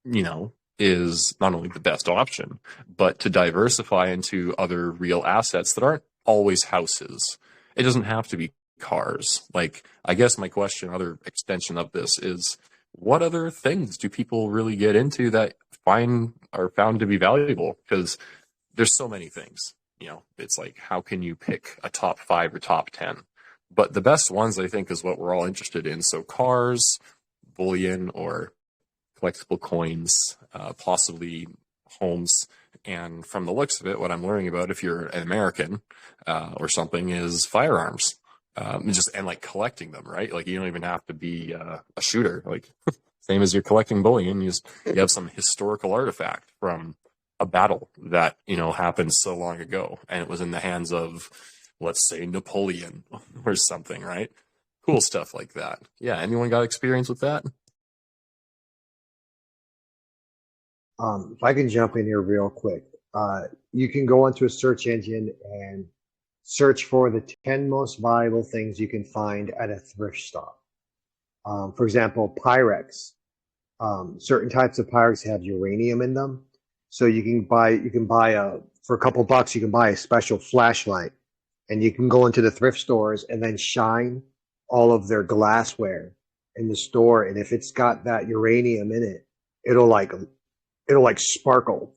you know, is not only the best option, but to diversify into other real assets that aren't always houses. It doesn't have to be cars. Like, I guess my question, other extension of this, is what other things do people really get into that are found to be valuable? Because there's so many things, you know, it's like, how can you pick a top 5 or top 10? But the best ones, I think, is what we're all interested in. So cars, bullion or collectible coins, possibly homes. And from the looks of it, what I'm learning about, if you're an American or something, is firearms. And like collecting them, right? Like, you don't even have to be a shooter. Like, same as you're collecting bullion, you have some historical artifact from a battle that, you know, happened so long ago, and it was in the hands of, let's say, Napoleon or something, right? Cool stuff like that. Yeah, anyone got experience with that? If I can jump in here real quick, you can go onto a search engine and search for the 10 most valuable things you can find at a thrift store. For example, Pyrex. Certain types of Pyrex have uranium in them, so you can buy for a couple bucks you can buy a special flashlight, and you can go into the thrift stores and then shine all of their glassware in the store, and if it's got that uranium in it, it'll like sparkle.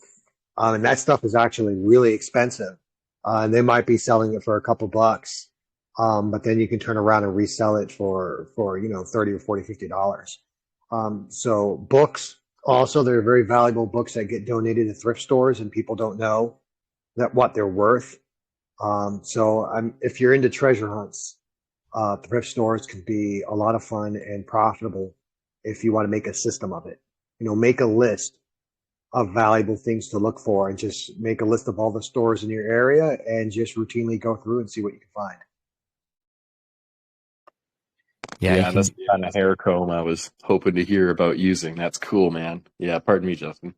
And that stuff is actually really expensive. And they might be selling it for a couple bucks. But then you can turn around and resell it for, you know, $30 or $40, $50. So books also, they're very valuable books that get donated to thrift stores and people don't know what they're worth. If you're into treasure hunts, thrift stores can be a lot of fun and profitable if you want to make a system of it. You know, make a list of valuable things to look for and just make a list of all the stores in your area and just routinely go through and see what you can find. Yeah, that's the kind of hair comb I was hoping to hear about using. That's cool, man. Yeah, pardon me, Justin.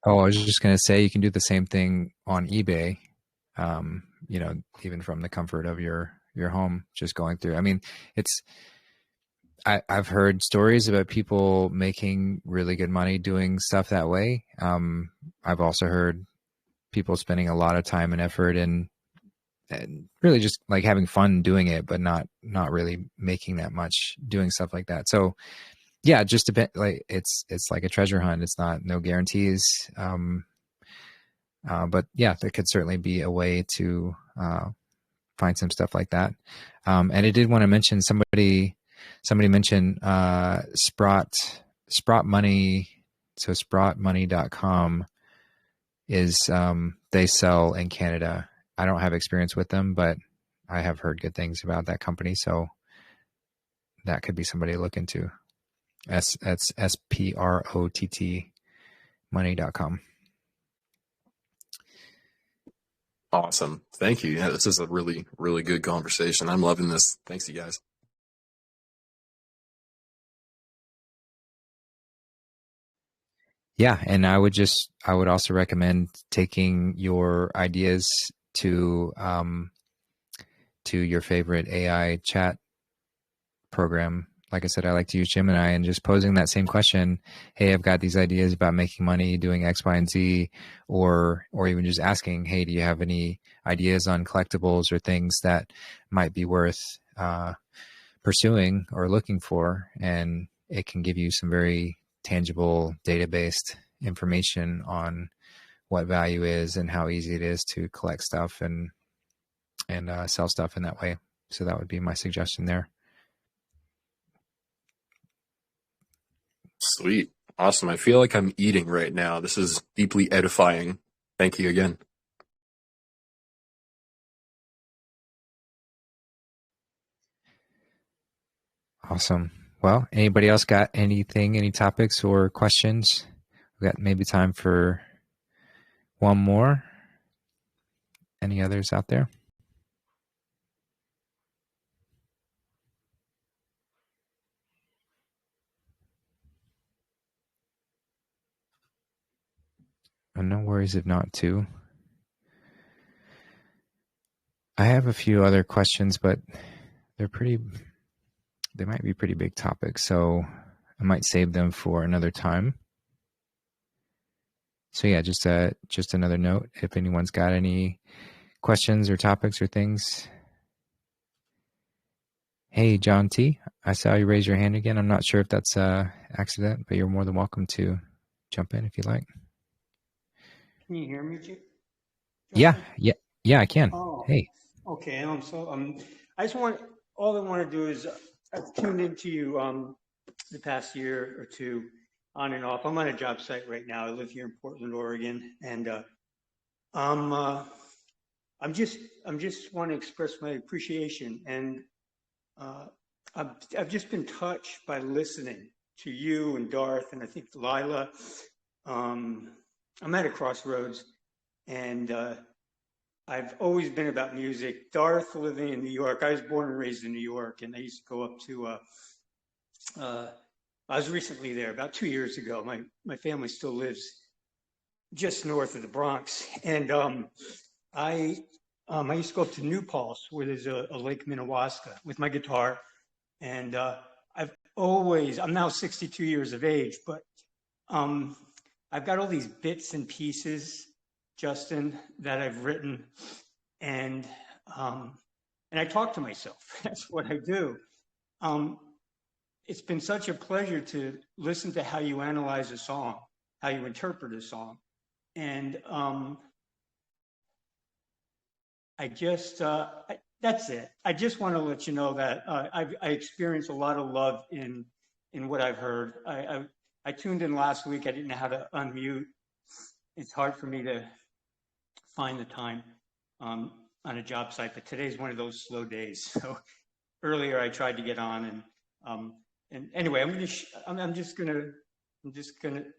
Oh, I was just going to say, you can do the same thing on eBay, you know, even from the comfort of your home, just going through. I mean, I've heard stories about people making really good money doing stuff that way. I've also heard people spending a lot of time and effort and really just like having fun doing it, but not really making that much doing stuff like that. So yeah, just like it's like a treasure hunt. It's no guarantees. But yeah, there could certainly be a way to find some stuff like that. And I did want to mention somebody mentioned Sprott Money. So sprottmoney.com is they sell in Canada. I don't have experience with them, but I have heard good things about that company, so that could be somebody to look into. That's SPROTT money.com. Awesome. Thank you. Yeah, this is a really, really good conversation. I'm loving this. Thanks, you guys. Yeah, and I would also recommend taking your ideas to your favorite AI chat program. Like I said, I like to use Gemini, and just posing that same question. Hey, I've got these ideas about making money doing X, Y, and Z, or even just asking, hey, do you have any ideas on collectibles or things that might be worth pursuing or looking for? And it can give you some very tangible data-based information on what value is and how easy it is to collect stuff and sell stuff in that way. So that would be my suggestion there. Sweet. Awesome. I feel like I'm eating right now. This is deeply edifying. Thank you again. Awesome. Well, anybody else got anything, any topics or questions? We've got maybe time for one more. Any others out there? And no worries if not too. I have a few other questions, but they might be pretty big topics, so I might save them for another time. So yeah, just another note. If anyone's got any questions or topics or things. Hey, John T, I saw you raise your hand again. I'm not sure if that's an accident, but you're more than welcome to jump in if you like. Can you hear me, Yeah, I can. Oh, Hey. okay. I just all I want to do is I've tuned into you the past year or two on and off. I'm on a job site right now. I live here in Portland, Oregon, and I'm just want to express my appreciation, and I've just been touched by listening to you and Darth, and I think Lila. I'm at a crossroads, and I've always been about music. Darth living in New York. I was born and raised in New York, and I used to go up to. I was recently there about 2 years ago. My family still lives just north of the Bronx, and I used to go up to New Paltz, where there's a Lake Minnewaska, with my guitar, and I'm now 62 years of age, but I've got all these bits and pieces, Justin, that I've written, and I talk to myself. That's what I do. It's been such a pleasure to listen to how you analyze a song, how you interpret a song, and that's it. I just want to let you know that I experienced a lot of love in what I've heard. I tuned in last week. I didn't know how to unmute. It's hard for me to find the time on a job site, but today's one of those slow days. So earlier I tried to get on, and anyway, I'm just gonna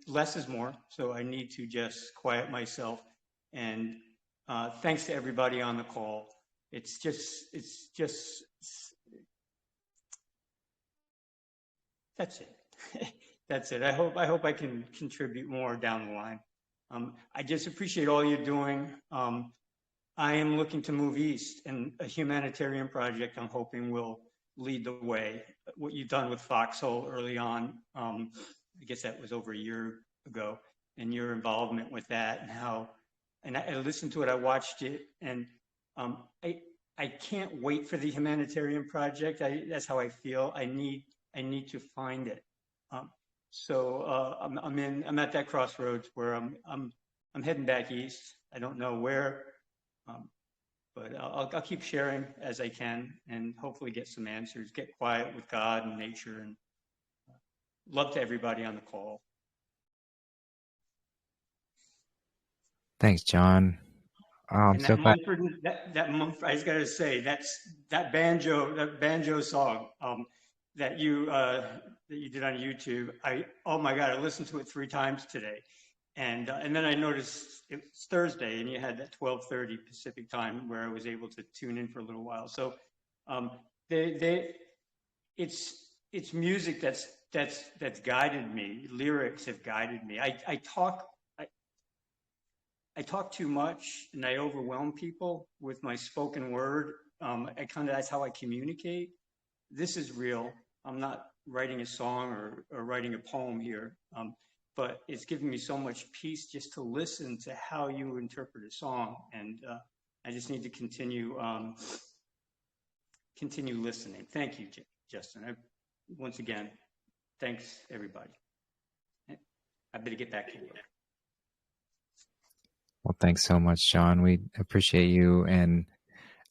less is more. So I need to just quiet myself. And thanks to everybody on the call. It's just that's it. That's it. I hope I can contribute more down the line. I just appreciate all you're doing. I am looking to move east, and a humanitarian project I'm hoping will lead the way. What you've done with Foxhole early on, I guess that was over a year ago, and your involvement with that, and how, and I listened to it, I watched it, and I can't wait for the humanitarian project. That's how I feel. I need to find it. So I'm at that crossroads where I'm heading back east. I don't know where, but I'll keep sharing as I can, and hopefully get some answers. Get quiet with God and nature, and love to everybody on the call. Thanks, John. I'm And so that glad. Mumford, I just gotta say, that banjo song that you did on YouTube. Oh my God, I listened to it 3 times today, and then I noticed it's Thursday, and you had that 12:30 Pacific time where I was able to tune in for a little while. So, it's music that's guided me. Lyrics have guided me. I talk too much and I overwhelm people with my spoken word. That's how I communicate. This is real. I'm not writing a song or writing a poem here, but it's given me so much peace just to listen to how you interpret a song. And I just need to continue listening. Thank you, Justin. Once again, thanks everybody. I better get back to work. Well, thanks so much, John. We appreciate you, and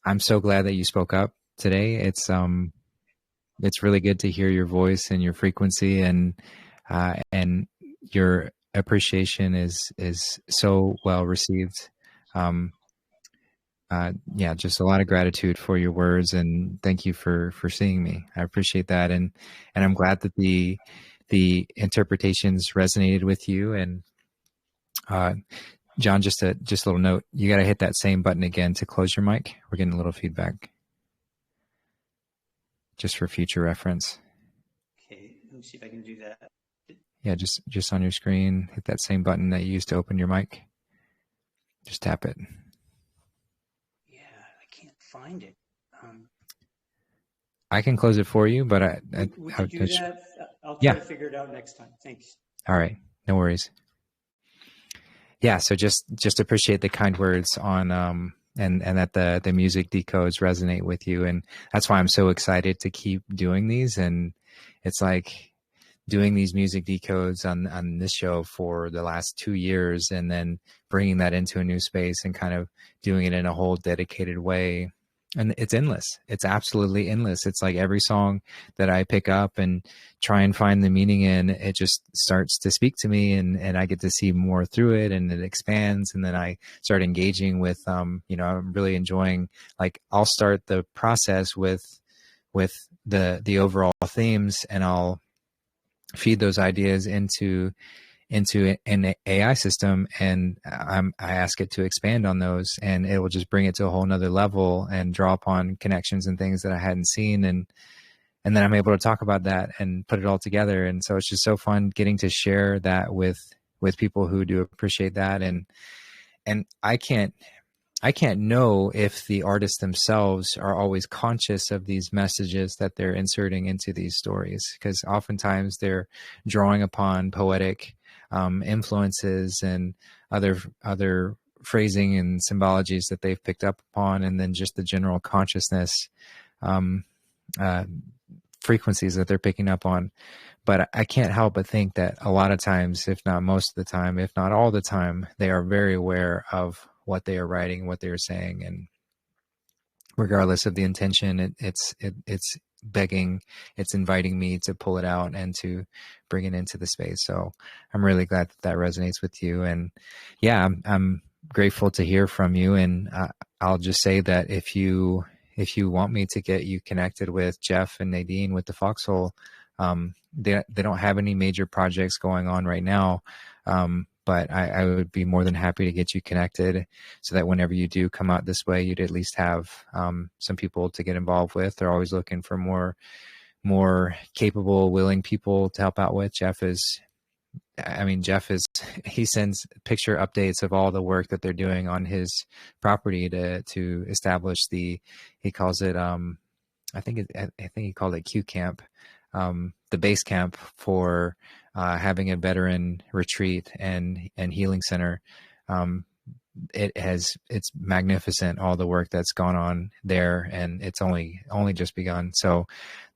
I'm so glad that you spoke up today. It's really good to hear your voice and your frequency, and your appreciation is so well received. Yeah, just a lot of gratitude for your words, and thank you for seeing me. I appreciate that, and I'm glad that the interpretations resonated with you. And John, just a little note: you got to hit that same button again to close your mic. We're getting a little feedback, just for future reference. Okay, let me see if I can do that. Yeah, just on your screen, hit that same button that you used to open your mic. Just tap it. Yeah, I can't find it. I can close it for you, but we could do that. I'll try yeah. to figure it out next time. Thanks. All right, no worries. Yeah, so just appreciate the kind words on and that the music decodes resonate with you, and that's why I'm so excited to keep doing these. And it's like doing these music decodes on this show for the last 2 years, and then bringing that into a new space and kind of doing it in a whole dedicated way. And it's endless. It's absolutely endless. It's like every song that I pick up and try and find the meaning in, it just starts to speak to me, and I get to see more through it, and it expands. And then I start engaging with, I'm really enjoying, like, I'll start the process with the overall themes, and I'll feed those ideas into an AI system, and I ask it to expand on those, and it will just bring it to a whole nother level and draw upon connections and things that I hadn't seen. And then I'm able to talk about that and put it all together. And so it's just so fun getting to share that with people who do appreciate that. And I can't know if the artists themselves are always conscious of these messages that they're inserting into these stories, because oftentimes they're drawing upon poetic influences and other phrasing and symbologies that they've picked up upon, and then just the general consciousness frequencies that they're picking up on. But I can't help but think that a lot of times, if not most of the time, if not all the time, they are very aware of what they are writing, what they are saying, and regardless of the intention, it's begging, it's inviting me to pull it out and to bring it into the space. So I'm really glad that resonates with you. And yeah, I'm grateful to hear from you. And I'll just say that if you want me to get you connected with Jeff and Nadine with the Foxhole, they don't have any major projects going on right now. But I would be more than happy to get you connected, so that whenever you do come out this way, you'd at least have some people to get involved with. They're always looking for more capable, willing people to help out with. Jeff he sends picture updates of all the work that they're doing on his property to establish he calls it, I think he called it Q Camp, the base camp for having a veteran retreat and healing center. It's magnificent, all the work that's gone on there, and it's only just begun. So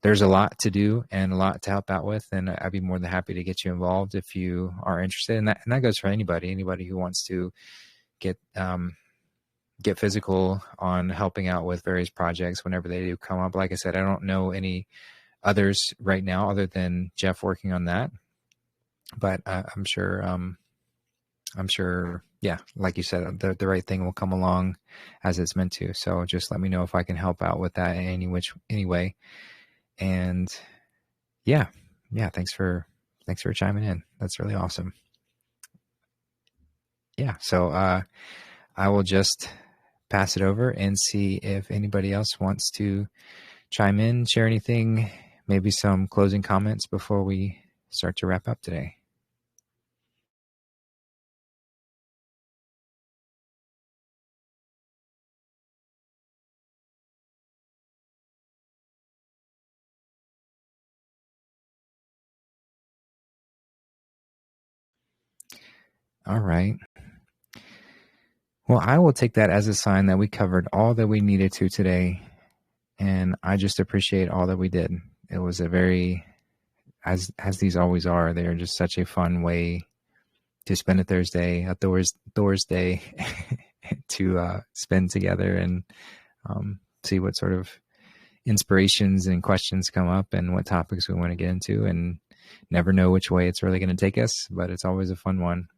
there's a lot to do and a lot to help out with, and I'd be more than happy to get you involved if you are interested. And that goes for anybody who wants to get physical on helping out with various projects whenever they do come up. Like I said, I don't know any others right now other than Jeff working on that, but I'm sure yeah, like you said, the right thing will come along as it's meant to. So just let me know if I can help out with that in any way. And yeah, thanks for chiming in. That's really awesome. Yeah, so I will just pass it over and see if anybody else wants to chime in, share anything, maybe some closing comments before we start to wrap up today. All right. Well, I will take that as a sign that we covered all that we needed to today. And I just appreciate all that we did. It was a very, as these always are, they're just such a fun way to spend a Thursday, a Thor's Day, to spend together and see what sort of inspirations and questions come up and what topics we want to get into, and never know which way it's really going to take us, but it's always a fun one.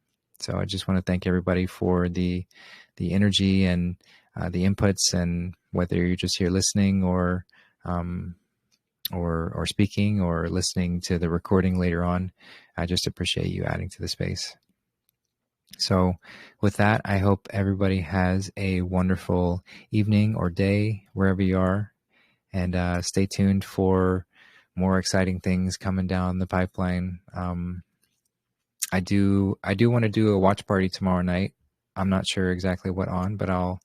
So I just want to thank everybody for the energy and the inputs, and whether you're just here listening or speaking or listening to the recording later on, I just appreciate you adding to the space. So with that, I hope everybody has a wonderful evening or day wherever you are, and stay tuned for more exciting things coming down the pipeline. I do want to do a watch party tomorrow night. I'm not sure exactly what on, but I'll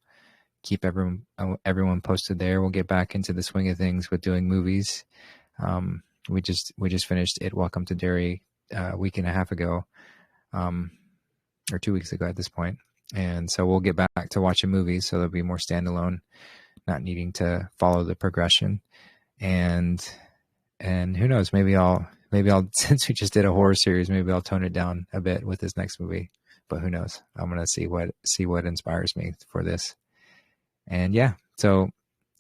keep everyone posted there. We'll get back into the swing of things with doing movies. We just finished It Welcome to Derry a week and a half ago, or 2 weeks ago at this point. And so we'll get back to watching movies. So there'll be more standalone, not needing to follow the progression. And who knows, maybe I'll, since we just did a horror series, maybe I'll tone it down a bit with this next movie, but who knows? I'm going to see what inspires me for this. And yeah, so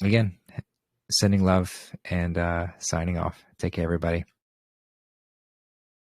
again, sending love and signing off. Take care, everybody.